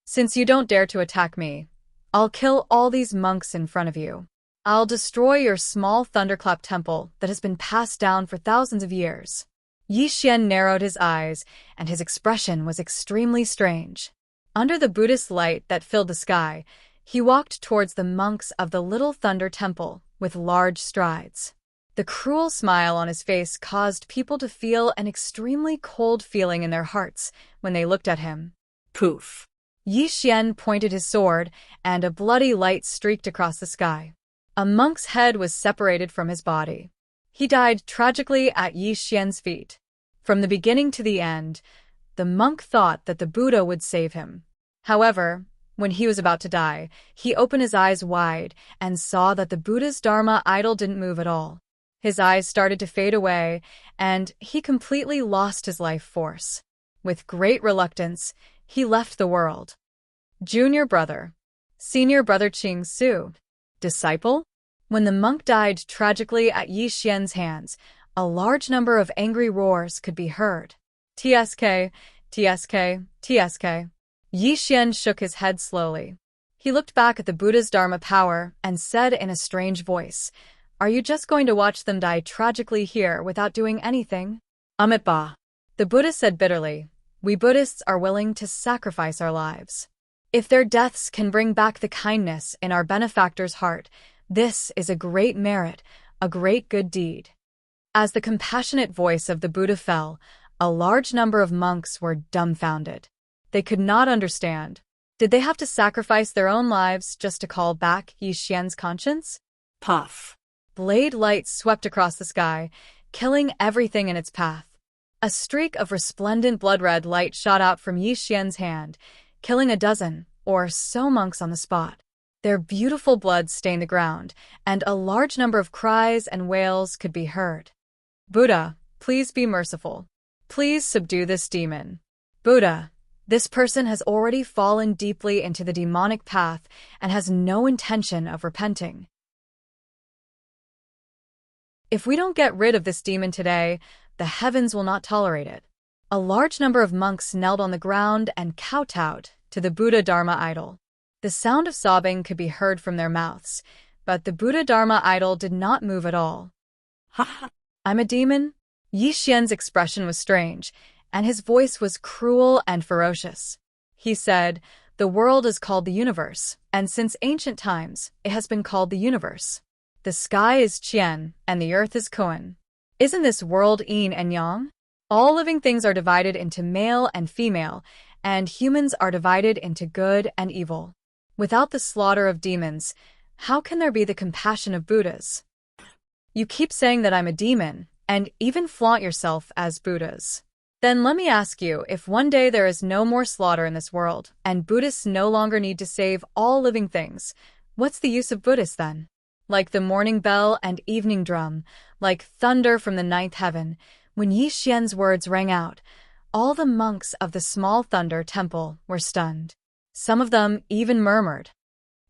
"Since you don't dare to attack me, I'll kill all these monks in front of you. I'll destroy your small thunderclap temple that has been passed down for thousands of years." Yi Xian narrowed his eyes, and his expression was extremely strange. Under the Buddhist light that filled the sky, he walked towards the monks of the Little Thunder Temple with large strides. The cruel smile on his face caused people to feel an extremely cold feeling in their hearts when they looked at him. Poof. Yi Xian pointed his sword, and a bloody light streaked across the sky. A monk's head was separated from his body. He died tragically at Yi Xian's feet. From the beginning to the end, the monk thought that the Buddha would save him. However, when he was about to die, he opened his eyes wide and saw that the Buddha's Dharma idol didn't move at all. His eyes started to fade away, and he completely lost his life force. With great reluctance, he left the world. Junior brother. Senior brother Qing Su. Disciple? When the monk died tragically at Yi Xian's hands, a large number of angry roars could be heard. "TSK, TSK, TSK. Yi Xian shook his head slowly. He looked back at the Buddha's Dharma power and said in a strange voice, "Are you just going to watch them die tragically here without doing anything?" "Amitabha." The Buddha said bitterly, "We Buddhists are willing to sacrifice our lives. If their deaths can bring back the kindness in our benefactor's heart, this is a great merit, a great good deed." As the compassionate voice of the Buddha fell, a large number of monks were dumbfounded. They could not understand. Did they have to sacrifice their own lives just to call back Yi Xian's conscience? Puff. Blade light swept across the sky, killing everything in its path. A streak of resplendent blood-red light shot out from Yi Xian's hand, killing a dozen or so monks on the spot. Their beautiful blood stained the ground, and a large number of cries and wails could be heard. "Buddha, please be merciful. Please subdue this demon. Buddha, this person has already fallen deeply into the demonic path and has no intention of repenting. If we don't get rid of this demon today, the heavens will not tolerate it." A large number of monks knelt on the ground and kowtowed to the Buddha Dharma idol. The sound of sobbing could be heard from their mouths, but the Buddha Dharma idol did not move at all. Ha ha. "I'm a demon?" Yi Xian's expression was strange, and his voice was cruel and ferocious. He said, The world is called the universe, and since ancient times, it has been called the universe. The sky is Qian, and the earth is Koan. Isn't this world yin and yang? All living things are divided into male and female, and humans are divided into good and evil. Without the slaughter of demons, how can there be the compassion of Buddhas? You keep saying that I'm a demon, and even flaunt yourself as Buddhas. Then let me ask you, if one day there is no more slaughter in this world, and Buddhists no longer need to save all living things, what's the use of Buddhists then? Like the morning bell and evening drum, like thunder from the ninth heaven, when Yi Xian's words rang out, all the monks of the small thunder temple were stunned. Some of them even murmured.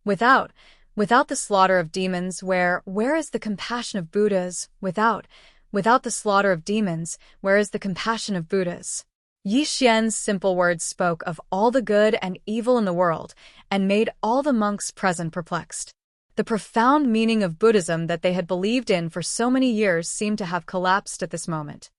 Without the slaughter of demons, where is the compassion of Buddhas? Without the slaughter of demons, where is the compassion of Buddhas? Yi Xian's simple words spoke of all the good and evil in the world, and made all the monks present perplexed. The profound meaning of Buddhism that they had believed in for so many years seemed to have collapsed at this moment.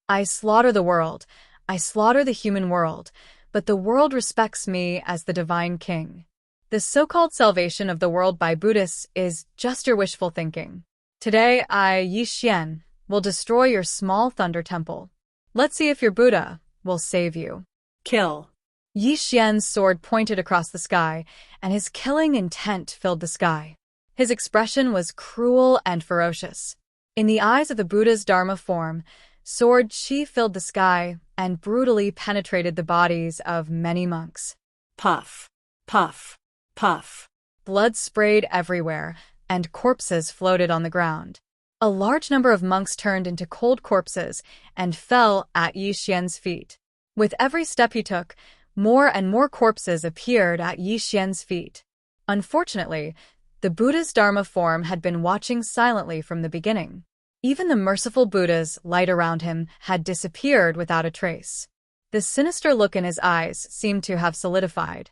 I slaughter the world, I slaughter the human world, but the world respects me as the divine king. The so-called salvation of the world by Buddhists is just your wishful thinking. Today I, Yi Xian, will destroy your small thunder temple. Let's see if your Buddha will save you. Kill. Yi Xian's sword pointed across the sky, and his killing intent filled the sky. His expression was cruel and ferocious. In the eyes of the Buddha's Dharma form, sword qi filled the sky and brutally penetrated the bodies of many monks. Puff, puff, puff. Blood sprayed everywhere, and corpses floated on the ground. A large number of monks turned into cold corpses and fell at Yi Xian's feet. With every step he took, more and more corpses appeared at Yi Xian's feet. Unfortunately, the Buddha's Dharma form had been watching silently from the beginning. Even the merciful Buddha's light around him had disappeared without a trace. The sinister look in his eyes seemed to have solidified.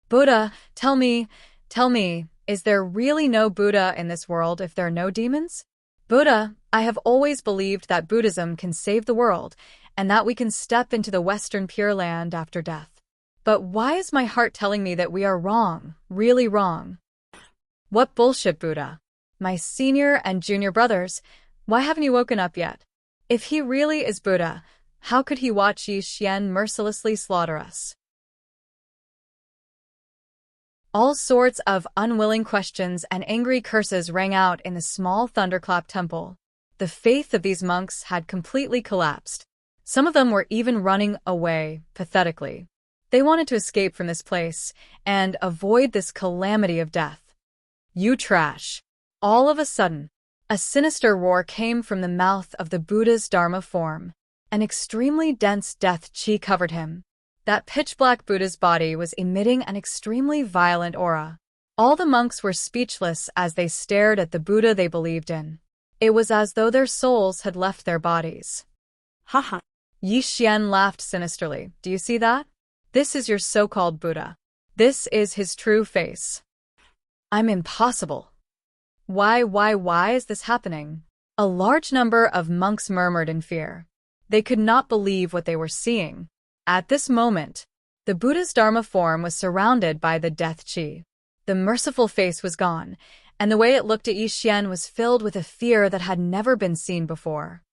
Buddha, tell me, is there really no Buddha in this world if there are no demons? Buddha, I have always believed that Buddhism can save the world, and that we can step into the Western Pure Land after death. But why is my heart telling me that we are wrong, really wrong? What bullshit, Buddha? My senior and junior brothers, why haven't you woken up yet? If he really is Buddha, how could he watch Yi Xian mercilessly slaughter us? All sorts of unwilling questions and angry curses rang out in the small thunderclap temple. The faith of these monks had completely collapsed. Some of them were even running away, pathetically. They wanted to escape from this place and avoid this calamity of death. You trash! All of a sudden, a sinister roar came from the mouth of the Buddha's Dharma form. An extremely dense death qi covered him. That pitch-black Buddha's body was emitting an extremely violent aura. All the monks were speechless as they stared at the Buddha they believed in. It was as though their souls had left their bodies. Ha ha. Yi Xian laughed sinisterly. Do you see that? This is your so-called Buddha. This is his true face. I'm impossible. Why is this happening? A large number of monks murmured in fear. They could not believe what they were seeing. At this moment, the Buddha's Dharma form was surrounded by the death qi. The merciful face was gone, and the way it looked at Yi Xian was filled with a fear that had never been seen before.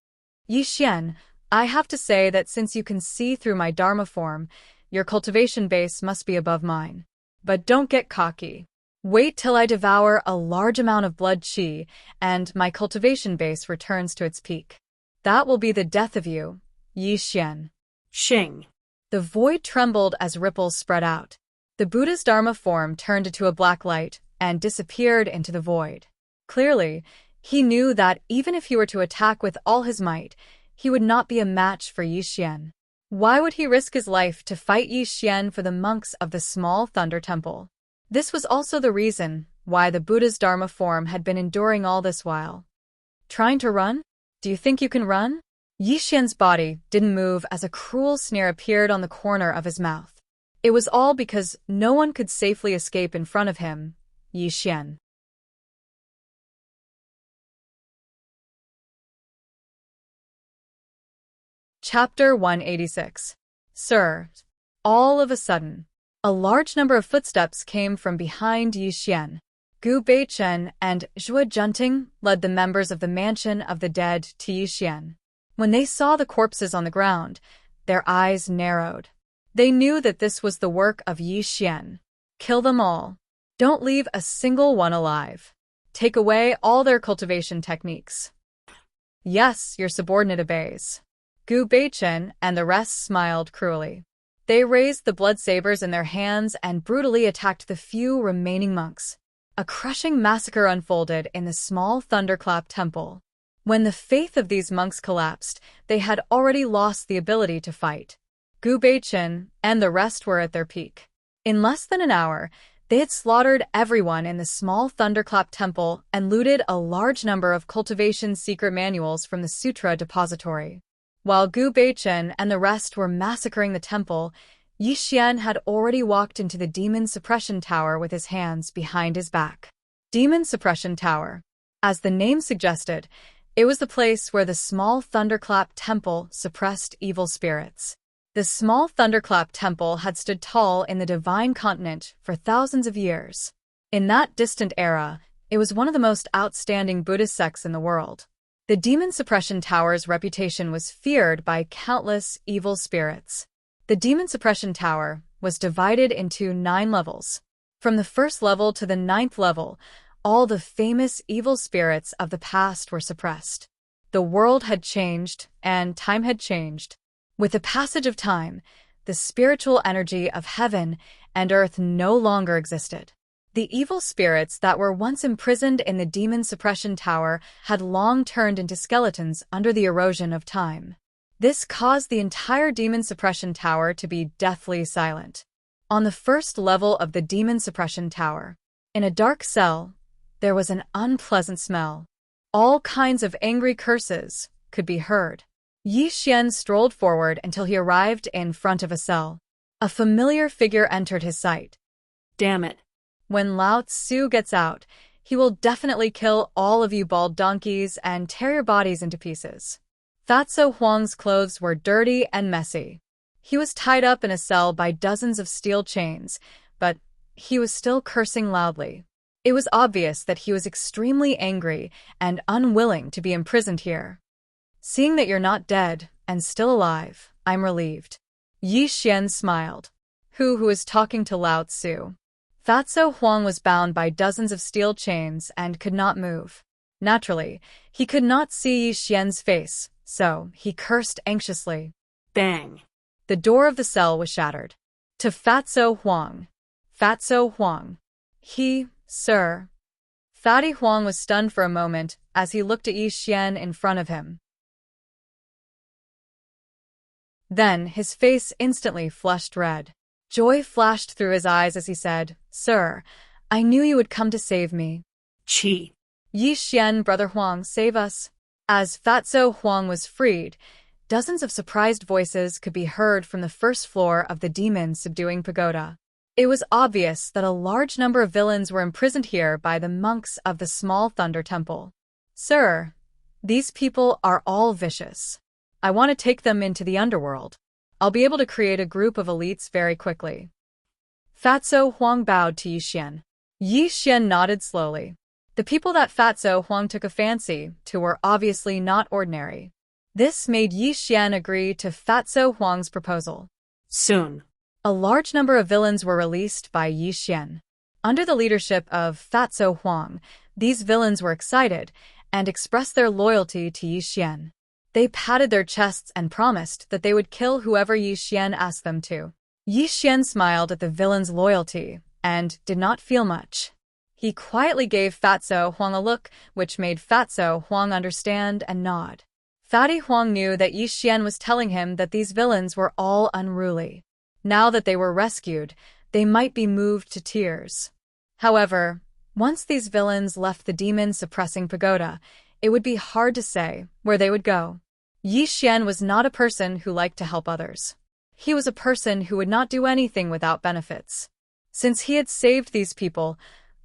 Yi Xian, I have to say that since you can see through my Dharma form, your cultivation base must be above mine. But don't get cocky. Wait till I devour a large amount of blood qi, and my cultivation base returns to its peak. That will be the death of you, Yi Xian. Xing. The void trembled as ripples spread out. The Buddha's Dharma form turned into a black light and disappeared into the void. Clearly, he knew that even if he were to attack with all his might, he would not be a match for Yi Xian. Why would he risk his life to fight Yi Xian for the monks of the small thunder temple? This was also the reason why the Buddha's Dharma form had been enduring all this while. Trying to run? Do you think you can run? Yi Xian's body didn't move as a cruel sneer appeared on the corner of his mouth. It was all because no one could safely escape in front of him, Yi Xian. Chapter 186. Sir. All of a sudden, A large number of footsteps came from behind Yi Xian. Gu Beichen and Zhua Junting led the members of the Mansion of the Dead to Yi Xian. When they saw the corpses on the ground, their eyes narrowed. They knew that this was the work of Yi Xian. Kill them all. Don't leave a single one alive. Take away all their cultivation techniques. Yes, your subordinate obeys. Gu Beichen and the rest smiled cruelly. They raised the blood sabers in their hands and brutally attacked the few remaining monks. A crushing massacre unfolded in the small Thunderclap temple. When the faith of these monks collapsed, they had already lost the ability to fight. Gu Beichen and the rest were at their peak. In less than an hour, they had slaughtered everyone in the small Thunderclap temple and looted a large number of cultivation secret manuals from the Sutra depository. While Gu Beichen and the rest were massacring the temple, Yi Xian had already walked into the Demon Suppression Tower with his hands behind his back. Demon Suppression Tower. As the name suggested, it was the place where the small Thunderclap temple suppressed evil spirits. The small Thunderclap temple had stood tall in the Divine Continent for thousands of years. In that distant era, it was one of the most outstanding Buddhist sects in the world. The Demon Suppression Tower's reputation was feared by countless evil spirits. The Demon Suppression Tower was divided into 9 levels. From the first level to the 9th level, all the famous evil spirits of the past were suppressed. The world had changed, and time had changed. With the passage of time, the spiritual energy of heaven and earth no longer existed. The evil spirits that were once imprisoned in the Demon Suppression Tower had long turned into skeletons under the erosion of time. This caused the entire Demon Suppression Tower to be deathly silent. On the first level of the Demon Suppression Tower, in a dark cell, there was an unpleasant smell. All kinds of angry curses could be heard. Yi Xian strolled forward until he arrived in front of a cell. A familiar figure entered his sight. Damn it. When Lao Tzu gets out, he will definitely kill all of you bald donkeys and tear your bodies into pieces. Fatso Huang's clothes were dirty and messy. He was tied up in a cell by dozens of steel chains, but he was still cursing loudly. It was obvious that he was extremely angry and unwilling to be imprisoned here. Seeing that you're not dead and still alive, I'm relieved. Yi Xian smiled. Who is talking to Lao Tzu? Fatso Huang was bound by dozens of steel chains and could not move. Naturally, he could not see Yi Xian's face, so he cursed anxiously. Bang. The door of the cell was shattered. To Fatso Huang. Fatso Huang. Sir. Fatty Huang was stunned for a moment as he looked at Yi Xian in front of him. Then his face instantly flushed red. Joy flashed through his eyes as he said, Sir, I knew you would come to save me. Chi. Yi Xian, Brother Huang, save us. As Fatso Huang was freed, dozens of surprised voices could be heard from the first floor of the demon-subduing pagoda. It was obvious that a large number of villains were imprisoned here by the monks of the small Thunder Temple. Sir, these people are all vicious. I want to take them into the underworld. I'll be able to create a group of elites very quickly. Fatso Huang bowed to Yi Xian. Yi Xian nodded slowly. The people that Fatso Huang took a fancy to were obviously not ordinary. This made Yi Xian agree to Fatso Huang's proposal. Soon. A large number of villains were released by Yi Xian. Under the leadership of Fatso Huang, these villains were excited and expressed their loyalty to Yi Xian. They patted their chests and promised that they would kill whoever Yi Xian asked them to. Yi Xian smiled at the villains' loyalty and did not feel much. He quietly gave Fatso Huang a look, which made Fatso Huang understand and nod. Fatty Huang knew that Yi Xian was telling him that these villains were all unruly. Now that they were rescued, they might be moved to tears. However, once these villains left the demon-suppressing pagoda, it would be hard to say where they would go. Yi Xian was not a person who liked to help others. He was a person who would not do anything without benefits. Since he had saved these people,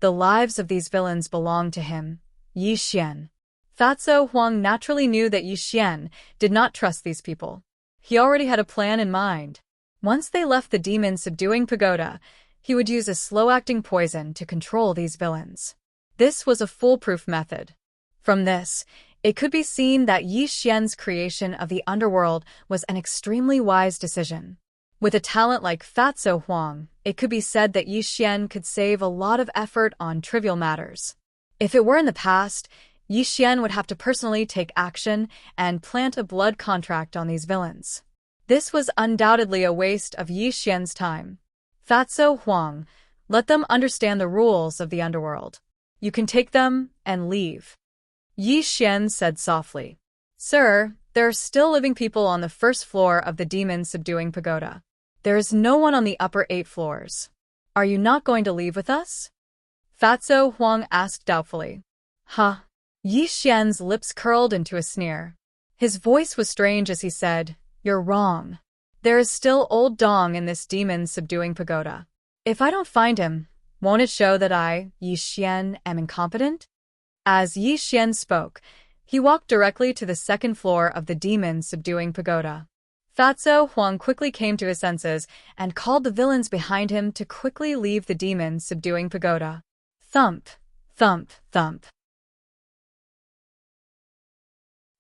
the lives of these villains belonged to him, Yi Xian. Fatso Huang naturally knew that Yi Xian did not trust these people. He already had a plan in mind. Once they left the demon-subduing pagoda, he would use a slow-acting poison to control these villains. This was a foolproof method. From this, it could be seen that Yi Xian's creation of the underworld was an extremely wise decision. With a talent like Fatso Huang, it could be said that Yi Xian could save a lot of effort on trivial matters. If it were in the past, Yi Xian would have to personally take action and plant a blood contract on these villains. This was undoubtedly a waste of Yi Xian's time. Fatso Huang, let them understand the rules of the underworld. You can take them and leave. Yi Xian said softly. Sir, there are still living people on the first floor of the demon-subduing pagoda. There is no one on the upper 8 floors. Are you not going to leave with us? Fatso Huang asked doubtfully. Huh? Yi Xian's lips curled into a sneer. His voice was strange as he said, You're wrong. There is still old Dong in this demon-subduing pagoda. If I don't find him, won't it show that I, Yi Xian, am incompetent? As Yi Xian spoke, he walked directly to the second floor of the demon-subduing pagoda. Fatso Huang quickly came to his senses and called the villains behind him to quickly leave the demon-subduing pagoda. Thump, thump, thump.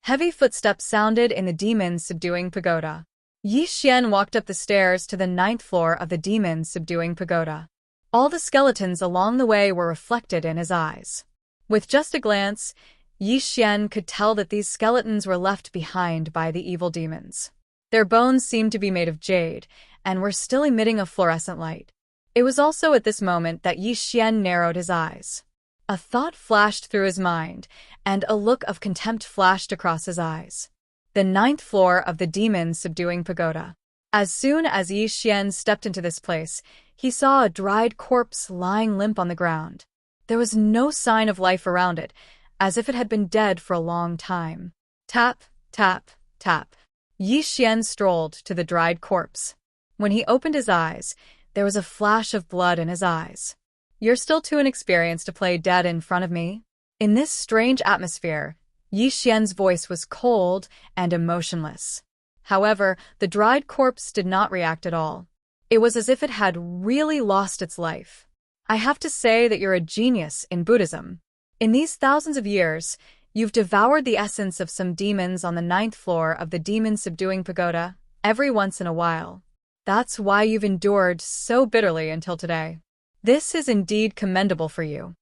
Heavy footsteps sounded in the demon-subduing pagoda. Yi Xian walked up the stairs to the 9th floor of the demon-subduing pagoda. All the skeletons along the way were reflected in his eyes. With just a glance, Yi Xian could tell that these skeletons were left behind by the evil demons. Their bones seemed to be made of jade, and were still emitting a fluorescent light. It was also at this moment that Yi Xian narrowed his eyes. A thought flashed through his mind, and a look of contempt flashed across his eyes. The 9th floor of the demon-subduing pagoda. As soon as Yi Xian stepped into this place, he saw a dried corpse lying limp on the ground. There was no sign of life around it, as if it had been dead for a long time. Tap, tap, tap. Yi Xian strolled to the dried corpse. When he opened his eyes, there was a flash of blood in his eyes. You're still too inexperienced to play dead in front of me? In this strange atmosphere, Yi Xian's voice was cold and emotionless. However, the dried corpse did not react at all. It was as if it had really lost its life. I have to say that you're a genius in Buddhism. In these thousands of years, you've devoured the essence of some demons on the 9th floor of the demon-subduing pagoda every once in a while. That's why you've endured so bitterly until today. This is indeed commendable for you.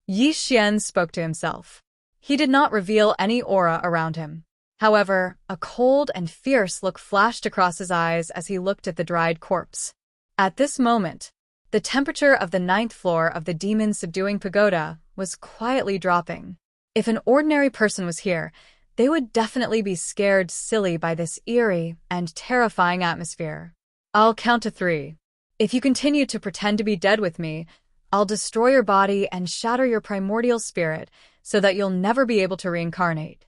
Yi Xian spoke to himself. He did not reveal any aura around him. However, a cold and fierce look flashed across his eyes as he looked at the dried corpse. At this moment, the temperature of the 9th floor of the demon-subduing pagoda was quietly dropping. If an ordinary person was here, they would definitely be scared silly by this eerie and terrifying atmosphere. I'll count to 3. If you continue to pretend to be dead with me, I'll destroy your body and shatter your primordial spirit so that you'll never be able to reincarnate.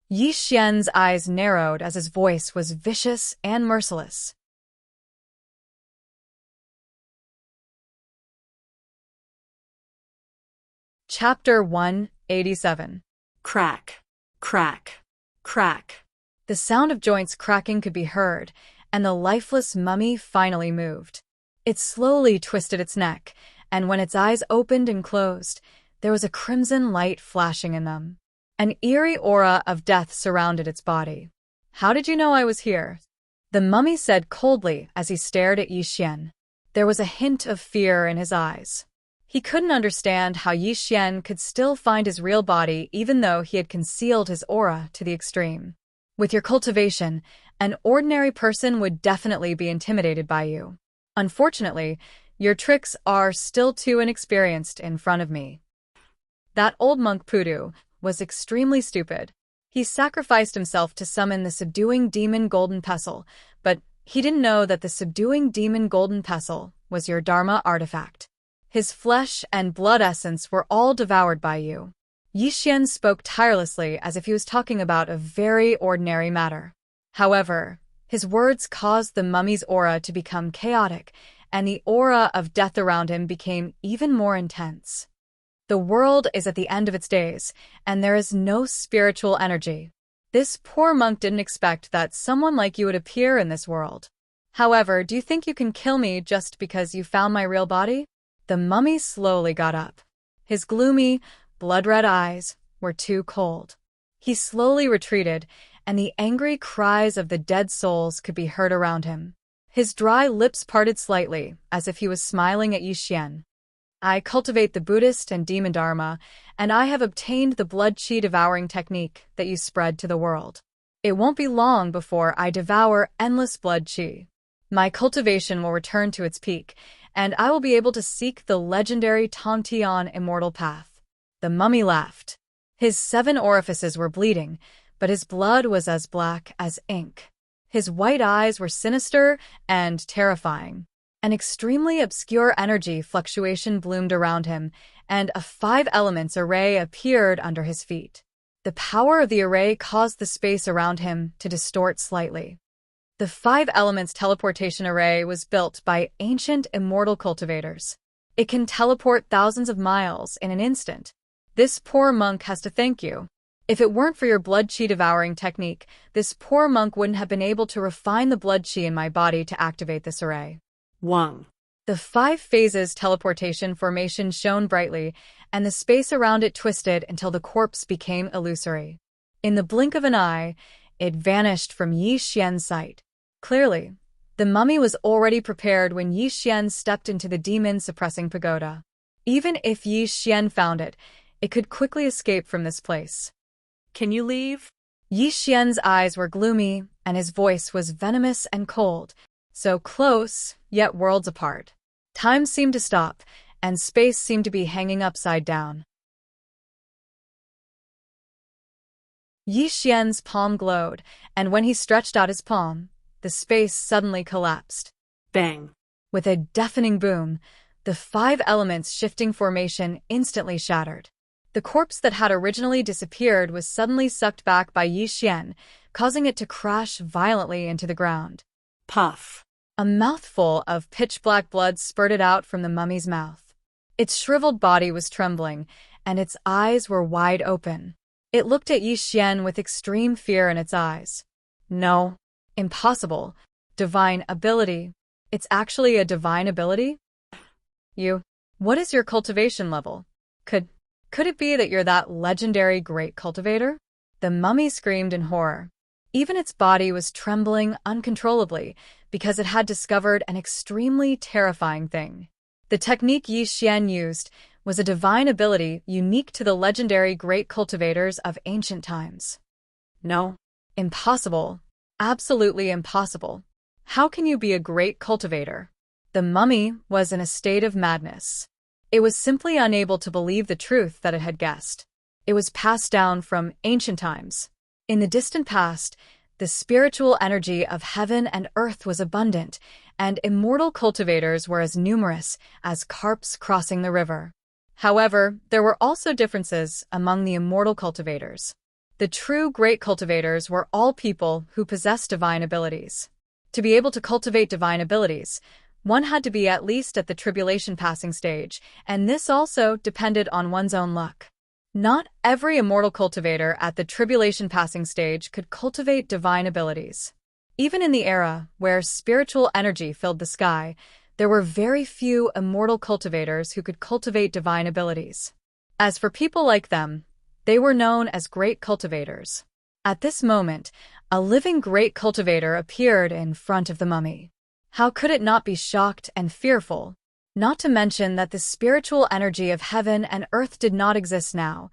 Yi Xian's eyes narrowed as his voice was vicious and merciless. Chapter 187. Crack, crack, crack. The sound of joints cracking could be heard, and the lifeless mummy finally moved. It slowly twisted its neck, and when its eyes opened and closed, there was a crimson light flashing in them. An eerie aura of death surrounded its body. How did you know I was here? The mummy said coldly as he stared at Yi Xian. There was a hint of fear in his eyes. He couldn't understand how Yi Xian could still find his real body even though he had concealed his aura to the extreme. With your cultivation, an ordinary person would definitely be intimidated by you. Unfortunately, your tricks are still too inexperienced in front of me. That old monk Pudu was extremely stupid. He sacrificed himself to summon the subduing demon Golden Pestle, but he didn't know that the subduing demon Golden Pestle was your Dharma artifact. His flesh and blood essence were all devoured by you. Yi Xian spoke tirelessly as if he was talking about a very ordinary matter. However, his words caused the mummy's aura to become chaotic, and the aura of death around him became even more intense. The world is at the end of its days, and there is no spiritual energy. This poor monk didn't expect that someone like you would appear in this world. However, do you think you can kill me just because you found my real body? The mummy slowly got up. His gloomy, blood-red eyes were too cold. He slowly retreated, and the angry cries of the dead souls could be heard around him. His dry lips parted slightly, as if he was smiling at Yi Xian. I cultivate the Buddhist and demon dharma, and I have obtained the blood-chi devouring technique that you spread to the world. It won't be long before I devour endless blood-chi. My cultivation will return to its peak, and I will be able to seek the legendary Tantian immortal path. The mummy laughed. His 7 orifices were bleeding, but his blood was as black as ink. His white eyes were sinister and terrifying. An extremely obscure energy fluctuation bloomed around him, and a 5-elements array appeared under his feet. The power of the array caused the space around him to distort slightly. The 5-elements teleportation array was built by ancient immortal cultivators. It can teleport thousands of miles in an instant. This poor monk has to thank you. If it weren't for your blood-chi devouring technique, this poor monk wouldn't have been able to refine the blood-chi in my body to activate this array. 1. The 5 phases teleportation formation shone brightly, and the space around it twisted until the corpse became illusory. In the blink of an eye, it vanished from Yi Xian's sight. Clearly, the mummy was already prepared when Yi Xian stepped into the demon-suppressing pagoda. Even if Yi Xian found it, it could quickly escape from this place. Can you leave? Yi Xian's eyes were gloomy, and his voice was venomous and cold, so close, yet worlds apart. Time seemed to stop, and space seemed to be hanging upside down. Yi Xian's palm glowed, and when he stretched out his palm, the space suddenly collapsed. Bang. With a deafening boom, the 5 elements shifting formation instantly shattered. The corpse that had originally disappeared was suddenly sucked back by Yi Xian, causing it to crash violently into the ground. Puff. A mouthful of pitch-black blood spurted out from the mummy's mouth. Its shriveled body was trembling, and its eyes were wide open. It looked at Yi Xian with extreme fear in its eyes. No. Impossible. Divine ability. It's actually a divine ability? What is your cultivation level? Could it be that you're that legendary great cultivator? The mummy screamed in horror. Even its body was trembling uncontrollably because it had discovered an extremely terrifying thing. The technique Yi Xian used was a divine ability unique to the legendary great cultivators of ancient times. No. Impossible. Absolutely impossible. How can you be a great cultivator? The mummy was in a state of madness. It was simply unable to believe the truth that it had guessed. It was passed down from ancient times. In the distant past, the spiritual energy of heaven and earth was abundant, and immortal cultivators were as numerous as carps crossing the river. However, there were also differences among the immortal cultivators. The true great cultivators were all people who possessed divine abilities. To be able to cultivate divine abilities, one had to be at least at the tribulation passing stage, and this also depended on one's own luck. Not every immortal cultivator at the tribulation passing stage could cultivate divine abilities. Even in the era where spiritual energy filled the sky, there were very few immortal cultivators who could cultivate divine abilities. As for people like them, they were known as great cultivators. At this moment, a living great cultivator appeared in front of the mummy. How could it not be shocked and fearful? Not to mention that the spiritual energy of heaven and earth did not exist now.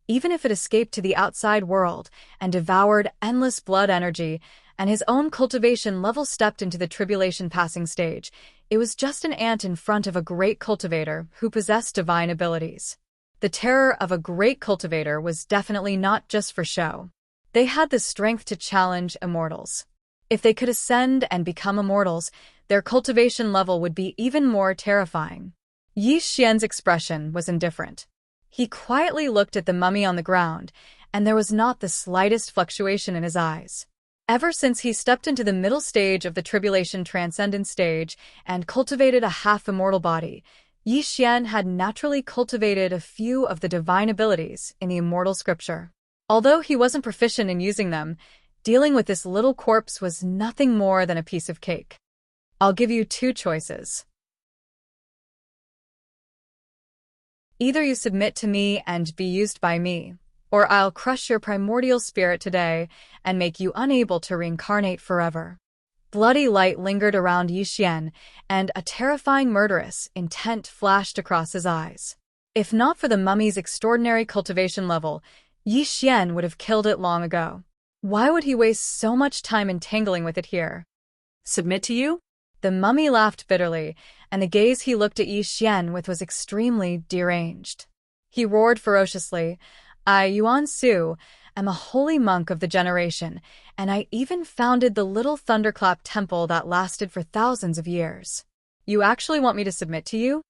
Even if it escaped to the outside world and devoured endless blood energy, and his own cultivation level stepped into the tribulation passing stage, it was just an ant in front of a great cultivator who possessed divine abilities. The terror of a great cultivator was definitely not just for show. They had the strength to challenge immortals. If they could ascend and become immortals, their cultivation level would be even more terrifying. Yi Xian's expression was indifferent. He quietly looked at the mummy on the ground, and there was not the slightest fluctuation in his eyes. Ever since he stepped into the middle stage of the tribulation transcendent stage and cultivated a half-immortal body, Yi Xian had naturally cultivated a few of the divine abilities in the immortal scripture. Although he wasn't proficient in using them, dealing with this little corpse was nothing more than a piece of cake. I'll give you two choices. Either you submit to me and be used by me, or I'll crush your primordial spirit today and make you unable to reincarnate forever. Bloody light lingered around Yi Xian, and a terrifying murderous intent flashed across his eyes. If not for the mummy's extraordinary cultivation level, Yi Xian would have killed it long ago. Why would he waste so much time entangling with it here? Submit to you? The mummy laughed bitterly, and the gaze he looked at Yi Xian with was extremely deranged. He roared ferociously, I, Yuan Su, am a holy monk of the generation, and I even founded the little thunderclap temple that lasted for thousands of years. You actually want me to submit to you?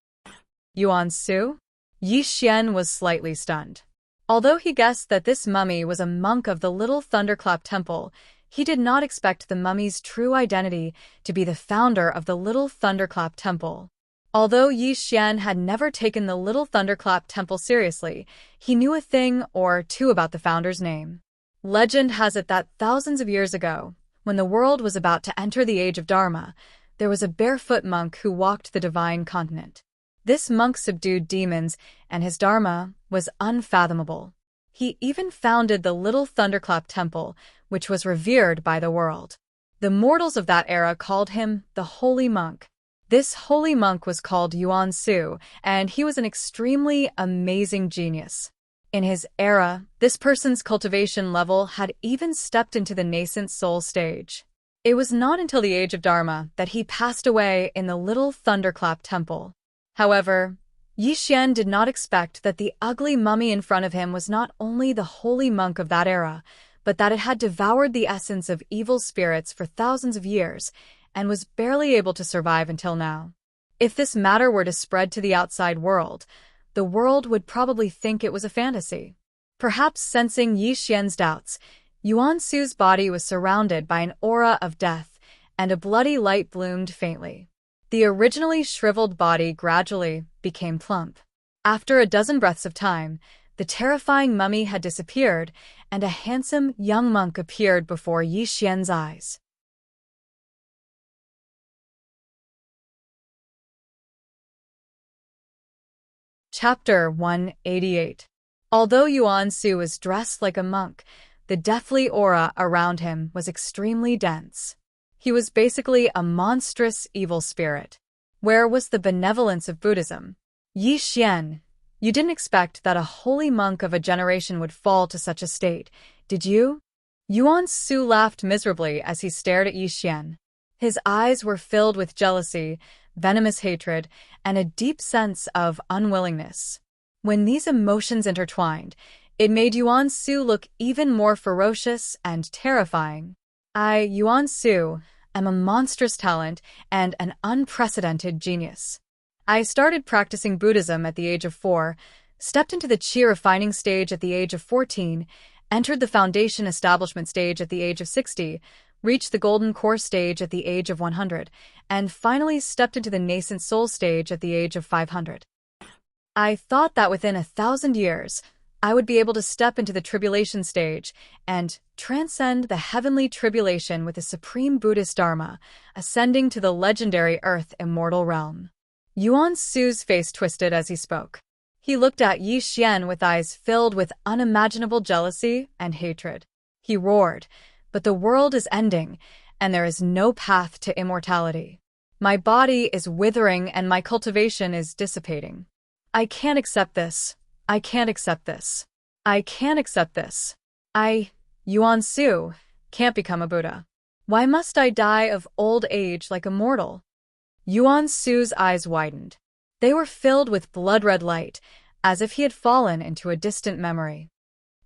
Yuan Su? Yi Xian was slightly stunned. Although he guessed that this mummy was a monk of the little thunderclap temple, he did not expect the mummy's true identity to be the founder of the Little Thunderclap Temple. Although Yi Xian had never taken the Little Thunderclap Temple seriously, he knew a thing or two about the founder's name. Legend has it that thousands of years ago, when the world was about to enter the Age of Dharma, there was a barefoot monk who walked the divine continent. This monk subdued demons, and his dharma was unfathomable. He even founded the Little Thunderclap Temple, which was revered by the world. The mortals of that era called him the Holy Monk. This holy monk was called Yuan Su, and he was an extremely amazing genius. In his era, this person's cultivation level had even stepped into the nascent soul stage. It was not until the Age of Dharma that he passed away in the Little Thunderclap Temple. However, Yi Xian did not expect that the ugly mummy in front of him was not only the holy monk of that era, but that it had devoured the essence of evil spirits for thousands of years and was barely able to survive until now. If this matter were to spread to the outside world, the world would probably think it was a fantasy. Perhaps sensing Yi Xian's doubts, Yuan Su's body was surrounded by an aura of death, and a bloody light bloomed faintly. The originally shriveled body gradually became plump. After a dozen breaths of time, the terrifying mummy had disappeared, and a handsome young monk appeared before Yi Xian's eyes. Chapter 188. Although Yuan Su was dressed like a monk, the deathly aura around him was extremely dense. He was basically a monstrous evil spirit. Where was the benevolence of Buddhism? Yi Xian, you didn't expect that a holy monk of a generation would fall to such a state, did you? Yuan Su laughed miserably as he stared at Yi Xian. His eyes were filled with jealousy, venomous hatred, and a deep sense of unwillingness. When these emotions intertwined, it made Yuan Su look even more ferocious and terrifying. I, Yuan Su, am a monstrous talent and an unprecedented genius. I started practicing Buddhism at the age of 4, stepped into the Qi refining stage at the age of 14, entered the foundation establishment stage at the age of 60, reached the golden core stage at the age of 100, and finally stepped into the nascent soul stage at the age of 500. I thought that within 1,000 years, I would be able to step into the tribulation stage and transcend the heavenly tribulation with the supreme Buddhist Dharma, ascending to the legendary Earth Immortal realm. Yuan Su's face twisted as he spoke. He looked at Yi Xian with eyes filled with unimaginable jealousy and hatred. He roared, "But the world is ending, and there is no path to immortality. My body is withering and my cultivation is dissipating. I can't accept this. I can't accept this. I can't accept this. I, Yuan Su, can't become a Buddha. Why must I die of old age like a mortal?" Yuan Su's eyes widened. They were filled with blood-red light, as if he had fallen into a distant memory.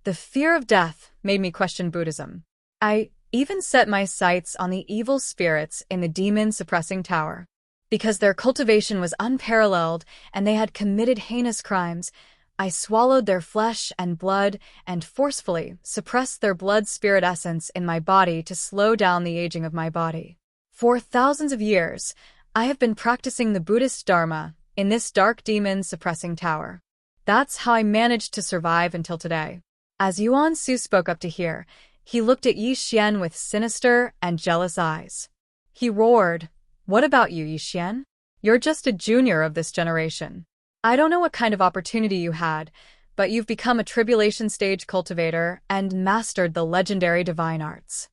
The fear of death made me question Buddhism. I even set my sights on the evil spirits in the demon-suppressing tower. Because their cultivation was unparalleled and they had committed heinous crimes, I swallowed their flesh and blood and forcefully suppressed their blood-spirit essence in my body to slow down the aging of my body. For thousands of years, I have been practicing the Buddhist Dharma in this dark demon-suppressing tower. That's how I managed to survive until today. As Yuan Su spoke up to hear, he looked at Yi Xian with sinister and jealous eyes. He roared, What about you, Yixian? You're just a junior of this generation. I don't know what kind of opportunity you had, but you've become a tribulation stage cultivator and mastered the legendary divine arts.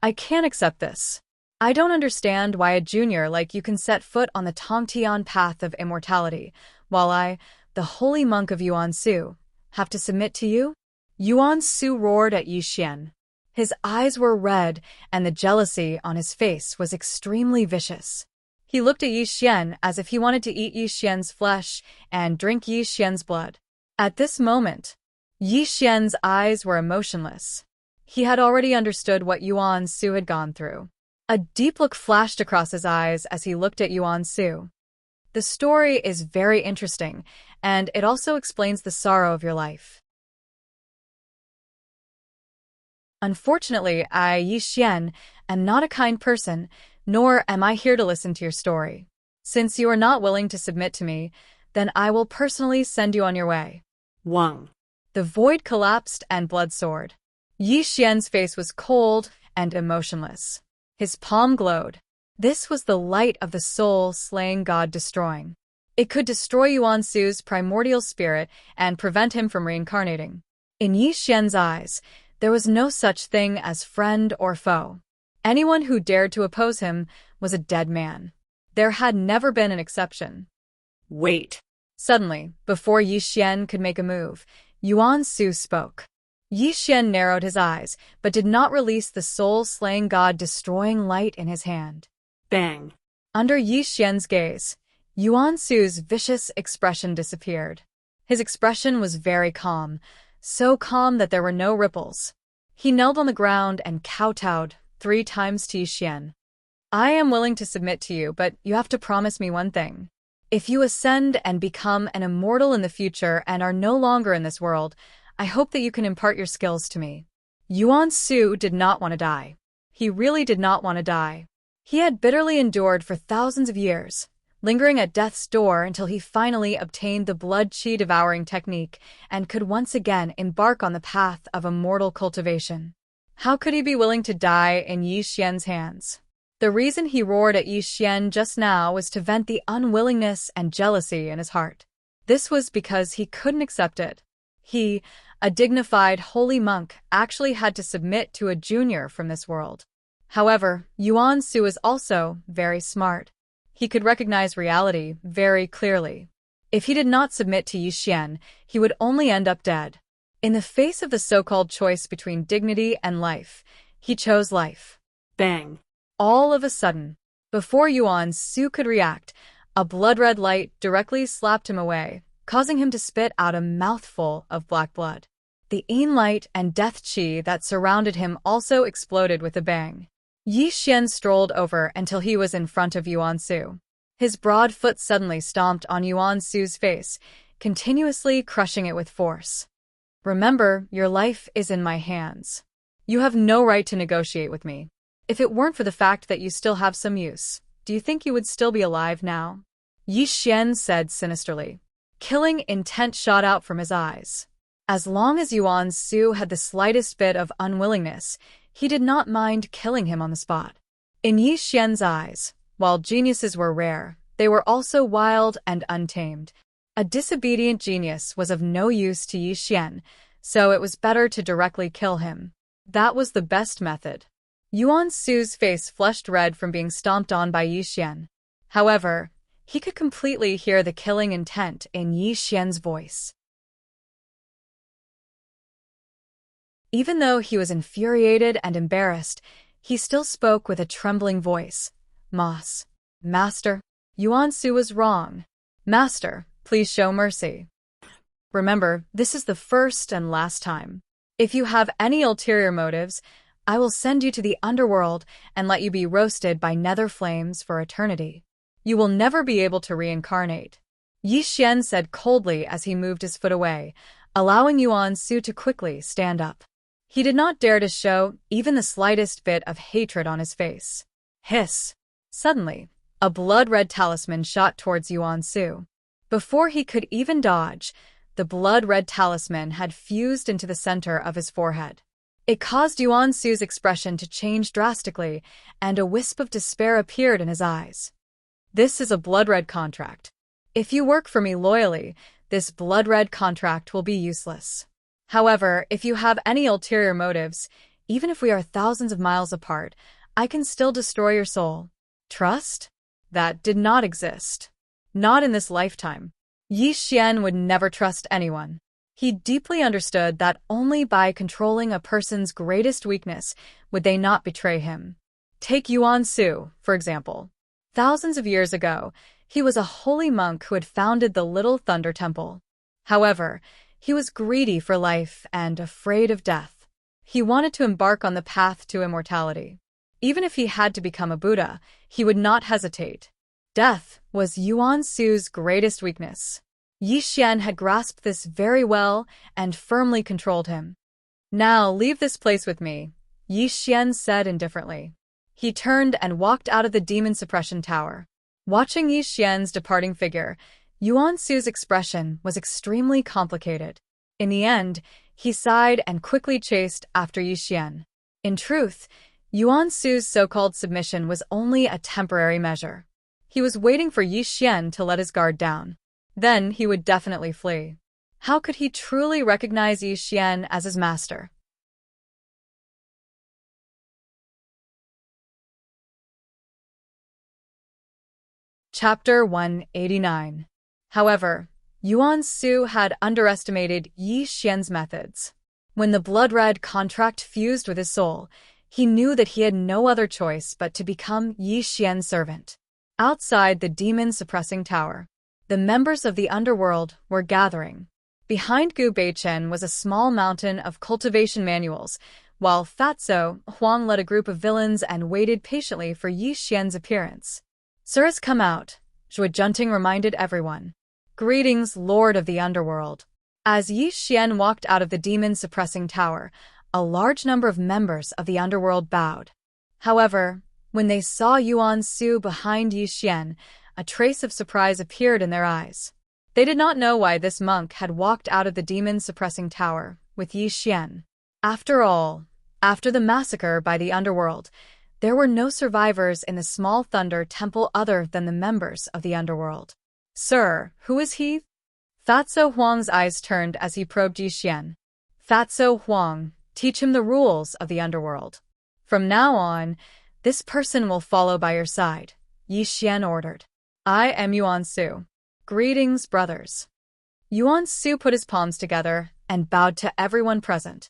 I can't accept this. I don't understand why a junior like you can set foot on the Tongtian path of immortality, while I, the holy monk of Yuan Su, have to submit to you? Yuan Su roared at Yixian. His eyes were red, and the jealousy on his face was extremely vicious. He looked at Yixian as if he wanted to eat Yixian's flesh and drink Yixian's blood. At this moment, Yixian's eyes were emotionless. He had already understood what Yuan Su had gone through. A deep look flashed across his eyes as he looked at Yuan Su. The story is very interesting, and it also explains the sorrow of your life. Unfortunately, I, Yixian, am not a kind person, nor am I here to listen to your story. Since you are not willing to submit to me, then I will personally send you on your way. Wang. The void collapsed and blood soared. Yixian's face was cold and emotionless. His palm glowed. This was the light of the soul slaying God destroying. It could destroy Yuan Su's primordial spirit and prevent him from reincarnating. In Yixian's eyes, there was no such thing as friend or foe. Anyone who dared to oppose him was a dead man. There had never been an exception. Wait. Suddenly, before Yixian could make a move, Yuan Su spoke. Yixian narrowed his eyes, but did not release the soul-slaying God-destroying light in his hand. Bang. Under Yixian's gaze, Yuan Su's vicious expression disappeared. His expression was very calm, so calm that there were no ripples. He knelt on the ground and kowtowed 3 times to Yixian. I am willing to submit to you, but you have to promise me one thing. If you ascend and become an immortal in the future and are no longer in this world, I hope that you can impart your skills to me. Yuan Su did not want to die. He really did not want to die. He had bitterly endured for thousands of years, lingering at death's door until he finally obtained the blood-chi devouring technique and could once again embark on the path of immortal cultivation. How could he be willing to die in Yixian's hands? The reason he roared at Yixian just now was to vent the unwillingness and jealousy in his heart. This was because he couldn't accept it. He, a dignified holy monk, actually had to submit to a junior from this world. However, Yuan Su is also very smart. He could recognize reality very clearly. If he did not submit to Yixian, he would only end up dead. In the face of the so-called choice between dignity and life, he chose life. Bang. All of a sudden, before Yuan Su could react, a blood-red light directly slapped him away, causing him to spit out a mouthful of black blood. The Yin light and death chi that surrounded him also exploded with a bang. Yixian strolled over until he was in front of Yuan Su. His broad foot suddenly stomped on Yuan Su's face, continuously crushing it with force. Remember, your life is in my hands. You have no right to negotiate with me. If it weren't for the fact that you still have some use, do you think you would still be alive now? Yixian said sinisterly. Killing intent shot out from his eyes. As long as Yuan Su had the slightest bit of unwillingness, he did not mind killing him on the spot. In Yixian's eyes, while geniuses were rare, they were also wild and untamed. A disobedient genius was of no use to Yixian, so it was better to directly kill him. That was the best method. Yuan Su's face flushed red from being stomped on by Yixian. However, he could completely hear the killing intent in Yixian's voice. Even though he was infuriated and embarrassed, he still spoke with a trembling voice. Master, Yuan Su was wrong. Master, please show mercy. Remember, this is the first and last time. If you have any ulterior motives, I will send you to the underworld and let you be roasted by nether flames for eternity. You will never be able to reincarnate. Yixian said coldly as he moved his foot away, allowing Yuan Su to quickly stand up. He did not dare to show even the slightest bit of hatred on his face. Hiss! Suddenly, a blood-red talisman shot towards Yuan Su. Before he could even dodge, the blood-red talisman had fused into the center of his forehead. It caused Yuan Su's expression to change drastically, and a wisp of despair appeared in his eyes. This is a blood-red contract. If you work for me loyally, this blood-red contract will be useless. However, if you have any ulterior motives, even if we are thousands of miles apart, I can still destroy your soul. Trust? That did not exist. Not in this lifetime. Yi Xian would never trust anyone. He deeply understood that only by controlling a person's greatest weakness would they not betray him. Take Yuan Su, for example. Thousands of years ago, he was a holy monk who had founded the Little Thunder Temple. However, he was greedy for life and afraid of death. He wanted to embark on the path to immortality. Even if he had to become a Buddha, he would not hesitate. Death was Yuan Su's greatest weakness. Yi Xian had grasped this very well and firmly controlled him. Now leave this place with me, Yi Xian said indifferently. He turned and walked out of the demon suppression tower. Watching Yi Xian's departing figure, Yuan Su's expression was extremely complicated. In the end, he sighed and quickly chased after Yi Xian. In truth, Yuan Su's so-called submission was only a temporary measure. He was waiting for Yi Xian to let his guard down. Then he would definitely flee. How could he truly recognize Yi Xian as his master? Chapter 189. However, Yuan Su had underestimated Yi Xian's methods. When the blood-red contract fused with his soul, he knew that he had no other choice but to become Yi Xian's servant. Outside the demon-suppressing tower, the members of the underworld were gathering. Behind Gu Beichen was a small mountain of cultivation manuals, while Fatso Huang led a group of villains and waited patiently for Yi Xian's appearance. "Sir has come out," Zhuo Junting reminded everyone. "Greetings, Lord of the Underworld." As Yi Xian walked out of the demon-suppressing tower, a large number of members of the underworld bowed. However, when they saw Yuan Su behind Yi Xian, a trace of surprise appeared in their eyes. They did not know why this monk had walked out of the demon-suppressing tower with Yi Xian. After all, after the massacre by the underworld, there were no survivors in the Small Thunder Temple other than the members of the underworld. "Sir, who is he?" Fatso Huang's eyes turned as he probed Yi Xian. "Fatso Huang, teach him the rules of the underworld. From now on, this person will follow by your side," Yi Xian ordered. "I am Yuan Su. Greetings, brothers." Yuan Su put his palms together and bowed to everyone present.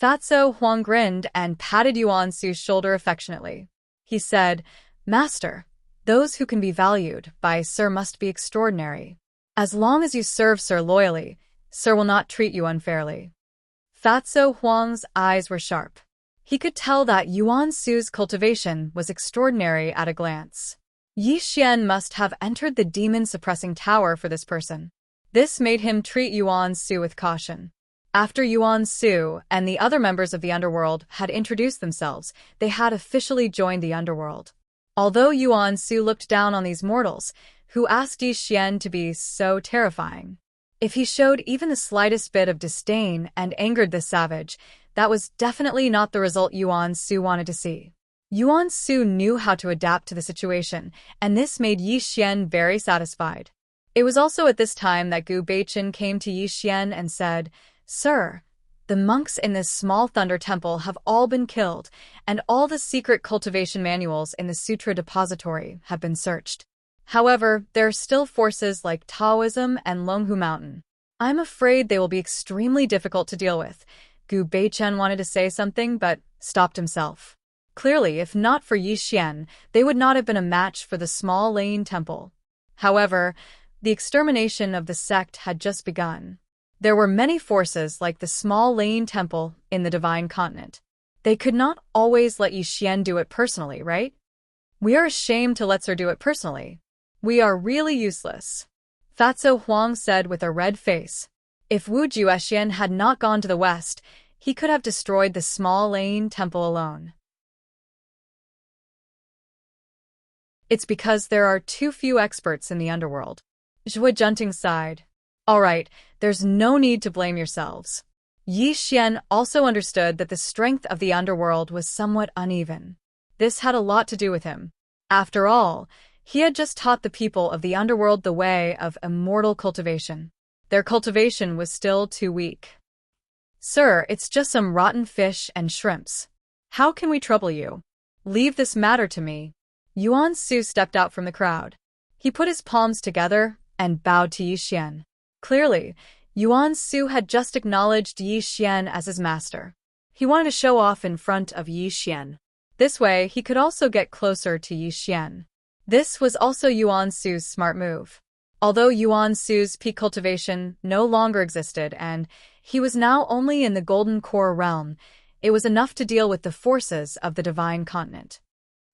Fatso Huang grinned and patted Yuan Su's shoulder affectionately. He said, "Master, those who can be valued by Sir must be extraordinary. As long as you serve Sir loyally, Sir will not treat you unfairly." Fatso Huang's eyes were sharp. He could tell that Yuan Su's cultivation was extraordinary at a glance. Yi Xian must have entered the demon-suppressing tower for this person. This made him treat Yuan Su with caution. After Yuan Su and the other members of the underworld had introduced themselves, they had officially joined the underworld. Although Yuan Su looked down on these mortals, who asked Yi Xian to be so terrifying. If he showed even the slightest bit of disdain and angered this savage, that was definitely not the result Yuan Su wanted to see. Yuan Su knew how to adapt to the situation, and this made Yi Xian very satisfied. It was also at this time that Gu Beichen came to Yi Xian and said, "Sir, the monks in this Small Thunder Temple have all been killed, and all the secret cultivation manuals in the Sutra Depository have been searched. However, there are still forces like Taoism and Longhu Mountain. I'm afraid they will be extremely difficult to deal with." Gu Beichen wanted to say something but stopped himself. Clearly, if not for Yi Xian, they would not have been a match for the Small Lane Temple. However, the extermination of the sect had just begun. There were many forces like the Small Lane Temple in the Divine Continent. They could not always let Yi Xian do it personally, right? "We are ashamed to let Sir do it personally. We are really useless," Fatso Huang said with a red face. If Wu Juexian had not gone to the west, he could have destroyed the Small Lane Temple alone. "It's because there are too few experts in the underworld." Zhuo Junting sighed. "All right, there's no need to blame yourselves." Yi Xian also understood that the strength of the underworld was somewhat uneven. This had a lot to do with him. After all, he had just taught the people of the underworld the way of immortal cultivation. Their cultivation was still too weak. "Sir, it's just some rotten fish and shrimps. How can we trouble you? Leave this matter to me." Yuan Su stepped out from the crowd. He put his palms together and bowed to Yi Xian. Clearly, Yuan Su had just acknowledged Yi Xian as his master. He wanted to show off in front of Yi Xian. This way, he could also get closer to Yi Xian. This was also Yuan Su's smart move. Although Yuan Su's peak cultivation no longer existed and he was now only in the Golden Core realm, it was enough to deal with the forces of the Divine Continent.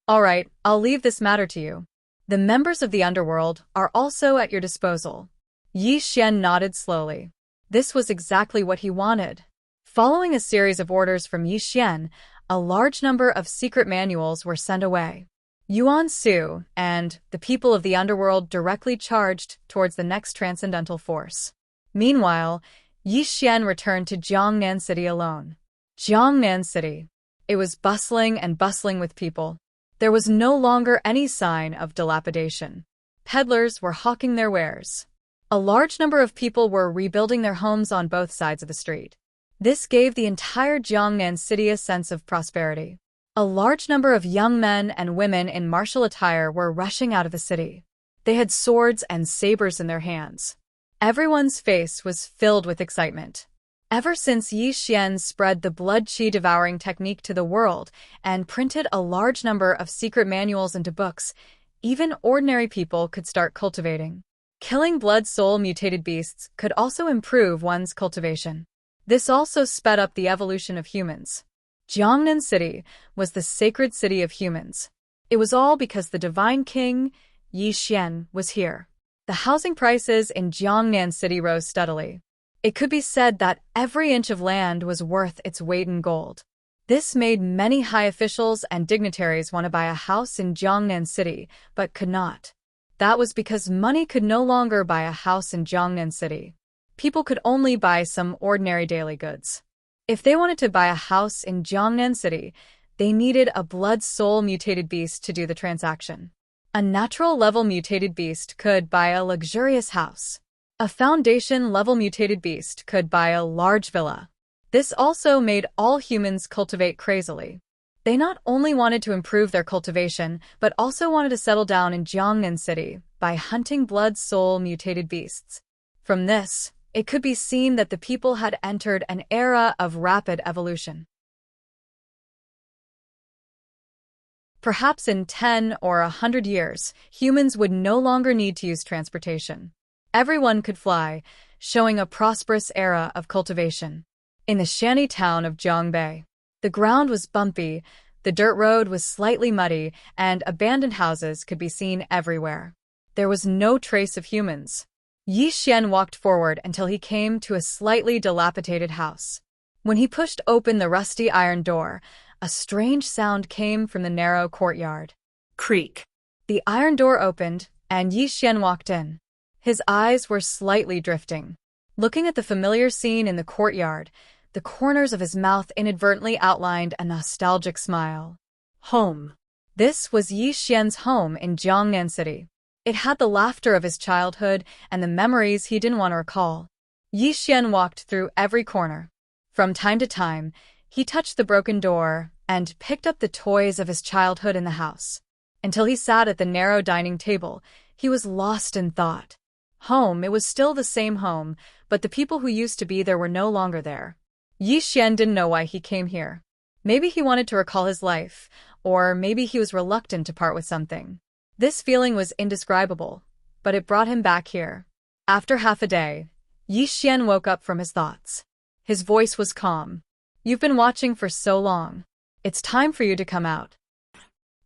"All right, I'll leave this matter to you. The members of the underworld are also at your disposal." Yi Xian nodded slowly. This was exactly what he wanted. Following a series of orders from Yi Xian, a large number of secret manuals were sent away. Yuan Su and the people of the underworld directly charged towards the next transcendental force. Meanwhile, Yi Xian returned to Jiangnan City alone. Jiangnan City. It was bustling and bustling with people. There was no longer any sign of dilapidation. Peddlers were hawking their wares. A large number of people were rebuilding their homes on both sides of the street. This gave the entire Jiangnan City a sense of prosperity. A large number of young men and women in martial attire were rushing out of the city. They had swords and sabers in their hands. Everyone's face was filled with excitement. Ever since Yi Xian spread the blood qi devouring technique to the world and printed a large number of secret manuals into books, even ordinary people could start cultivating. Killing blood-soul mutated beasts could also improve one's cultivation. This also sped up the evolution of humans. Jiangnan City was the sacred city of humans. It was all because the divine king, Yi Xian, was here. The housing prices in Jiangnan City rose steadily. It could be said that every inch of land was worth its weight in gold. This made many high officials and dignitaries want to buy a house in Jiangnan City, but could not. That was because money could no longer buy a house in Jiangnan City. People could only buy some ordinary daily goods. If they wanted to buy a house in Jiangnan City, they needed a blood-soul mutated beast to do the transaction. A natural-level mutated beast could buy a luxurious house. A foundation-level mutated beast could buy a large villa. This also made all humans cultivate crazily. They not only wanted to improve their cultivation, but also wanted to settle down in Jiangnan City by hunting blood-soul mutated beasts. From this, it could be seen that the people had entered an era of rapid evolution. Perhaps in 10 or 100 years, humans would no longer need to use transportation. Everyone could fly, showing a prosperous era of cultivation. In the shanty town of Zhongbei, the ground was bumpy, the dirt road was slightly muddy, and abandoned houses could be seen everywhere. There was no trace of humans. Yi Xian walked forward until he came to a slightly dilapidated house. When he pushed open the rusty iron door, a strange sound came from the narrow courtyard. Creak. The iron door opened, and Yi Xian walked in. His eyes were slightly drifting. Looking at the familiar scene in the courtyard, the corners of his mouth inadvertently outlined a nostalgic smile. Home. This was Yi Xian's home in Jiangnan City. It had the laughter of his childhood and the memories he didn't want to recall. Yi Xian walked through every corner. From time to time, he touched the broken door and picked up the toys of his childhood in the house. Until he sat at the narrow dining table, he was lost in thought. Home, it was still the same home, but the people who used to be there were no longer there. Yi Xian didn't know why he came here. Maybe he wanted to recall his life, or maybe he was reluctant to part with something. This feeling was indescribable, but it brought him back here. After half a day, Yi Xian woke up from his thoughts. His voice was calm. "You've been watching for so long. It's time for you to come out."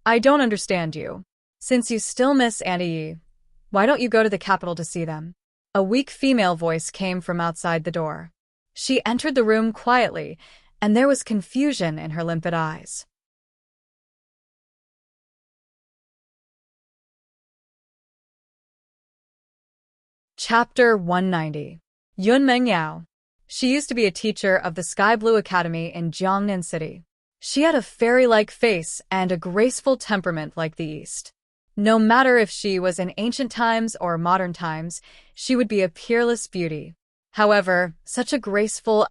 "I don't understand you. Since you still miss Auntie Yi, why don't you go to the capital to see them?" A weak female voice came from outside the door. She entered the room quietly, and there was confusion in her limpid eyes. Chapter 190. Yun Mengyao. She used to be a teacher of the Sky Blue Academy in Jiangnan City. She had a fairy-like face and a graceful temperament like the East. No matter if she was in ancient times or modern times, she would be a peerless beauty. However, such a graceful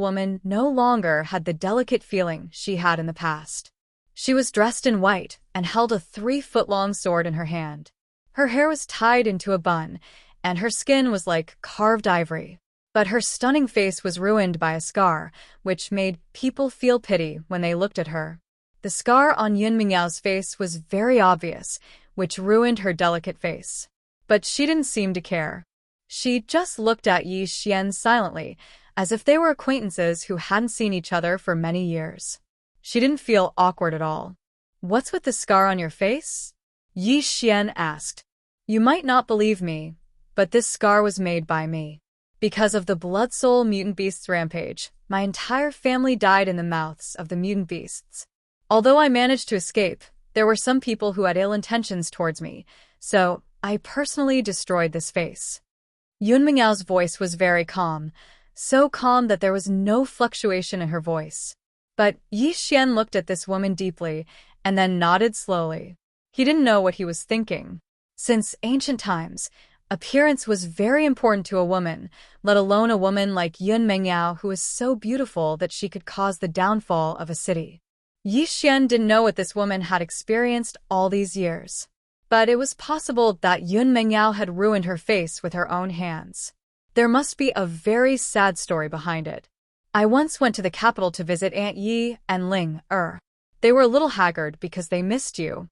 woman no longer had the delicate feeling she had in the past. She was dressed in white and held a 3-foot-long sword in her hand. Her hair was tied into a bun, and her skin was like carved ivory. But her stunning face was ruined by a scar, which made people feel pity when they looked at her. The scar on Yun Mingyao's face was very obvious, which ruined her delicate face. But she didn't seem to care. She just looked at Yi Xian silently, as if they were acquaintances who hadn't seen each other for many years. She didn't feel awkward at all. "What's with the scar on your face?" Yi Xian asked. "You might not believe me, but this scar was made by me. Because of the Blood Soul mutant beasts rampage, my entire family died in the mouths of the mutant beasts. Although I managed to escape, there were some people who had ill intentions towards me, so I personally destroyed this face." Yun Mingyao's voice was very calm, so calm that there was no fluctuation in her voice. But Yi Xian looked at this woman deeply and then nodded slowly. He didn't know what he was thinking. Since ancient times, appearance was very important to a woman, let alone a woman like Yun Mingyao who was so beautiful that she could cause the downfall of a city. Yi Xian didn't know what this woman had experienced all these years. But it was possible that Yun Mingyao had ruined her face with her own hands. There must be a very sad story behind it. "I once went to the capital to visit Aunt Yi and Ling Er. They were a little haggard because they missed you."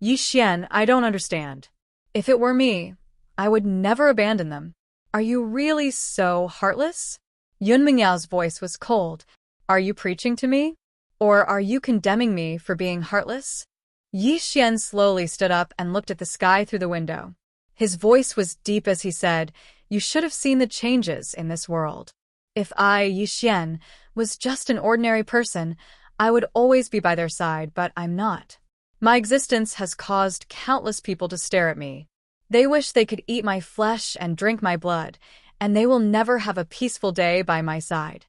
"Yi Xian, I don't understand. If it were me, I would never abandon them. Are you really so heartless?" Yun Mingyao's voice was cold. "Are you preaching to me? Or are you condemning me for being heartless?" Yi Xian slowly stood up and looked at the sky through the window. His voice was deep as he said, "You should have seen the changes in this world. If I, Yi Xian, was just an ordinary person, I would always be by their side, but I'm not. My existence has caused countless people to stare at me. They wish they could eat my flesh and drink my blood, and they will never have a peaceful day by my side."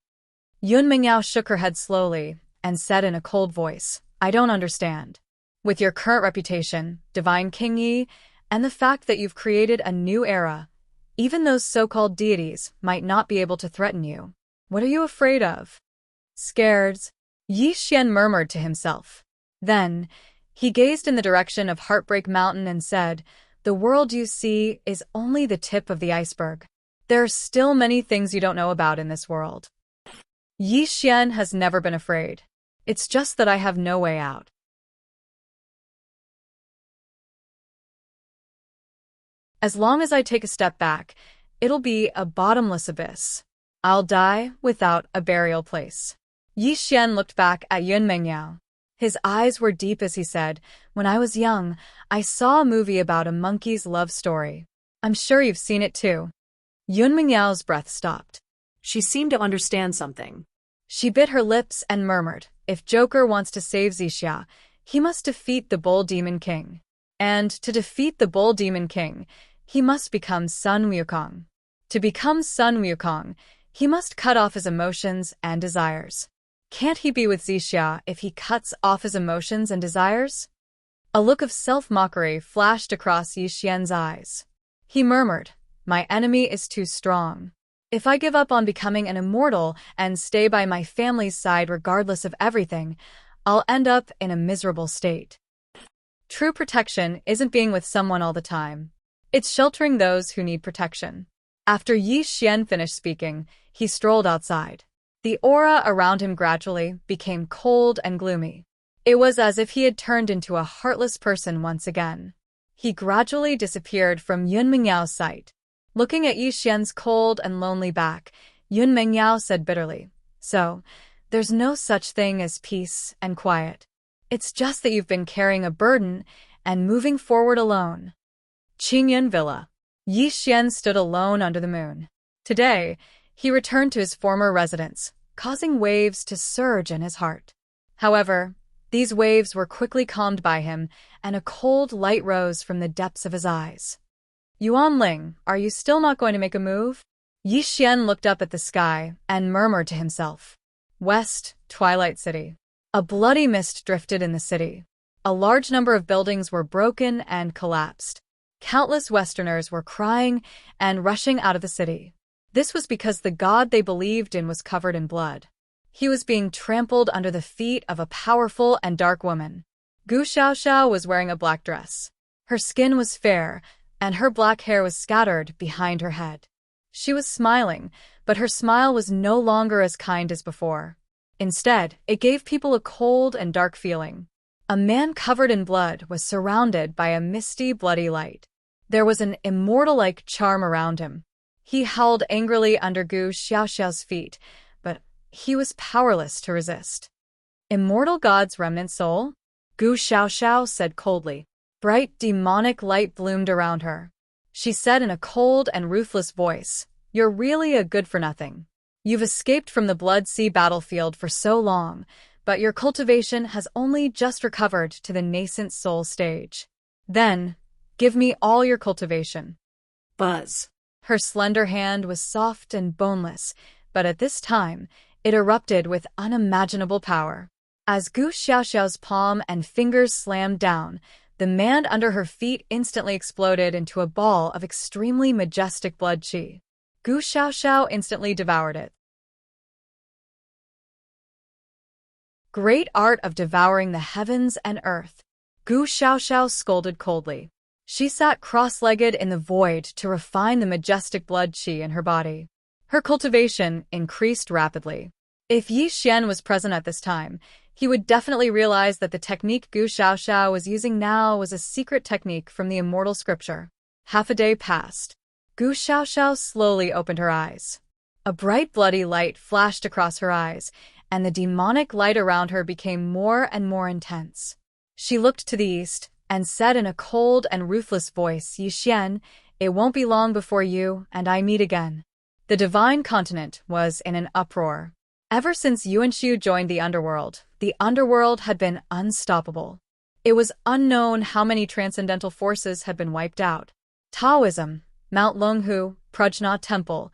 Yun Mingyao shook her head slowly and said in a cold voice, "I don't understand. With your current reputation, Divine King Yi, and the fact that you've created a new era, even those so-called deities might not be able to threaten you. What are you afraid of?" "Scared," Yi Xian murmured to himself. Then, he gazed in the direction of Heartbreak Mountain and said, "The world you see is only the tip of the iceberg. There are still many things you don't know about in this world." Yi Xian has never been afraid. It's just that I have no way out. As long as I take a step back, it'll be a bottomless abyss. I'll die without a burial place. Yi Xian looked back at Yun Mingyao. His eyes were deep as he said, "When I was young, I saw a movie about a monkey's love story. I'm sure you've seen it too." Yun Mingyao's breath stopped. She seemed to understand something. She bit her lips and murmured, "If Joker wants to save Zixia, he must defeat the Bull Demon King. And to defeat the Bull Demon King, he must become Sun Wukong. To become Sun Wukong, he must cut off his emotions and desires. Can't he be with Zixia if he cuts off his emotions and desires?" A look of self-mockery flashed across Yi Xian's eyes. He murmured, "My enemy is too strong. If I give up on becoming an immortal and stay by my family's side regardless of everything, I'll end up in a miserable state. True protection isn't being with someone all the time. It's sheltering those who need protection." After Yi Xian finished speaking, he strolled outside. The aura around him gradually became cold and gloomy. It was as if he had turned into a heartless person once again. He gradually disappeared from Yun Mingyao's sight. Looking at Yi Xian's cold and lonely back, Yun Mingyao said bitterly, "So, there's no such thing as peace and quiet. It's just that you've been carrying a burden and moving forward alone." Qingyun Villa. Yi Xian stood alone under the moon. Today, he returned to his former residence, causing waves to surge in his heart. However, these waves were quickly calmed by him, and a cold light rose from the depths of his eyes. "Yuan Ling, are you still not going to make a move?" Yi Xian looked up at the sky and murmured to himself. West, Twilight City. A bloody mist drifted in the city. A large number of buildings were broken and collapsed. Countless Westerners were crying and rushing out of the city. This was because the god they believed in was covered in blood. He was being trampled under the feet of a powerful and dark woman. Gu Xiaoxiao was wearing a black dress. Her skin was fair, and her black hair was scattered behind her head. She was smiling, but her smile was no longer as kind as before. Instead, it gave people a cold and dark feeling. A man covered in blood was surrounded by a misty, bloody light. There was an immortal-like charm around him. He howled angrily under Gu Xiaoxiao's feet, but he was powerless to resist. Immortal God's remnant soul? Gu Xiaoxiao said coldly. Bright, demonic light bloomed around her. She said in a cold and ruthless voice, "You're really a good-for-nothing. You've escaped from the Blood Sea battlefield for so long, but your cultivation has only just recovered to the nascent soul stage. Then, give me all your cultivation." Buzz. Her slender hand was soft and boneless, but at this time, it erupted with unimaginable power. As Gu Xiaoxiao's palm and fingers slammed down, the man under her feet instantly exploded into a ball of extremely majestic blood qi. Gu Xiaoxiao instantly devoured it. Great art of devouring the heavens and earth. Gu Xiaoxiao scolded coldly. She sat cross-legged in the void to refine the majestic blood qi in her body. Her cultivation increased rapidly. If Yi Xian was present at this time, he would definitely realize that the technique Gu Xiaoxiao was using now was a secret technique from the Immortal scripture. Half a day passed. Gu Xiaoxiao slowly opened her eyes. A bright bloody light flashed across her eyes, and the demonic light around her became more and more intense. She looked to the east and said in a cold and ruthless voice, "Yi Xian, it won't be long before you and I meet again." The divine continent was in an uproar. Ever since Yuanshu joined the underworld had been unstoppable. It was unknown how many transcendental forces had been wiped out. Taoism, Mount Longhu, Prajna Temple,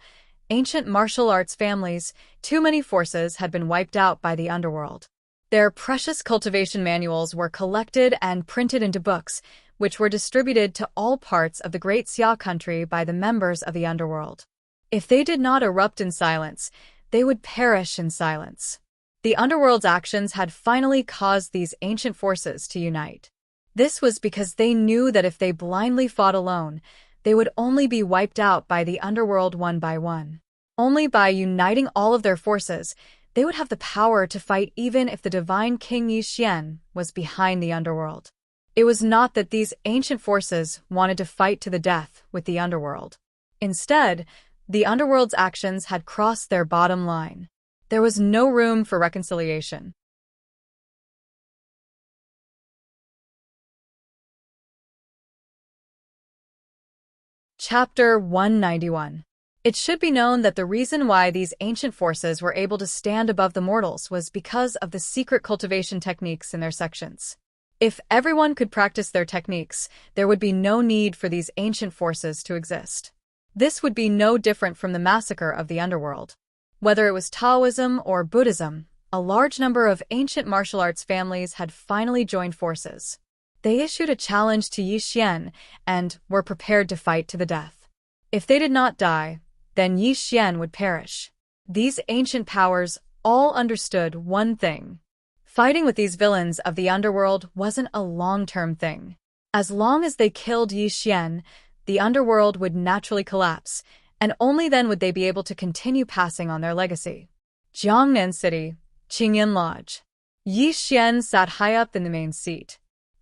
ancient martial arts families, too many forces had been wiped out by the underworld. Their precious cultivation manuals were collected and printed into books, which were distributed to all parts of the Great Xia country by the members of the underworld. If they did not erupt in silence, they would perish in silence. The underworld's actions had finally caused these ancient forces to unite. This was because they knew that if they blindly fought alone, they would only be wiped out by the underworld one by one. Only by uniting all of their forces, they would have the power to fight even if the divine King Yi Xian was behind the underworld. It was not that these ancient forces wanted to fight to the death with the underworld. Instead, the underworld's actions had crossed their bottom line. There was no room for reconciliation. Chapter 191. It should be known that the reason why these ancient forces were able to stand above the mortals was because of the secret cultivation techniques in their sections. If everyone could practice their techniques, there would be no need for these ancient forces to exist. This would be no different from the massacre of the underworld. Whether it was Taoism or Buddhism, a large number of ancient martial arts families had finally joined forces. They issued a challenge to Yi Xian and were prepared to fight to the death. If they did not die, then Yi Xian would perish. These ancient powers all understood one thing. Fighting with these villains of the underworld wasn't a long-term thing. As long as they killed Yi Xian, the underworld would naturally collapse, and only then would they be able to continue passing on their legacy. Jiangnan City, Qingyan Lodge. Yi Xian sat high up in the main seat.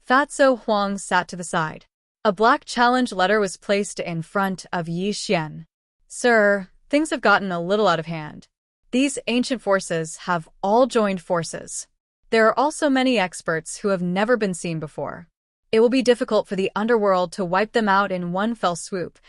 Fatso Huang sat to the side. A black challenge letter was placed in front of Yi Xian. "Sir, things have gotten a little out of hand. These ancient forces have all joined forces. There are also many experts who have never been seen before. It will be difficult for the underworld to wipe them out in one fell swoop,"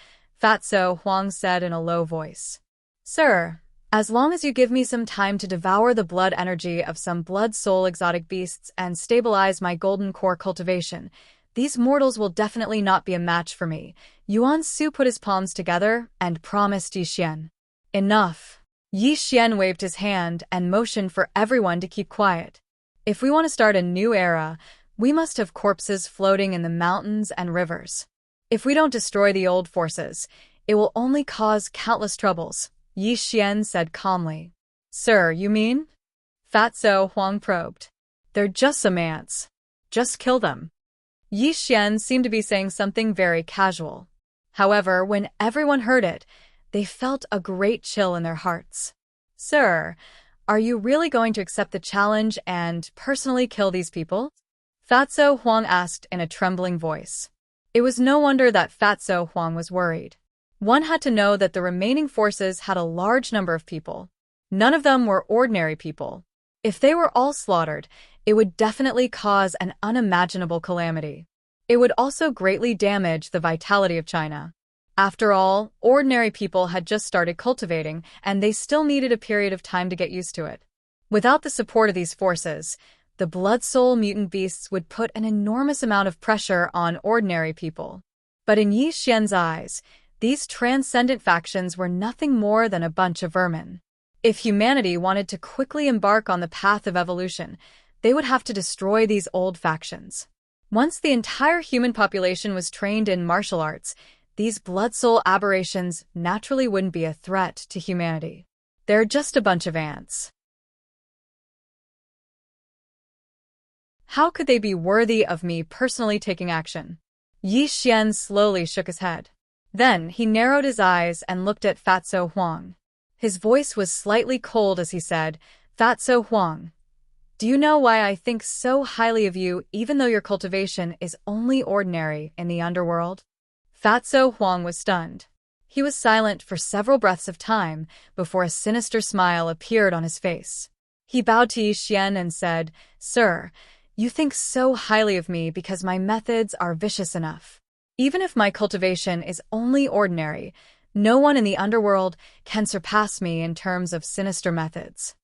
Fatso Huang said in a low voice. "Sir, as long as you give me some time to devour the blood energy of some blood-soul exotic beasts and stabilize my golden core cultivation, these mortals will definitely not be a match for me." Yuan Su put his palms together and promised Yi Xian. Enough. Yi Xian waved his hand and motioned for everyone to keep quiet. If we want to start a new era, we must have corpses floating in the mountains and rivers. If we don't destroy the old forces, it will only cause countless troubles, Yi Xian said calmly. Sir, you mean? Fatso Huang probed. They're just some ants. Just kill them. Yi Xian seemed to be saying something very casual. However, when everyone heard it, they felt a great chill in their hearts. Sir, are you really going to accept the challenge and personally kill these people? Fatso Huang asked in a trembling voice. It was no wonder that Fatso Huang was worried. One had to know that the remaining forces had a large number of people. None of them were ordinary people. If they were all slaughtered, it would definitely cause an unimaginable calamity. It would also greatly damage the vitality of China. After all, ordinary people had just started cultivating, and they still needed a period of time to get used to it. Without the support of these forces, the blood soul mutant beasts would put an enormous amount of pressure on ordinary people. But in Yi Xian's eyes, these transcendent factions were nothing more than a bunch of vermin. If humanity wanted to quickly embark on the path of evolution, they would have to destroy these old factions. Once the entire human population was trained in martial arts, these blood soul aberrations naturally wouldn't be a threat to humanity. They're just a bunch of ants. How could they be worthy of me personally taking action? Yi Xian slowly shook his head. Then he narrowed his eyes and looked at Fatso Huang. His voice was slightly cold as he said, Fatso Huang, do you know why I think so highly of you even though your cultivation is only ordinary in the underworld? Fatso Huang was stunned. He was silent for several breaths of time before a sinister smile appeared on his face. He bowed to Yi Xian and said, Sir, you think so highly of me because my methods are vicious enough. Even if my cultivation is only ordinary, no one in the underworld can surpass me in terms of sinister methods.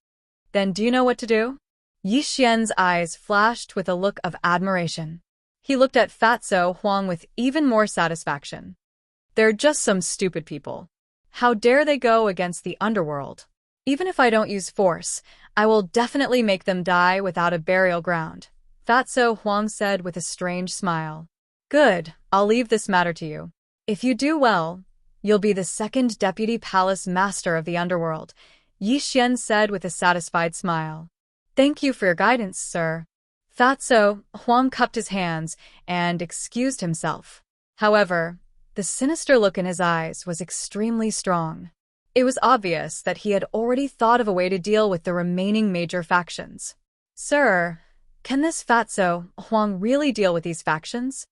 Then do you know what to do? Yi Xian's eyes flashed with a look of admiration. He looked at Fatso Huang with even more satisfaction. They're just some stupid people. How dare they go against the underworld? Even if I don't use force, I will definitely make them die without a burial ground, Fatso Huang said with a strange smile. Good, I'll leave this matter to you. If you do well, you'll be the second deputy palace master of the underworld, Yi Xian said with a satisfied smile. Thank you for your guidance, sir. Fatso Huang cupped his hands and excused himself. However, the sinister look in his eyes was extremely strong. It was obvious that he had already thought of a way to deal with the remaining major factions. Sir, can this Fatso Huang really deal with these factions?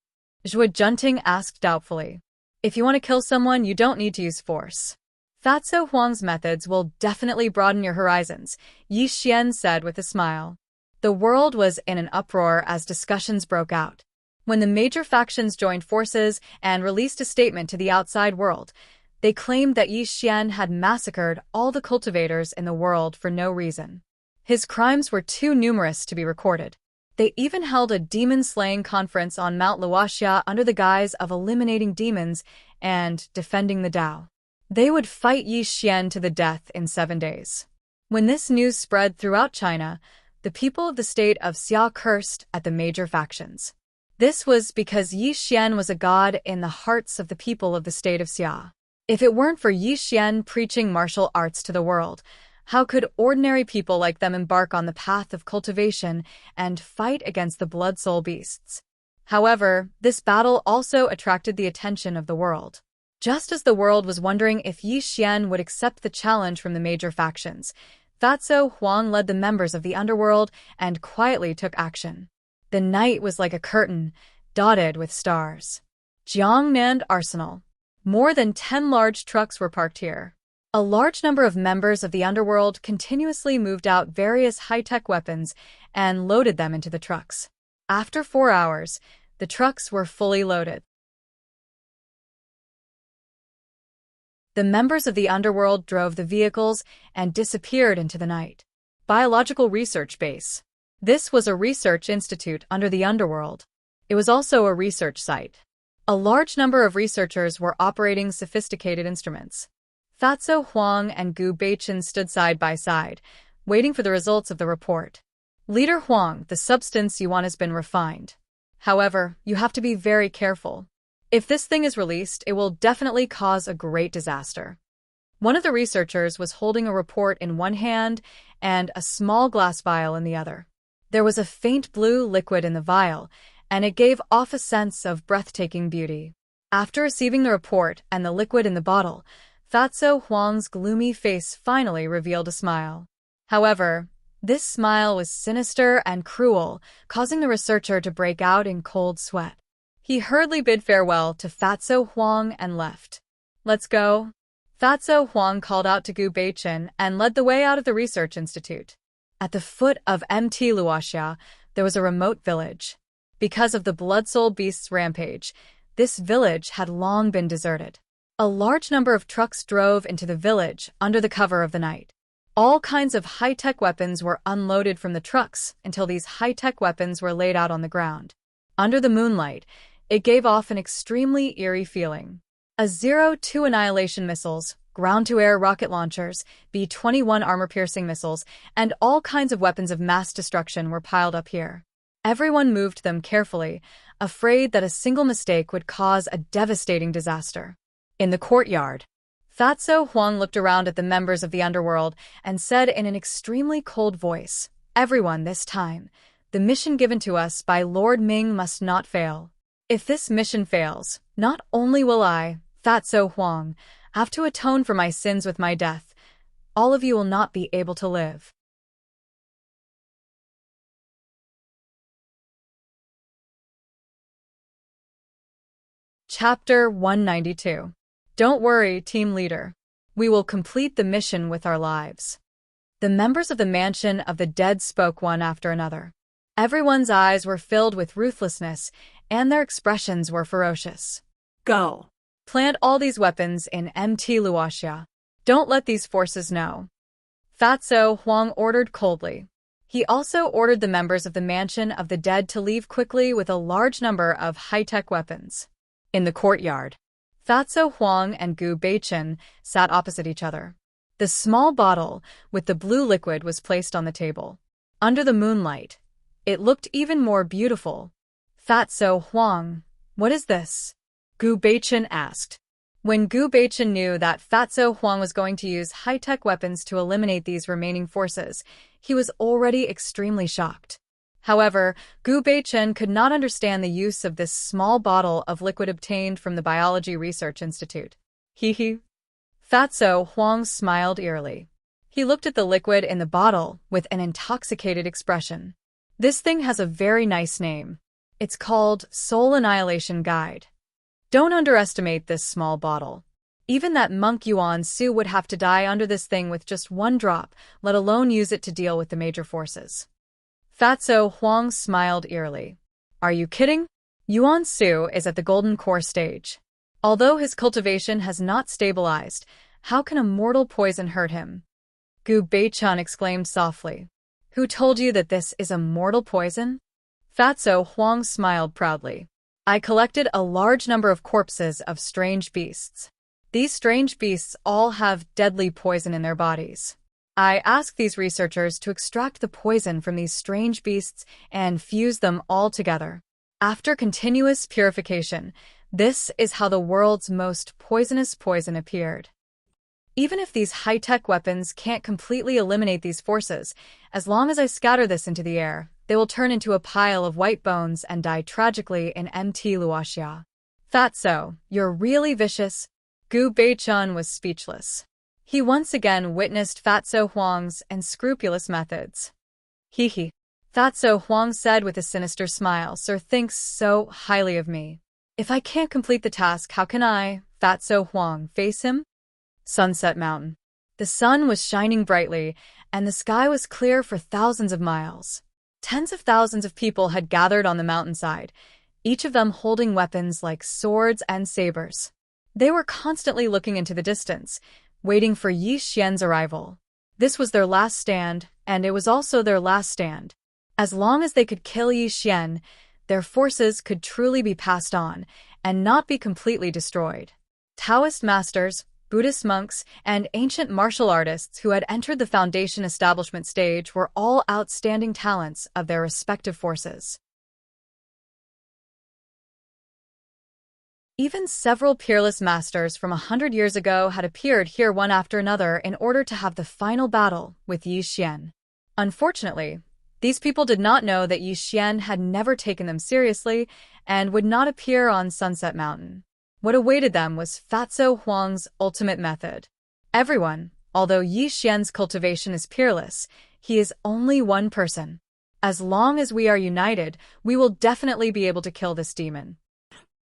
Zhuo Junting asked doubtfully. If you want to kill someone, you don't need to use force. Fatso Huang's methods will definitely broaden your horizons, Yi Xian said with a smile. The world was in an uproar as discussions broke out. When the major factions joined forces and released a statement to the outside world, they claimed that Yi Xian had massacred all the cultivators in the world for no reason. His crimes were too numerous to be recorded. They even held a demon-slaying conference on Mount Wuxia under the guise of eliminating demons and defending the Tao. They would fight Yi Xian to the death in 7 days. When this news spread throughout China, the people of the state of Xia cursed at the major factions. This was because Yi Xian was a god in the hearts of the people of the state of Xia. If it weren't for Yi Xian preaching martial arts to the world, how could ordinary people like them embark on the path of cultivation and fight against the blood soul beasts? However, this battle also attracted the attention of the world. Just as the world was wondering if Yi Xian would accept the challenge from the major factions, Fatso Huang led the members of the underworld and quietly took action. The night was like a curtain, dotted with stars. Jiangnan Arsenal. More than 10 large trucks were parked here. A large number of members of the underworld continuously moved out various high-tech weapons and loaded them into the trucks. After 4 hours, the trucks were fully loaded. The members of the underworld drove the vehicles and disappeared into the night. Biological Research Base. This was a research institute under the underworld. It was also a research site. A large number of researchers were operating sophisticated instruments. Fatso Huang and Gu Beichen stood side by side, waiting for the results of the report. Leader Huang, the substance you want has been refined. However, you have to be very careful. If this thing is released, it will definitely cause a great disaster. One of the researchers was holding a report in one hand and a small glass vial in the other. There was a faint blue liquid in the vial, and it gave off a sense of breathtaking beauty. After receiving the report and the liquid in the bottle, Fatso Huang's gloomy face finally revealed a smile. However, this smile was sinister and cruel, causing the researcher to break out in cold sweat. He hurriedly bid farewell to Fatso Huang and left. "Let's go." Fatso Huang called out to Gu Beichen and led the way out of the research institute. At the foot of Mt. Wuxia, there was a remote village. Because of the Blood Soul Beast's rampage, this village had long been deserted. A large number of trucks drove into the village under the cover of the night. All kinds of high-tech weapons were unloaded from the trucks until these high-tech weapons were laid out on the ground. Under the moonlight, it gave off an extremely eerie feeling. A-02 annihilation missiles, ground-to-air rocket launchers, B-21 armor-piercing missiles, and all kinds of weapons of mass destruction were piled up here. Everyone moved them carefully, afraid that a single mistake would cause a devastating disaster. In the courtyard, Fatso Huang looked around at the members of the underworld and said in an extremely cold voice, "Everyone this time, the mission given to us by Lord Ming must not fail. If this mission fails, not only will I, Fatso Huang, have to atone for my sins with my death, all of you will not be able to live." Chapter 192. Don't worry, team leader. We will complete the mission with our lives. The members of the Mansion of the Dead spoke one after another. Everyone's eyes were filled with ruthlessness, and their expressions were ferocious. Go. Plant all these weapons in Mt. Wuxia. Don't let these forces know. Fatso Huang ordered coldly. He also ordered the members of the Mansion of the Dead to leave quickly with a large number of high-tech weapons. In the courtyard, Fatso Huang and Gu Beichen sat opposite each other. The small bottle with the blue liquid was placed on the table. Under the moonlight, it looked even more beautiful. "Fatso Huang, what is this?" Gu Beichen asked. When Gu Beichen knew that Fatso Huang was going to use high-tech weapons to eliminate these remaining forces, he was already extremely shocked. However, Gu Beichen could not understand the use of this small bottle of liquid obtained from the Biology Research Institute. Hee. Fatso Huang smiled eerily. He looked at the liquid in the bottle with an intoxicated expression. "This thing has a very nice name. It's called Soul Annihilation Guide. Don't underestimate this small bottle. Even that monk Yuan Su would have to die under this thing with just one drop, let alone use it to deal with the major forces." Fatso Huang smiled eerily. "Are you kidding? Yuan Su is at the golden core stage. Although his cultivation has not stabilized, how can a mortal poison hurt him?" Gu Beichen exclaimed softly. "Who told you that this is a mortal poison?" Fatso Huang smiled proudly. "I collected a large number of corpses of strange beasts. These strange beasts all have deadly poison in their bodies. I asked these researchers to extract the poison from these strange beasts and fuse them all together. After continuous purification, this is how the world's most poisonous poison appeared. Even if these high-tech weapons can't completely eliminate these forces, as long as I scatter this into the air, they will turn into a pile of white bones and die tragically in Mt. Wuxia." "Fatso, you're really vicious." Gu Beichen was speechless. He once again witnessed Fatso Huang's unscrupulous methods. Hee. Fatso Huang said with a sinister smile, "Sir thinks so highly of me. If I can't complete the task, how can I, Fatso Huang, face him?" Sunset Mountain. The sun was shining brightly, and the sky was clear for thousands of miles. Tens of thousands of people had gathered on the mountainside, each of them holding weapons like swords and sabers. They were constantly looking into the distance, waiting for Yi Xian's arrival. This was their last stand, and it was also their last stand. As long as they could kill Yi Xian, their forces could truly be passed on and not be completely destroyed. Taoist masters, Buddhist monks, and ancient martial artists who had entered the foundation establishment stage were all outstanding talents of their respective forces. Even several peerless masters from 100 years ago had appeared here one after another in order to have the final battle with Yi Xian. Unfortunately, these people did not know that Yi Xian had never taken them seriously and would not appear on Sunset Mountain. What awaited them was Fatso Huang's ultimate method. Everyone, although Yi Xian's cultivation is peerless, he is only one person. As long as we are united, we will definitely be able to kill this demon.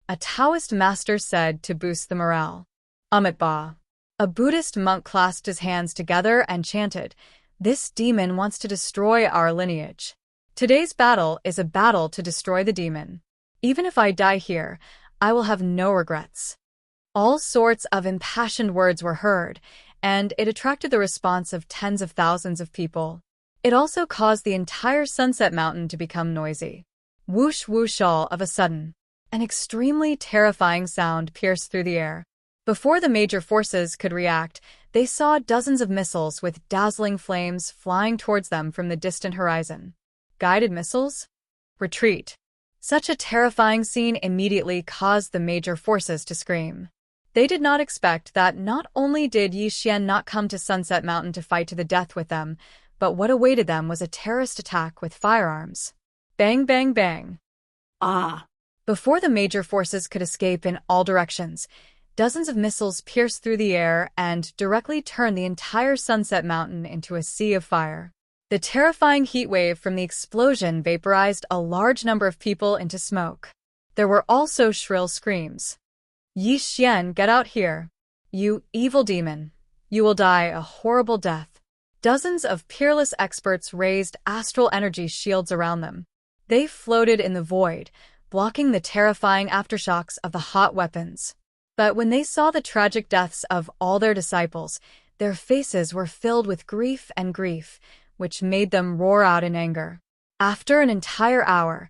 A Taoist master said to boost the morale. Amit Ba. A Buddhist monk clasped his hands together and chanted, "This demon wants to destroy our lineage. Today's battle is a battle to destroy the demon. Even if I die here, I will have no regrets." All sorts of impassioned words were heard, and it attracted the response of tens of thousands of people. It also caused the entire Sunset Mountain to become noisy. Whoosh whoosh all of a sudden. An extremely terrifying sound pierced through the air. Before the major forces could react, they saw dozens of missiles with dazzling flames flying towards them from the distant horizon. Guided missiles? Retreat. Such a terrifying scene immediately caused the major forces to scream. They did not expect that not only did Yi Xian not come to Sunset Mountain to fight to the death with them, but what awaited them was a terrorist attack with firearms. Bang, bang, bang. Ah! Before the major forces could escape in all directions, dozens of missiles pierced through the air and directly turned the entire Sunset Mountain into a sea of fire. The terrifying heat wave from the explosion vaporized a large number of people into smoke. There were also shrill screams. "Yi Xian, get out here! You evil demon! You will die a horrible death." Dozens of peerless experts raised astral energy shields around them. They floated in the void, blocking the terrifying aftershocks of the hot weapons. But when they saw the tragic deaths of all their disciples, their faces were filled with grief, which made them roar out in anger. After an entire hour,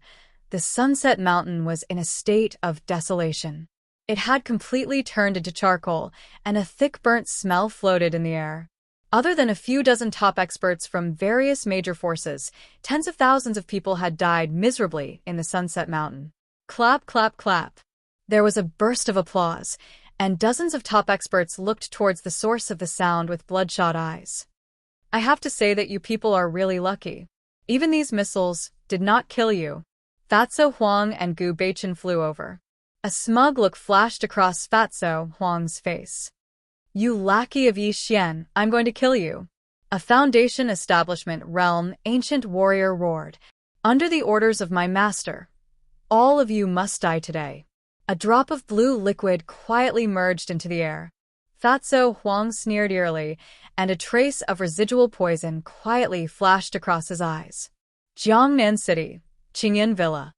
the Sunset Mountain was in a state of desolation. It had completely turned into charcoal, and a thick burnt smell floated in the air. Other than a few dozen top experts from various major forces, tens of thousands of people had died miserably in the Sunset Mountain. Clap, clap, clap. There was a burst of applause, and dozens of top experts looked towards the source of the sound with bloodshot eyes. I have to say that you people are really lucky. Even these missiles did not kill you. Fatso Huang and Gu Beichen flew over. A smug look flashed across Fatso Huang's face. "You lackey of Yi Xian, I'm going to kill you." A Foundation Establishment Realm ancient warrior roared. "Under the orders of my master, all of you must die today." A drop of blue liquid quietly merged into the air. Fatso Huang sneered eerily, and a trace of residual poison quietly flashed across his eyes. Jiangnan City, Qingyan Villa.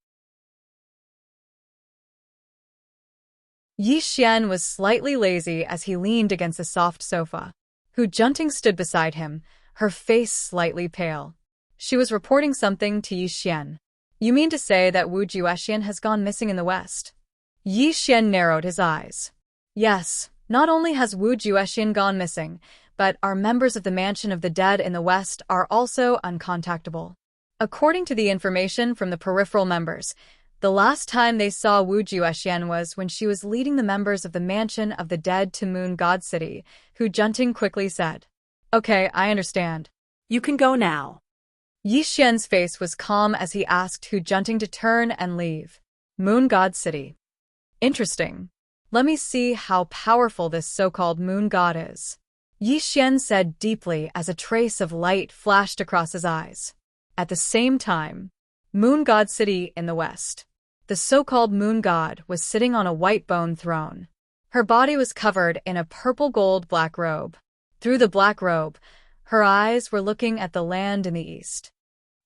Yi Xian was slightly lazy as he leaned against a soft sofa. Hu Junting stood beside him, her face slightly pale. She was reporting something to Yi Xian. "You mean to say that Wu Juexian has gone missing in the West?" Yi Xian narrowed his eyes. "Yes, not only has Wu Juexian gone missing, but our members of the Mansion of the Dead in the West are also uncontactable. According to the information from the peripheral members, the last time they saw Wu Juexian was when she was leading the members of the Mansion of the Dead to Moon God City," Hu Junting quickly said. "Okay, I understand. You can go now." Yi Xian's face was calm as he asked Hu Junting to turn and leave. Moon God City. Interesting. Let me see how powerful this so-called moon god is. Yi Xian said deeply as a trace of light flashed across his eyes. At the same time, Moon God City in the West. The so-called moon god was sitting on a white bone throne. Her body was covered in a purple gold black robe. Through the black robe, her eyes were looking at the land in the east.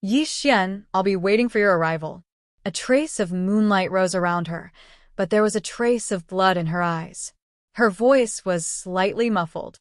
"Yi Xian, I'll be waiting for your arrival." A trace of moonlight rose around her, but there was a trace of blood in her eyes. Her voice was slightly muffled.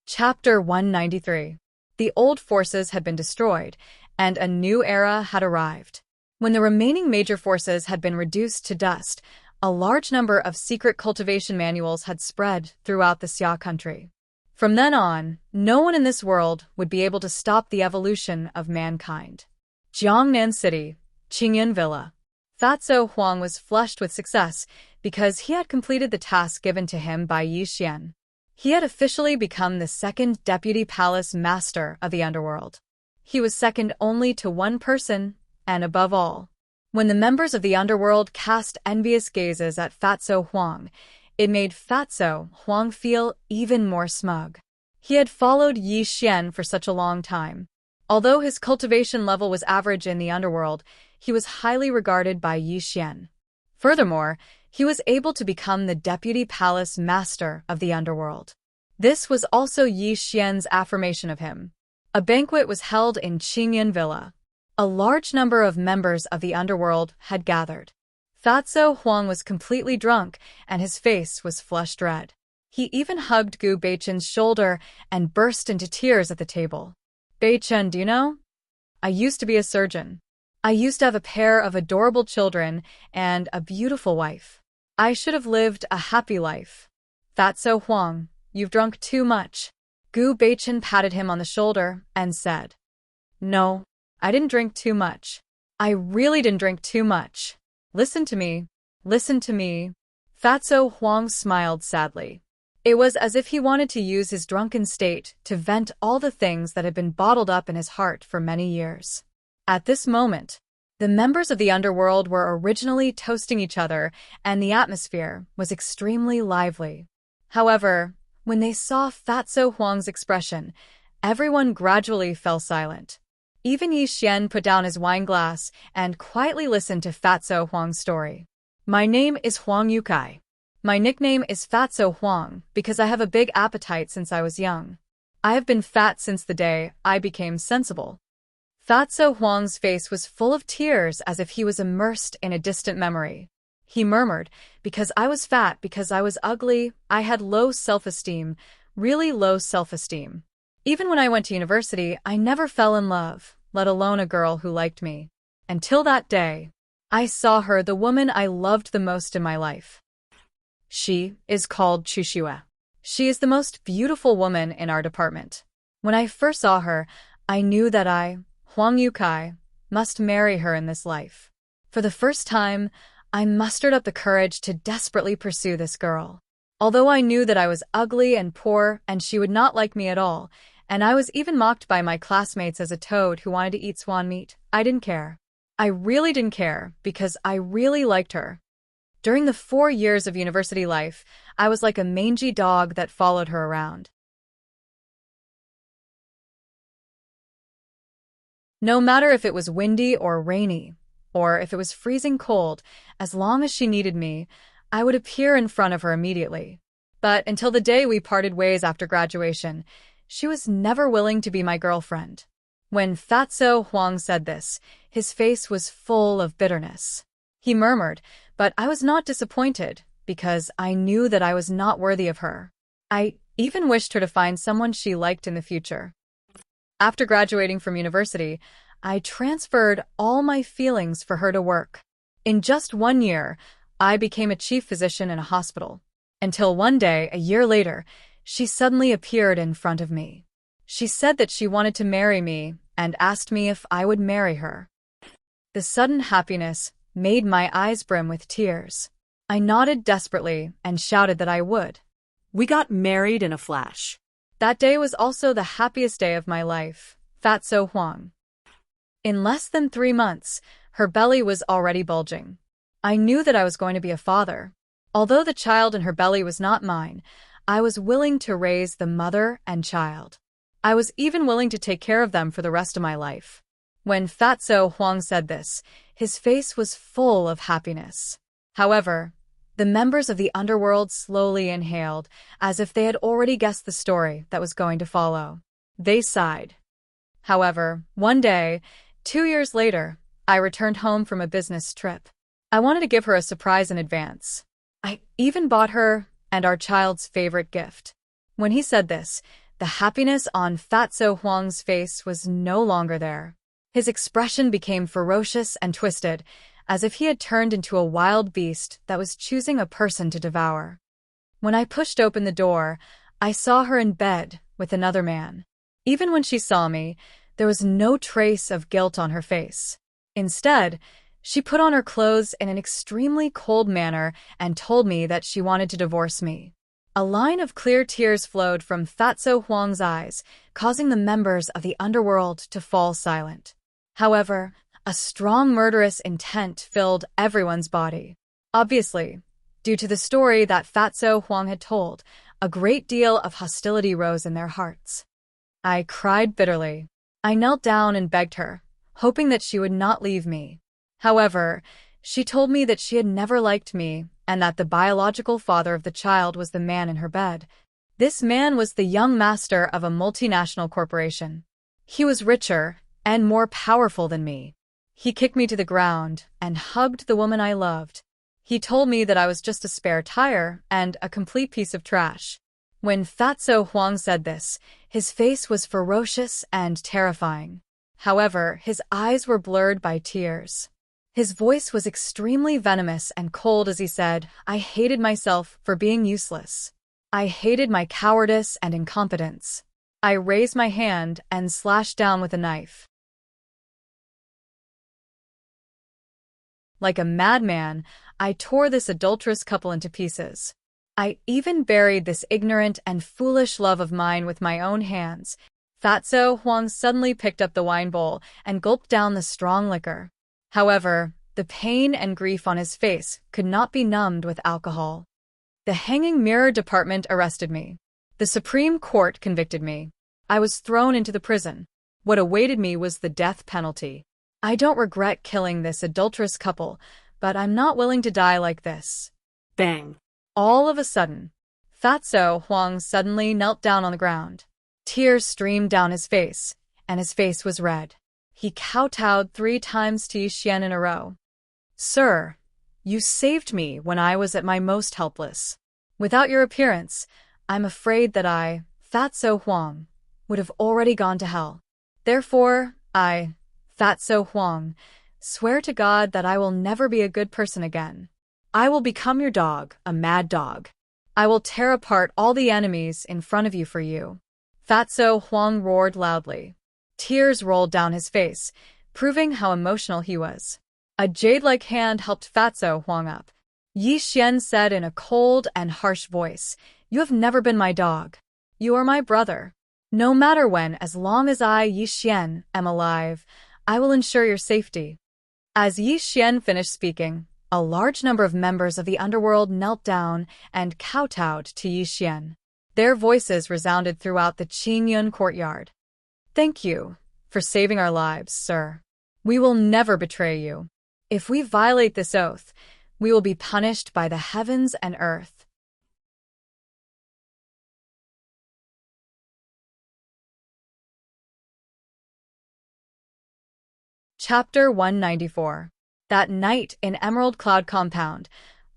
Chapter 193. The old forces had been destroyed, and a new era had arrived. When the remaining major forces had been reduced to dust, a large number of secret cultivation manuals had spread throughout the Xia country. From then on, no one in this world would be able to stop the evolution of mankind. Jiangnan City, Qingyun Villa. Fatso Huang was flushed with success because he had completed the task given to him by Yi Xian. He had officially become the second deputy palace master of the underworld. He was second only to one person, and above all, when the members of the underworld cast envious gazes at Fatso Huang, it made Fatso Huang feel even more smug. He had followed Yi Xian for such a long time. Although his cultivation level was average in the underworld, he was highly regarded by Yi Xian. Furthermore, he was able to become the deputy palace master of the underworld. This was also Yi Xian's affirmation of him. A banquet was held in Qingyun Villa. A large number of members of the underworld had gathered. Fatso Huang was completely drunk, and his face was flushed red. He even hugged Gu Beichen's shoulder and burst into tears at the table. "Beichen, do you know? I used to be a surgeon. I used to have a pair of adorable children and a beautiful wife. I should have lived a happy life. Fatso Huang, you've drunk too much." Gu Beichen patted him on the shoulder and said, "No, I didn't drink too much. I really didn't drink too much. Listen to me. Listen to me." Fatso Huang smiled sadly. It was as if he wanted to use his drunken state to vent all the things that had been bottled up in his heart for many years. At this moment, the members of the underworld were originally toasting each other, and the atmosphere was extremely lively. However, when they saw Fatso Huang's expression, everyone gradually fell silent. Even Yi Xian put down his wine glass and quietly listened to Fatso Huang's story. "My name is Huang Yukai. My nickname is Fatso Huang because I have a big appetite since I was young. I have been fat since the day I became sensible." Fatso Huang's face was full of tears as if he was immersed in a distant memory. He murmured, "Because I was fat, because I was ugly, I had low self-esteem, really low self-esteem. Even when I went to university, I never fell in love, let alone a girl who liked me. Until that day, I saw her, the woman I loved the most in my life. She is called Chushua. She is the most beautiful woman in our department. When I first saw her, I knew that I, Huang Yukai, must marry her in this life. For the first time, I mustered up the courage to desperately pursue this girl. Although I knew that I was ugly and poor and she would not like me at all, and I was even mocked by my classmates as a toad who wanted to eat swan meat, I didn't care. I really didn't care because I really liked her. During the 4 years of university life, I was like a mangy dog that followed her around. No matter if it was windy or rainy, or if it was freezing cold, as long as she needed me, I would appear in front of her immediately. But until the day we parted ways after graduation, she was never willing to be my girlfriend. When Fatso Huang said this, his face was full of bitterness. He murmured, but I was not disappointed, because I knew that I was not worthy of her. I even wished her to find someone she liked in the future. After graduating from university, I transferred all my feelings for her to work. In just 1 year, I became a chief physician in a hospital. Until one day, a year later, she suddenly appeared in front of me. She said that she wanted to marry me and asked me if I would marry her. The sudden happiness made my eyes brim with tears. I nodded desperately and shouted that I would. We got married in a flash. That day was also the happiest day of my life. Fatso Huang. In less than 3 months, her belly was already bulging. I knew that I was going to be a father. Although the child in her belly was not mine, I was willing to raise the mother and child. I was even willing to take care of them for the rest of my life. When Fatso Huang said this, his face was full of happiness. However, the members of the underworld slowly inhaled, as if they had already guessed the story that was going to follow. They sighed. However, one day, 2 years later, I returned home from a business trip. I wanted to give her a surprise in advance. I even bought her and our child's favorite gift. When he said this, the happiness on Fatso Huang's face was no longer there. His expression became ferocious and twisted, as if he had turned into a wild beast that was choosing a person to devour. When I pushed open the door, I saw her in bed with another man. Even when she saw me, there was no trace of guilt on her face. Instead, she put on her clothes in an extremely cold manner and told me that she wanted to divorce me. A line of clear tears flowed from Fatso Huang's eyes, causing the members of the underworld to fall silent. However, a strong murderous intent filled everyone's body. Obviously, due to the story that Fatso Huang had told, a great deal of hostility rose in their hearts. I cried bitterly. I knelt down and begged her, hoping that she would not leave me. However, she told me that she had never liked me and that the biological father of the child was the man in her bed. This man was the young master of a multinational corporation. He was richer and more powerful than me. He kicked me to the ground and hugged the woman I loved. He told me that I was just a spare tire and a complete piece of trash. When Fatso Huang said this, his face was ferocious and terrifying. However, his eyes were blurred by tears. His voice was extremely venomous and cold as he said, "I hated myself for being useless. I hated my cowardice and incompetence." I raised my hand and slashed down with a knife. Like a madman, I tore this adulterous couple into pieces. I even buried this ignorant and foolish love of mine with my own hands. Fatso Huang suddenly picked up the wine bowl and gulped down the strong liquor. However, the pain and grief on his face could not be numbed with alcohol. The hanging mirror department arrested me. The Supreme Court convicted me. I was thrown into the prison. What awaited me was the death penalty. I don't regret killing this adulterous couple, but I'm not willing to die like this. Bang. All of a sudden, Fatso Huang suddenly knelt down on the ground. Tears streamed down his face, and his face was red. He kowtowed 3 times to Yixian in a row. "Sir, you saved me when I was at my most helpless. Without your appearance, I'm afraid that I, Fatso Huang, would have already gone to hell. Therefore, I, Fatso Huang, swear to God that I will never be a good person again. I will become your dog, a mad dog. I will tear apart all the enemies in front of you for you." Fatso Huang roared loudly. Tears rolled down his face, proving how emotional he was. A jade-like hand helped Fatso Huang up. Yixian said in a cold and harsh voice, "You have never been my dog. You are my brother. No matter when, as long as I, Yixian, am alive, I will ensure your safety." As Yixian finished speaking, a large number of members of the underworld knelt down and kowtowed to Yixian. Their voices resounded throughout the Qingyun courtyard. "Thank you for saving our lives, sir. We will never betray you. If we violate this oath, we will be punished by the heavens and earth." Chapter 194. That night in Emerald Cloud Compound,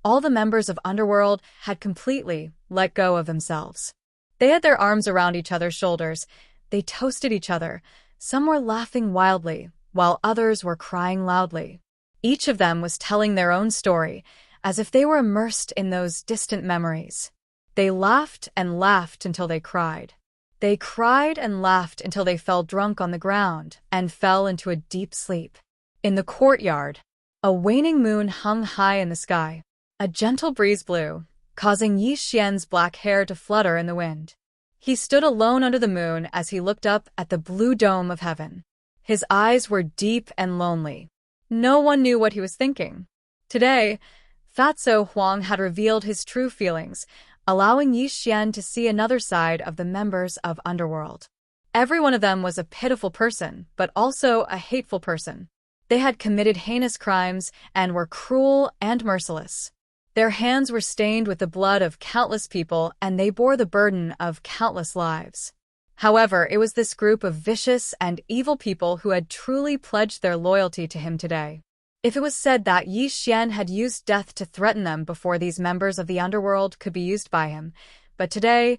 all the members of Underworld had completely let go of themselves. They had their arms around each other's shoulders. They toasted each other. Some were laughing wildly, while others were crying loudly. Each of them was telling their own story, as if they were immersed in those distant memories. They laughed and laughed until they cried. They cried and laughed until they fell drunk on the ground and fell into a deep sleep. In the courtyard, a waning moon hung high in the sky. A gentle breeze blew, causing Yixian's black hair to flutter in the wind. He stood alone under the moon as he looked up at the blue dome of heaven. His eyes were deep and lonely. No one knew what he was thinking. Today, Fatso Huang had revealed his true feelings, allowing Yixian to see another side of the members of Underworld. Every one of them was a pitiful person, but also a hateful person. They had committed heinous crimes and were cruel and merciless. Their hands were stained with the blood of countless people, and they bore the burden of countless lives. However, it was this group of vicious and evil people who had truly pledged their loyalty to him today. If it was said that Yixian had used death to threaten them before these members of the underworld could be used by him, but today,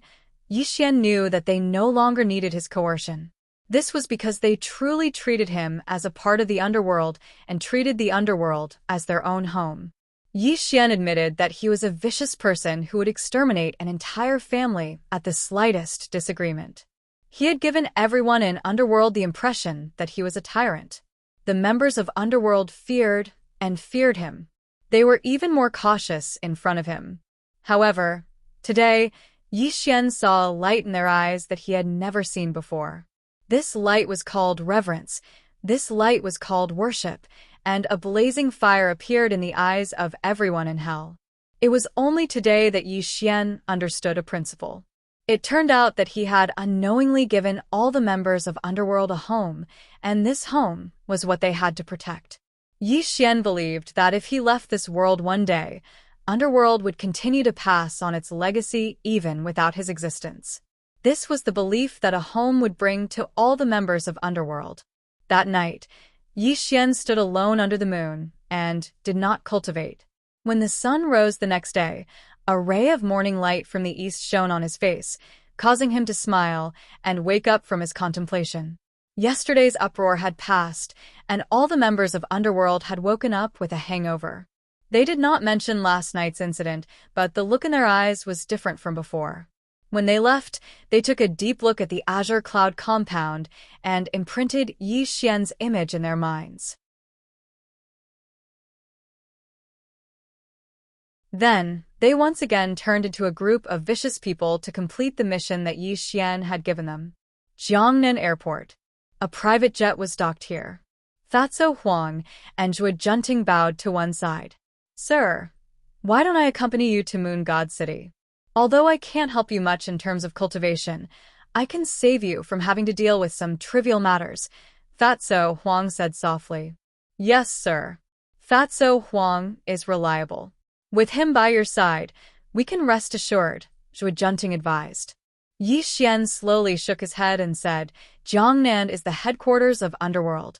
Yixian knew that they no longer needed his coercion. This was because they truly treated him as a part of the underworld and treated the underworld as their own home. Yi Xian admitted that he was a vicious person who would exterminate an entire family at the slightest disagreement. He had given everyone in Underworld the impression that he was a tyrant. The members of Underworld feared and feared him. They were even more cautious in front of him. However, today, Yi Xian saw a light in their eyes that he had never seen before. This light was called reverence, this light was called worship, and a blazing fire appeared in the eyes of everyone in hell. It was only today that Yi Xian understood a principle. It turned out that he had unknowingly given all the members of Underworld a home, and this home was what they had to protect. Yi Xian believed that if he left this world one day, Underworld would continue to pass on its legacy even without his existence. This was the belief that a home would bring to all the members of Underworld. That night, Yi Xian stood alone under the moon and did not cultivate. When the sun rose the next day, a ray of morning light from the east shone on his face, causing him to smile and wake up from his contemplation. Yesterday's uproar had passed, and all the members of Underworld had woken up with a hangover. They did not mention last night's incident, but the look in their eyes was different from before. When they left, they took a deep look at the Azure Cloud compound and imprinted Yi Xian's image in their minds. Then, they once again turned into a group of vicious people to complete the mission that Yi Xian had given them. Jiangnan Airport. A private jet was docked here. Fatso Huang and Zhuo Junting bowed to one side. Sir, why don't I accompany you to Moon God City? Although I can't help you much in terms of cultivation, I can save you from having to deal with some trivial matters, Fatso Huang said softly. Yes, sir. Fatso Huang is reliable. With him by your side, we can rest assured, Zhuo Junting advised. Yi Xian slowly shook his head and said, Jiangnan is the headquarters of Underworld.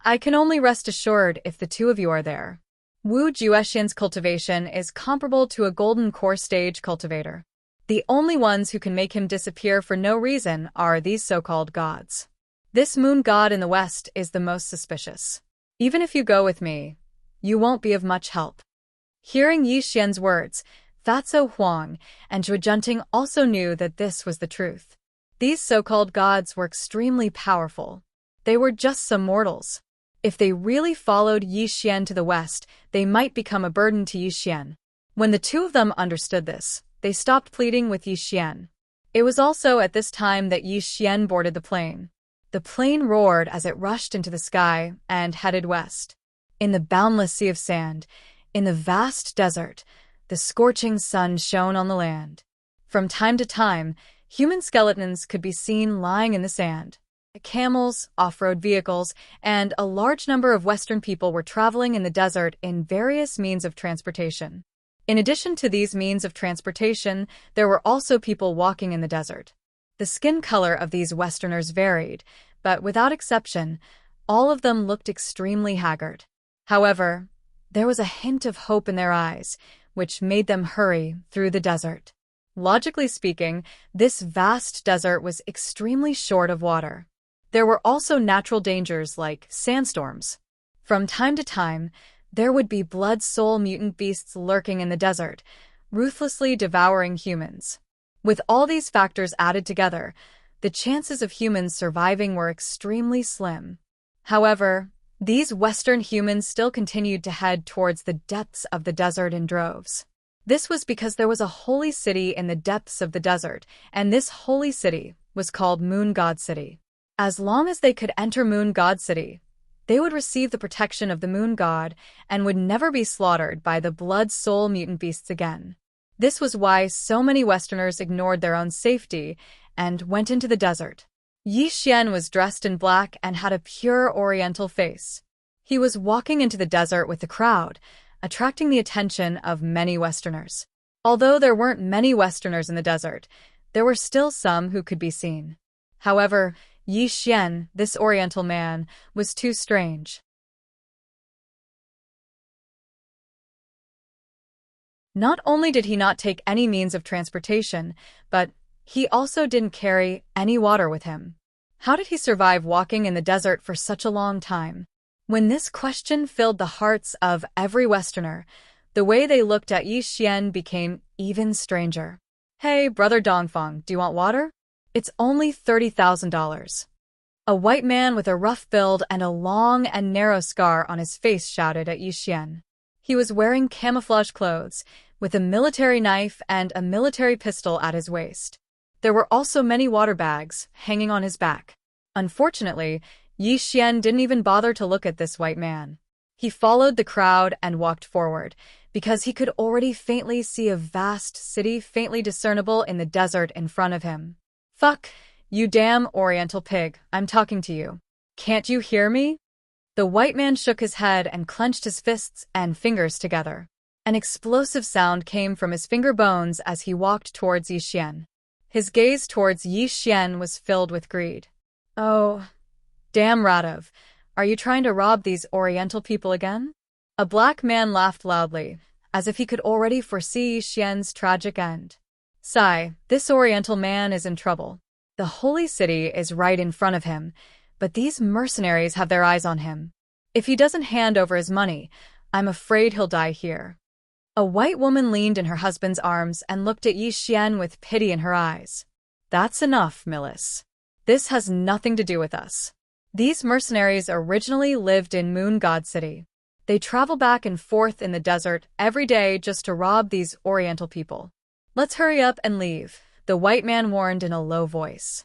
I can only rest assured if the two of you are there. Wu Juexian's cultivation is comparable to a golden core stage cultivator. The only ones who can make him disappear for no reason are these so-called gods. This moon god in the west is the most suspicious. Even if you go with me, you won't be of much help. Hearing Yi Xian's words, Fatso Huang and Zhuo Junting also knew that this was the truth. These so-called gods were extremely powerful. They were just some mortals. If they really followed Yi Xian to the west, they might become a burden to Yi Xian. When the two of them understood this, they stopped pleading with Yi Xian. It was also at this time that Yi Xian boarded the plane. The plane roared as it rushed into the sky and headed west. In the boundless sea of sand, in the vast desert, the scorching sun shone on the land. From time to time, human skeletons could be seen lying in the sand. Camels, off-road vehicles, and a large number of Western people were traveling in the desert in various means of transportation. In addition to these means of transportation, there were also people walking in the desert. The skin color of these Westerners varied, but without exception, all of them looked extremely haggard. However, there was a hint of hope in their eyes, which made them hurry through the desert. Logically speaking, this vast desert was extremely short of water. There were also natural dangers like sandstorms. From time to time, there would be blood-soul mutant beasts lurking in the desert, ruthlessly devouring humans. With all these factors added together, the chances of humans surviving were extremely slim. However, these Western humans still continued to head towards the depths of the desert in droves. This was because there was a holy city in the depths of the desert, and this holy city was called Moon God City. As long as they could enter Moon God City, they would receive the protection of the Moon God and would never be slaughtered by the blood-soul mutant beasts again. This was why so many Westerners ignored their own safety and went into the desert. Yi Xian was dressed in black and had a pure oriental face. He was walking into the desert with the crowd, attracting the attention of many Westerners. Although there weren't many Westerners in the desert, there were still some who could be seen. However, Yi Xian, this oriental man, was too strange. Not only did he not take any means of transportation, but he also didn't carry any water with him. How did he survive walking in the desert for such a long time? When this question filled the hearts of every Westerner, the way they looked at Yi Xian became even stranger. Hey, brother Dongfang, do you want water? It's only $30,000. A white man with a rough build and a long and narrow scar on his face shouted at Yi Xian. He was wearing camouflage clothes, with a military knife and a military pistol at his waist. There were also many water bags hanging on his back. Unfortunately, Yi Xian didn't even bother to look at this white man. He followed the crowd and walked forward, because he could already faintly see a vast city faintly discernible in the desert in front of him. Fuck, you damn Oriental pig, I'm talking to you. Can't you hear me? The white man shook his head and clenched his fists and fingers together. An explosive sound came from his finger bones as he walked towards Yi Xian. His gaze towards Yi Xian was filled with greed. Oh, damn Radov, are you trying to rob these Oriental people again? A black man laughed loudly, as if he could already foresee Yi Xian's tragic end. Sigh, this Oriental man is in trouble. The holy city is right in front of him, but these mercenaries have their eyes on him. If he doesn't hand over his money, I'm afraid he'll die here. A white woman leaned in her husband's arms and looked at Yi Xian with pity in her eyes. That's enough, Millis. This has nothing to do with us. These mercenaries originally lived in Moon God City. They travel back and forth in the desert every day just to rob these Oriental people. Let's hurry up and leave, the white man warned in a low voice.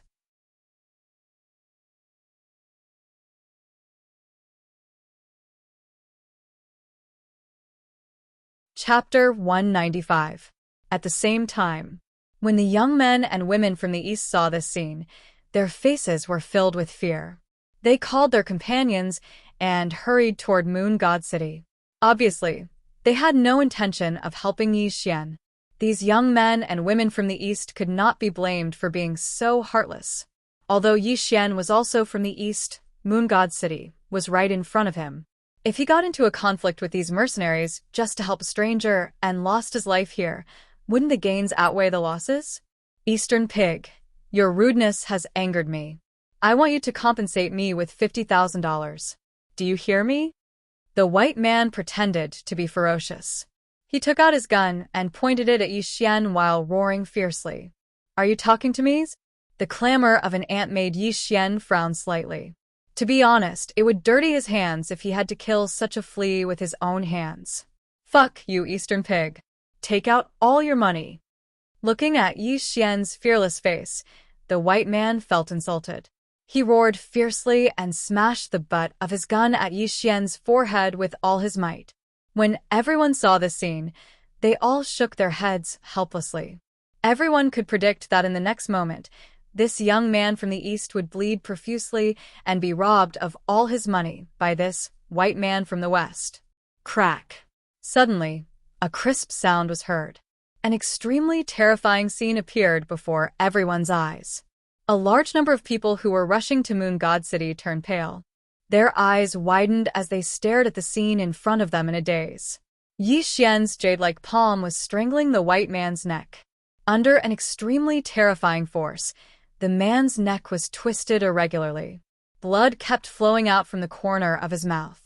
Chapter 195. At the same time, when the young men and women from the east saw this scene, their faces were filled with fear. They called their companions and hurried toward Moon God City. Obviously, they had no intention of helping Yi Xian. These young men and women from the east could not be blamed for being so heartless. Although Yi Xian was also from the east, Moon God City was right in front of him. If he got into a conflict with these mercenaries just to help a stranger and lost his life here, wouldn't the gains outweigh the losses? Eastern pig, your rudeness has angered me. I want you to compensate me with $50,000. Do you hear me? The white man pretended to be ferocious. He took out his gun and pointed it at Yi Xian while roaring fiercely. Are you talking to me? The clamor of an ant made Yi Xian frown slightly. To be honest, it would dirty his hands if he had to kill such a flea with his own hands. Fuck you, Eastern pig. Take out all your money. Looking at Yi Xian's fearless face, the white man felt insulted. He roared fiercely and smashed the butt of his gun at Yi Xian's forehead with all his might. When everyone saw this scene, they all shook their heads helplessly. Everyone could predict that in the next moment, this young man from the east would bleed profusely and be robbed of all his money by this white man from the west. Crack. Suddenly, a crisp sound was heard. An extremely terrifying scene appeared before everyone's eyes. A large number of people who were rushing to Moon God City turned pale. Their eyes widened as they stared at the scene in front of them in a daze. Yi Xian's jade-like palm was strangling the white man's neck. Under an extremely terrifying force, the man's neck was twisted irregularly. Blood kept flowing out from the corner of his mouth.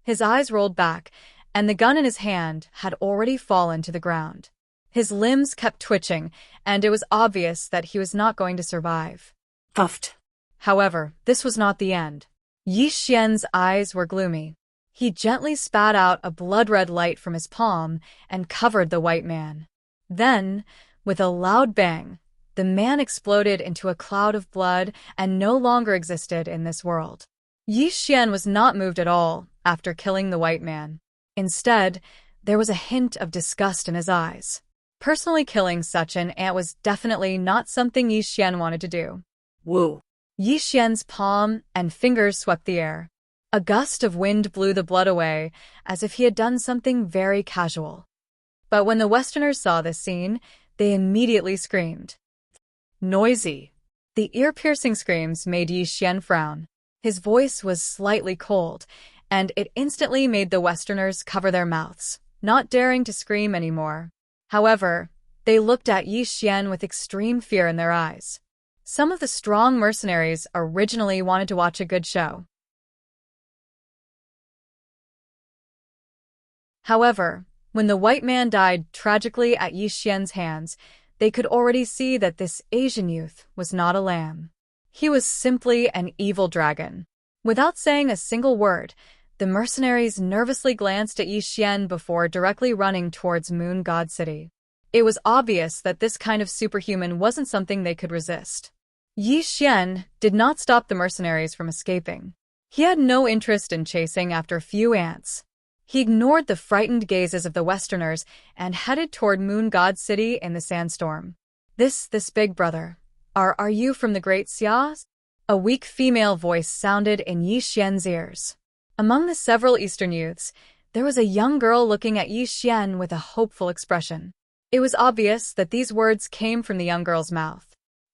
His eyes rolled back, and the gun in his hand had already fallen to the ground. His limbs kept twitching, and it was obvious that he was not going to survive. Puffed. However, this was not the end. Yi Xian's eyes were gloomy. He gently spat out a blood-red light from his palm and covered the white man. Then, with a loud bang, the man exploded into a cloud of blood and no longer existed in this world. Yi Xian was not moved at all after killing the white man. Instead, there was a hint of disgust in his eyes. Personally killing such an ant was definitely not something Yi Xian wanted to do. Woo. Yi Xian's palm and fingers swept the air. A gust of wind blew the blood away, as if he had done something very casual. But when the Westerners saw this scene, they immediately screamed. Noisy. The ear-piercing screams made Yi Xian frown. His voice was slightly cold, and it instantly made the Westerners cover their mouths, not daring to scream anymore. However, they looked at Yi Xian with extreme fear in their eyes. Some of the strong mercenaries originally wanted to watch a good show. However, when the white man died tragically at Yi Xian's hands, they could already see that this Asian youth was not a lamb. He was simply an evil dragon. Without saying a single word, the mercenaries nervously glanced at Yi Xian before directly running towards Moon God City. It was obvious that this kind of superhuman wasn't something they could resist. Yi Xian did not stop the mercenaries from escaping. He had no interest in chasing after a few ants. He ignored the frightened gazes of the Westerners and headed toward Moon God City in the sandstorm. This big brother. Are you from the Great Xia? A weak female voice sounded in Yi Xian's ears. Among the several Eastern youths, there was a young girl looking at Yi Xian with a hopeful expression. It was obvious that these words came from the young girl's mouth.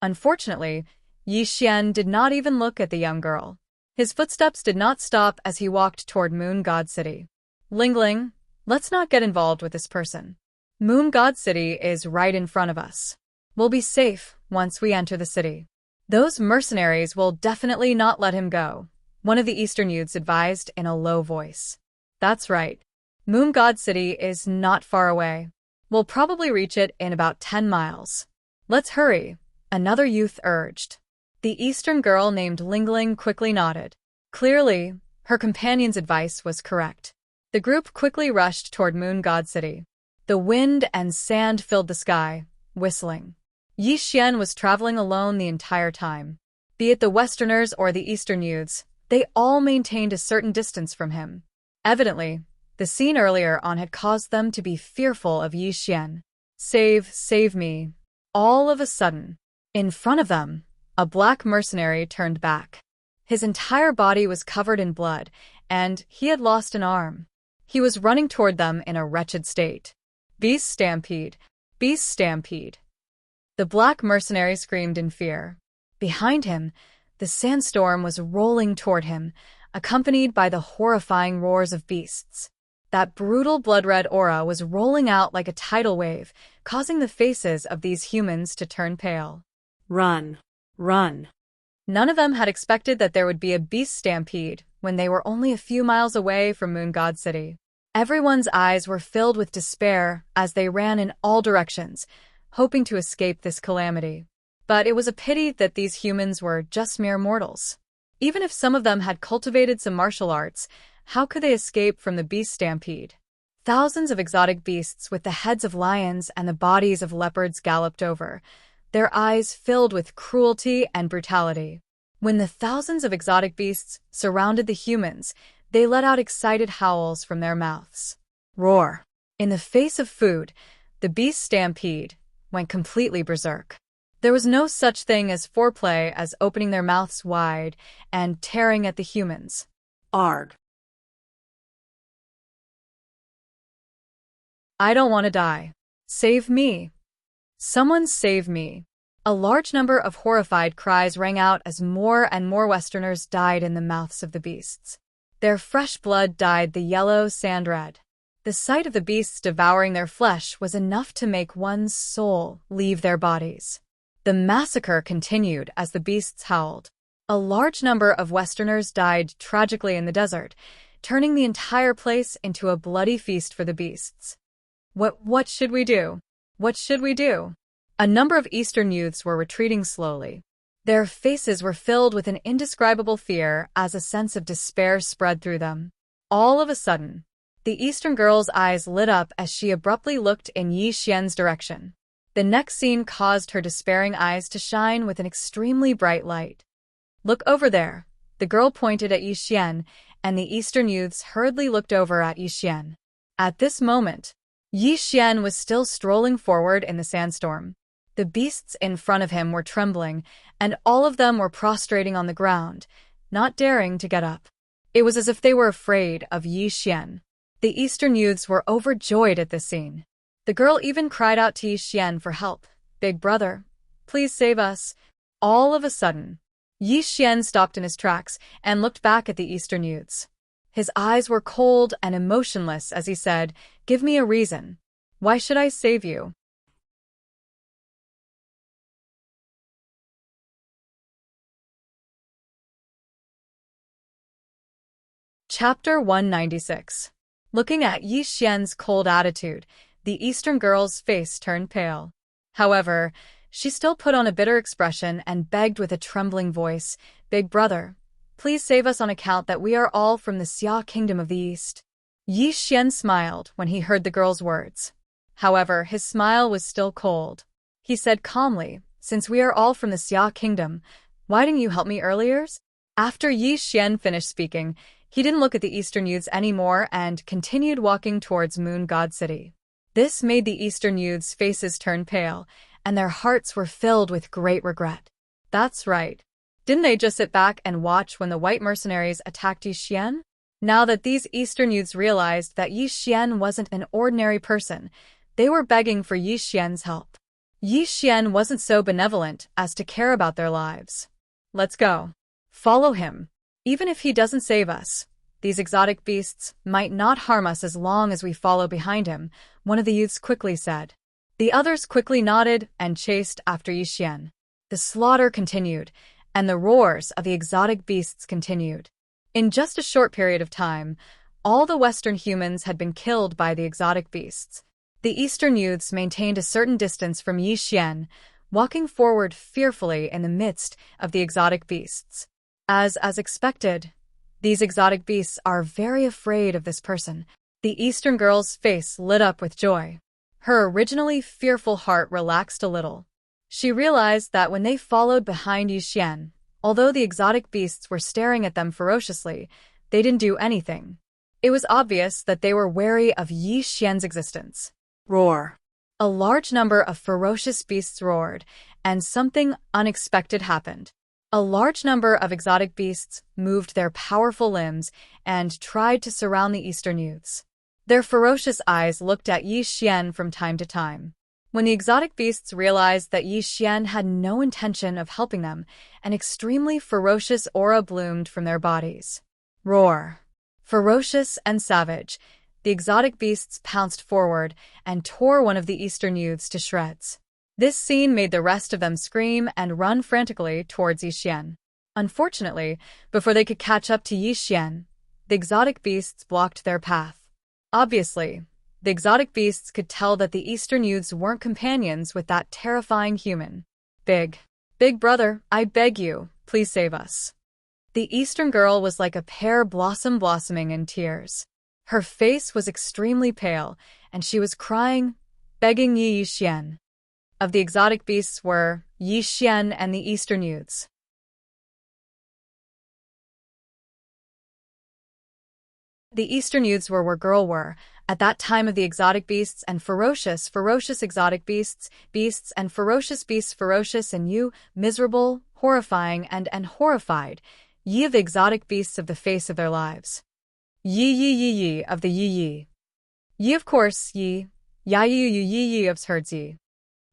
Unfortunately, Yi Xian did not even look at the young girl. His footsteps did not stop as he walked toward Moon God City. Ling, let's not get involved with this person. Moon God City is right in front of us. We'll be safe once we enter the city. Those mercenaries will definitely not let him go, one of the Eastern youths advised in a low voice. That's right. Moon God City is not far away. We'll probably reach it in about 10 miles. Let's hurry, another youth urged. The Eastern girl named Ling quickly nodded. Clearly, her companion's advice was correct. The group quickly rushed toward Moon God City. The wind and sand filled the sky, whistling. Yi Xian was traveling alone the entire time. Be it the Westerners or the Eastern youths, they all maintained a certain distance from him. Evidently, the scene earlier on had caused them to be fearful of Yi Xian. Save me. All of a sudden, in front of them, a black mercenary turned back. His entire body was covered in blood, and he had lost an arm. He was running toward them in a wretched state. Beast stampede! Beast stampede! The black mercenary screamed in fear. Behind him, the sandstorm was rolling toward him, accompanied by the horrifying roars of beasts. That brutal blood-red aura was rolling out like a tidal wave, causing the faces of these humans to turn pale. Run. Run. None of them had expected that there would be a beast stampede when they were only a few miles away from Moon God City. Everyone's eyes were filled with despair as they ran in all directions, hoping to escape this calamity. But it was a pity that these humans were just mere mortals. Even if some of them had cultivated some martial arts, how could they escape from the beast stampede? Thousands of exotic beasts with the heads of lions and the bodies of leopards galloped over, their eyes filled with cruelty and brutality. When the thousands of exotic beasts surrounded the humans, they let out excited howls from their mouths. Roar! In the face of food, the beast stampede went completely berserk. There was no such thing as foreplay as opening their mouths wide and tearing at the humans. Arg. I don't want to die. Save me. Someone save me. A large number of horrified cries rang out as more and more Westerners died in the mouths of the beasts. Their fresh blood dyed the yellow sand red. The sight of the beasts devouring their flesh was enough to make one's soul leave their bodies. The massacre continued as the beasts howled. A large number of Westerners died tragically in the desert, turning the entire place into a bloody feast for the beasts. What should we do? What should we do? A number of Eastern youths were retreating slowly. Their faces were filled with an indescribable fear as a sense of despair spread through them. All of a sudden, the Eastern girl's eyes lit up as she abruptly looked in Yi Xian's direction. The next scene caused her despairing eyes to shine with an extremely bright light. Look over there. The girl pointed at Yi Xian, and the Eastern youths hurriedly looked over at Yi Xian. At this moment, Yi Xian was still strolling forward in the sandstorm. The beasts in front of him were trembling, and all of them were prostrating on the ground, not daring to get up. It was as if they were afraid of Yi Xian. The Eastern youths were overjoyed at this scene. The girl even cried out to Yi Xian for help. Big brother, please save us. All of a sudden, Yi Xian stopped in his tracks and looked back at the Eastern youths. His eyes were cold and emotionless as he said, "Give me a reason. Why should I save you?" Chapter 196. Looking at Yi Xian's cold attitude, the Eastern girl's face turned pale. However, she still put on a bitter expression and begged with a trembling voice, "Big brother, please save us on account that we are all from the Xia kingdom of the East." Yi Xian smiled when he heard the girl's words. However, his smile was still cold. He said calmly, "Since we are all from the Xia kingdom, why didn't you help me earlier?" After Yi Xian finished speaking, he didn't look at the Eastern youths anymore and continued walking towards Moon God City. This made the Eastern youths' faces turn pale, and their hearts were filled with great regret. That's right. Didn't they just sit back and watch when the white mercenaries attacked Yi Xian? Now that these Eastern youths realized that Yi Xian wasn't an ordinary person, they were begging for Yi Xian's help. Yi Xian wasn't so benevolent as to care about their lives. "Let's go. Follow him. Even if he doesn't save us, these exotic beasts might not harm us as long as we follow behind him," one of the youths quickly said. The others quickly nodded and chased after Yi Xian. The slaughter continued, and the roars of the exotic beasts continued. In just a short period of time, all the Western humans had been killed by the exotic beasts. The Eastern youths maintained a certain distance from Yi Xian, walking forward fearfully in the midst of the exotic beasts. As expected, these exotic beasts are very afraid of this person. The Eastern girl's face lit up with joy. Her originally fearful heart relaxed a little. She realized that when they followed behind Yi Xian, although the exotic beasts were staring at them ferociously, they didn't do anything. It was obvious that they were wary of Yi Xian's existence. Roar. A large number of ferocious beasts roared, and something unexpected happened. A large number of exotic beasts moved their powerful limbs and tried to surround the Eastern youths. Their ferocious eyes looked at Yi Xian from time to time. When the exotic beasts realized that Yi Xian had no intention of helping them, an extremely ferocious aura bloomed from their bodies. Roar. Ferocious and savage, the exotic beasts pounced forward and tore one of the Eastern youths to shreds. This scene made the rest of them scream and run frantically towards Yi Xian. Unfortunately, before they could catch up to Yi Xian, the exotic beasts blocked their path. Obviously, the exotic beasts could tell that the Eastern youths weren't companions with that terrifying human. Big brother, I beg you, please save us." The Eastern girl was like a pear blossom blossoming in tears. Her face was extremely pale, and she was crying, begging Yi Xian. Of the exotic beasts were Yi Xian and the Eastern youths. The Eastern youths were girl were, at that time of the exotic beasts and ferocious exotic beasts and ferocious beasts ferocious and you, miserable, horrifying and horrified, ye of the exotic beasts of the face of their lives. Ye of the ye. Ye of course ye, ya ye of herds ye.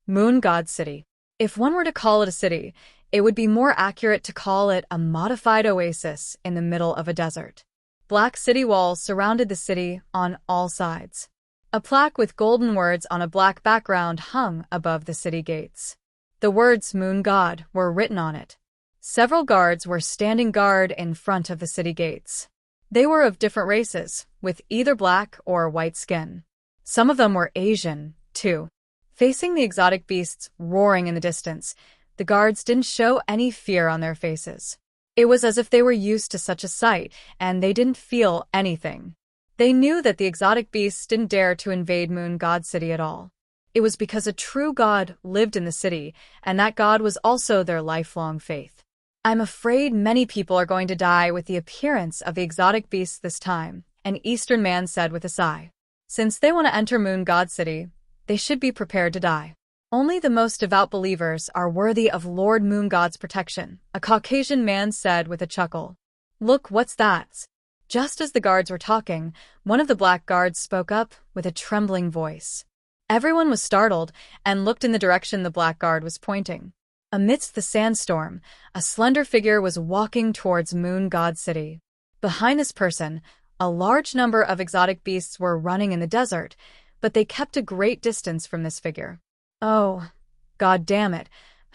Moon God City. If one were to call it a city, it would be more accurate to call it a modified oasis in the middle of a desert. Black city walls surrounded the city on all sides. A plaque with golden words on a black background hung above the city gates. The words Moon God were written on it. Several guards were standing guard in front of the city gates. They were of different races, with either black or white skin. Some of them were Asian, too. Facing the exotic beasts roaring in the distance, the guards didn't show any fear on their faces. It was as if they were used to such a sight, and they didn't feel anything. They knew that the exotic beasts didn't dare to invade Moon God City at all. It was because a true god lived in the city, and that god was also their lifelong faith. "I'm afraid many people are going to die with the appearance of the exotic beasts this time," an Eastern man said with a sigh. "Since they want to enter Moon God City, they should be prepared to die. Only the most devout believers are worthy of Lord Moon God's protection," a Caucasian man said with a chuckle. "Look, what's that?" Just as the guards were talking, one of the black guards spoke up with a trembling voice. Everyone was startled and looked in the direction the black guard was pointing. Amidst the sandstorm, a slender figure was walking towards Moon God City. Behind this person, a large number of exotic beasts were running in the desert, but they kept a great distance from this figure. Oh, God damn it.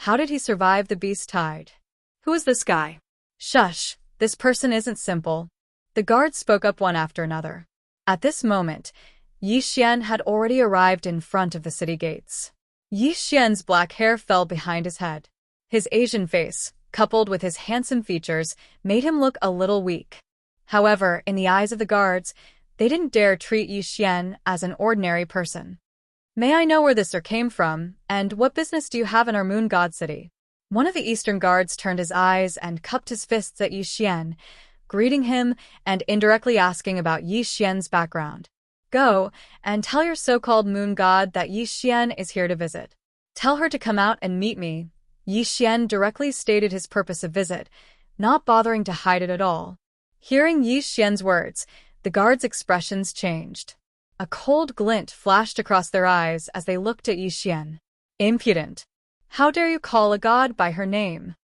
How did he survive the beast tide? Who is this guy? Shush, this person isn't simple. The guards spoke up one after another. At this moment, Yi Xian had already arrived in front of the city gates. Yi Xian's black hair fell behind his head. His Asian face, coupled with his handsome features, made him look a little weak. However, in the eyes of the guards, they didn't dare treat Yi Xian as an ordinary person. "May I know where this sir came from, and what business do you have in our moon god city?" One of the eastern guards turned his eyes and cupped his fists at Yi Xian, greeting him and indirectly asking about Yi Xian's background. "Go, and tell your so-called moon god that Yi Xian is here to visit. Tell her to come out and meet me." Yi Xian directly stated his purpose of visit, not bothering to hide it at all. Hearing Yi Xian's words, the guards' expressions changed. A cold glint flashed across their eyes as they looked at Yi Xian. "Impudent! How dare you call a god by her name?"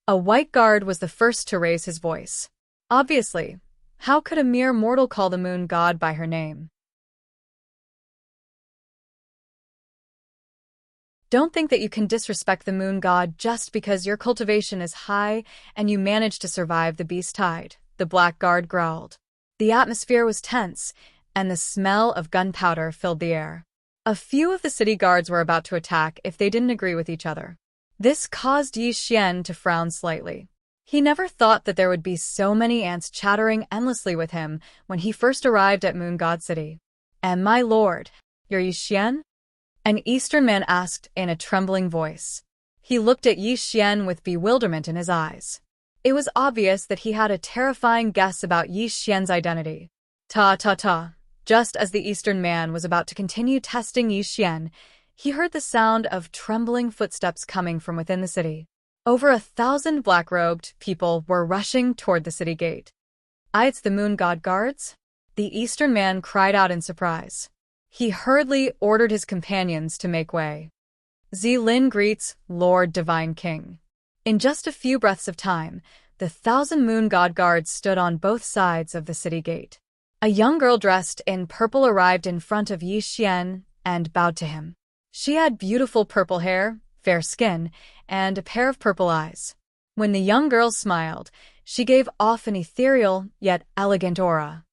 A white guard was the first to raise his voice. Obviously, how could a mere mortal call the moon god by her name? Don't think that you can disrespect the moon god just because your cultivation is high and you managed to survive the beast tide, the black guard growled. The atmosphere was tense, and the smell of gunpowder filled the air. A few of the city guards were about to attack if they didn't agree with each other. This caused Yi Xian to frown slightly. He never thought that there would be so many ants chattering endlessly with him when he first arrived at Moon God City. "And my lord, you're Yi Xian?" An eastern man asked in a trembling voice. He looked at Yi Xian with bewilderment in his eyes. It was obvious that he had a terrifying guess about Yi Xian's identity. Ta. Just as the eastern man was about to continue testing Yi Xian, he heard the sound of trembling footsteps coming from within the city. Over 1,000 black-robed people were rushing toward the city gate. "It's the moon god guards?" The eastern man cried out in surprise. He hurriedly ordered his companions to make way. "Zilin greets, Lord Divine King." In just a few breaths of time, the 1,000 moon god guards stood on both sides of the city gate. A young girl dressed in purple arrived in front of Yi Xian and bowed to him. She had beautiful purple hair, fair skin, and a pair of purple eyes. When the young girl smiled, she gave off an ethereal yet elegant aura.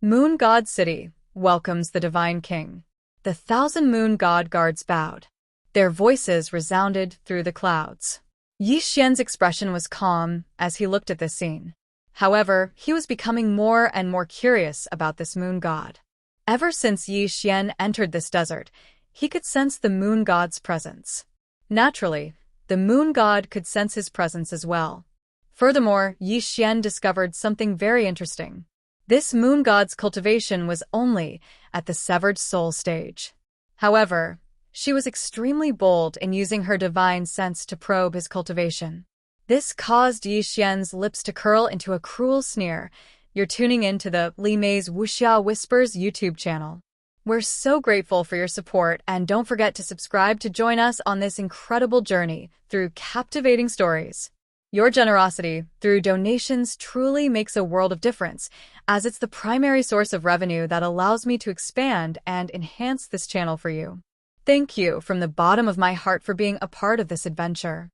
"Moon God City welcomes the Divine King." The 1,000 moon god guards bowed. Their voices resounded through the clouds. Yi Xian's expression was calm as he looked at this scene. However, he was becoming more and more curious about this moon god. Ever since Yi Xian entered this desert, he could sense the moon god's presence. Naturally, the moon god could sense his presence as well. Furthermore, Yi Xian discovered something very interesting. This moon god's cultivation was only at the severed soul stage. However, she was extremely bold in using her divine sense to probe his cultivation. This caused Yi Xian's lips to curl into a cruel sneer. "You're tuning in to the Li Mei's Wuxia Whispers YouTube channel. We're so grateful for your support, and don't forget to subscribe to join us on this incredible journey through captivating stories. Your generosity through donations truly makes a world of difference, as it's the primary source of revenue that allows me to expand and enhance this channel for you. Thank you from the bottom of my heart for being a part of this adventure.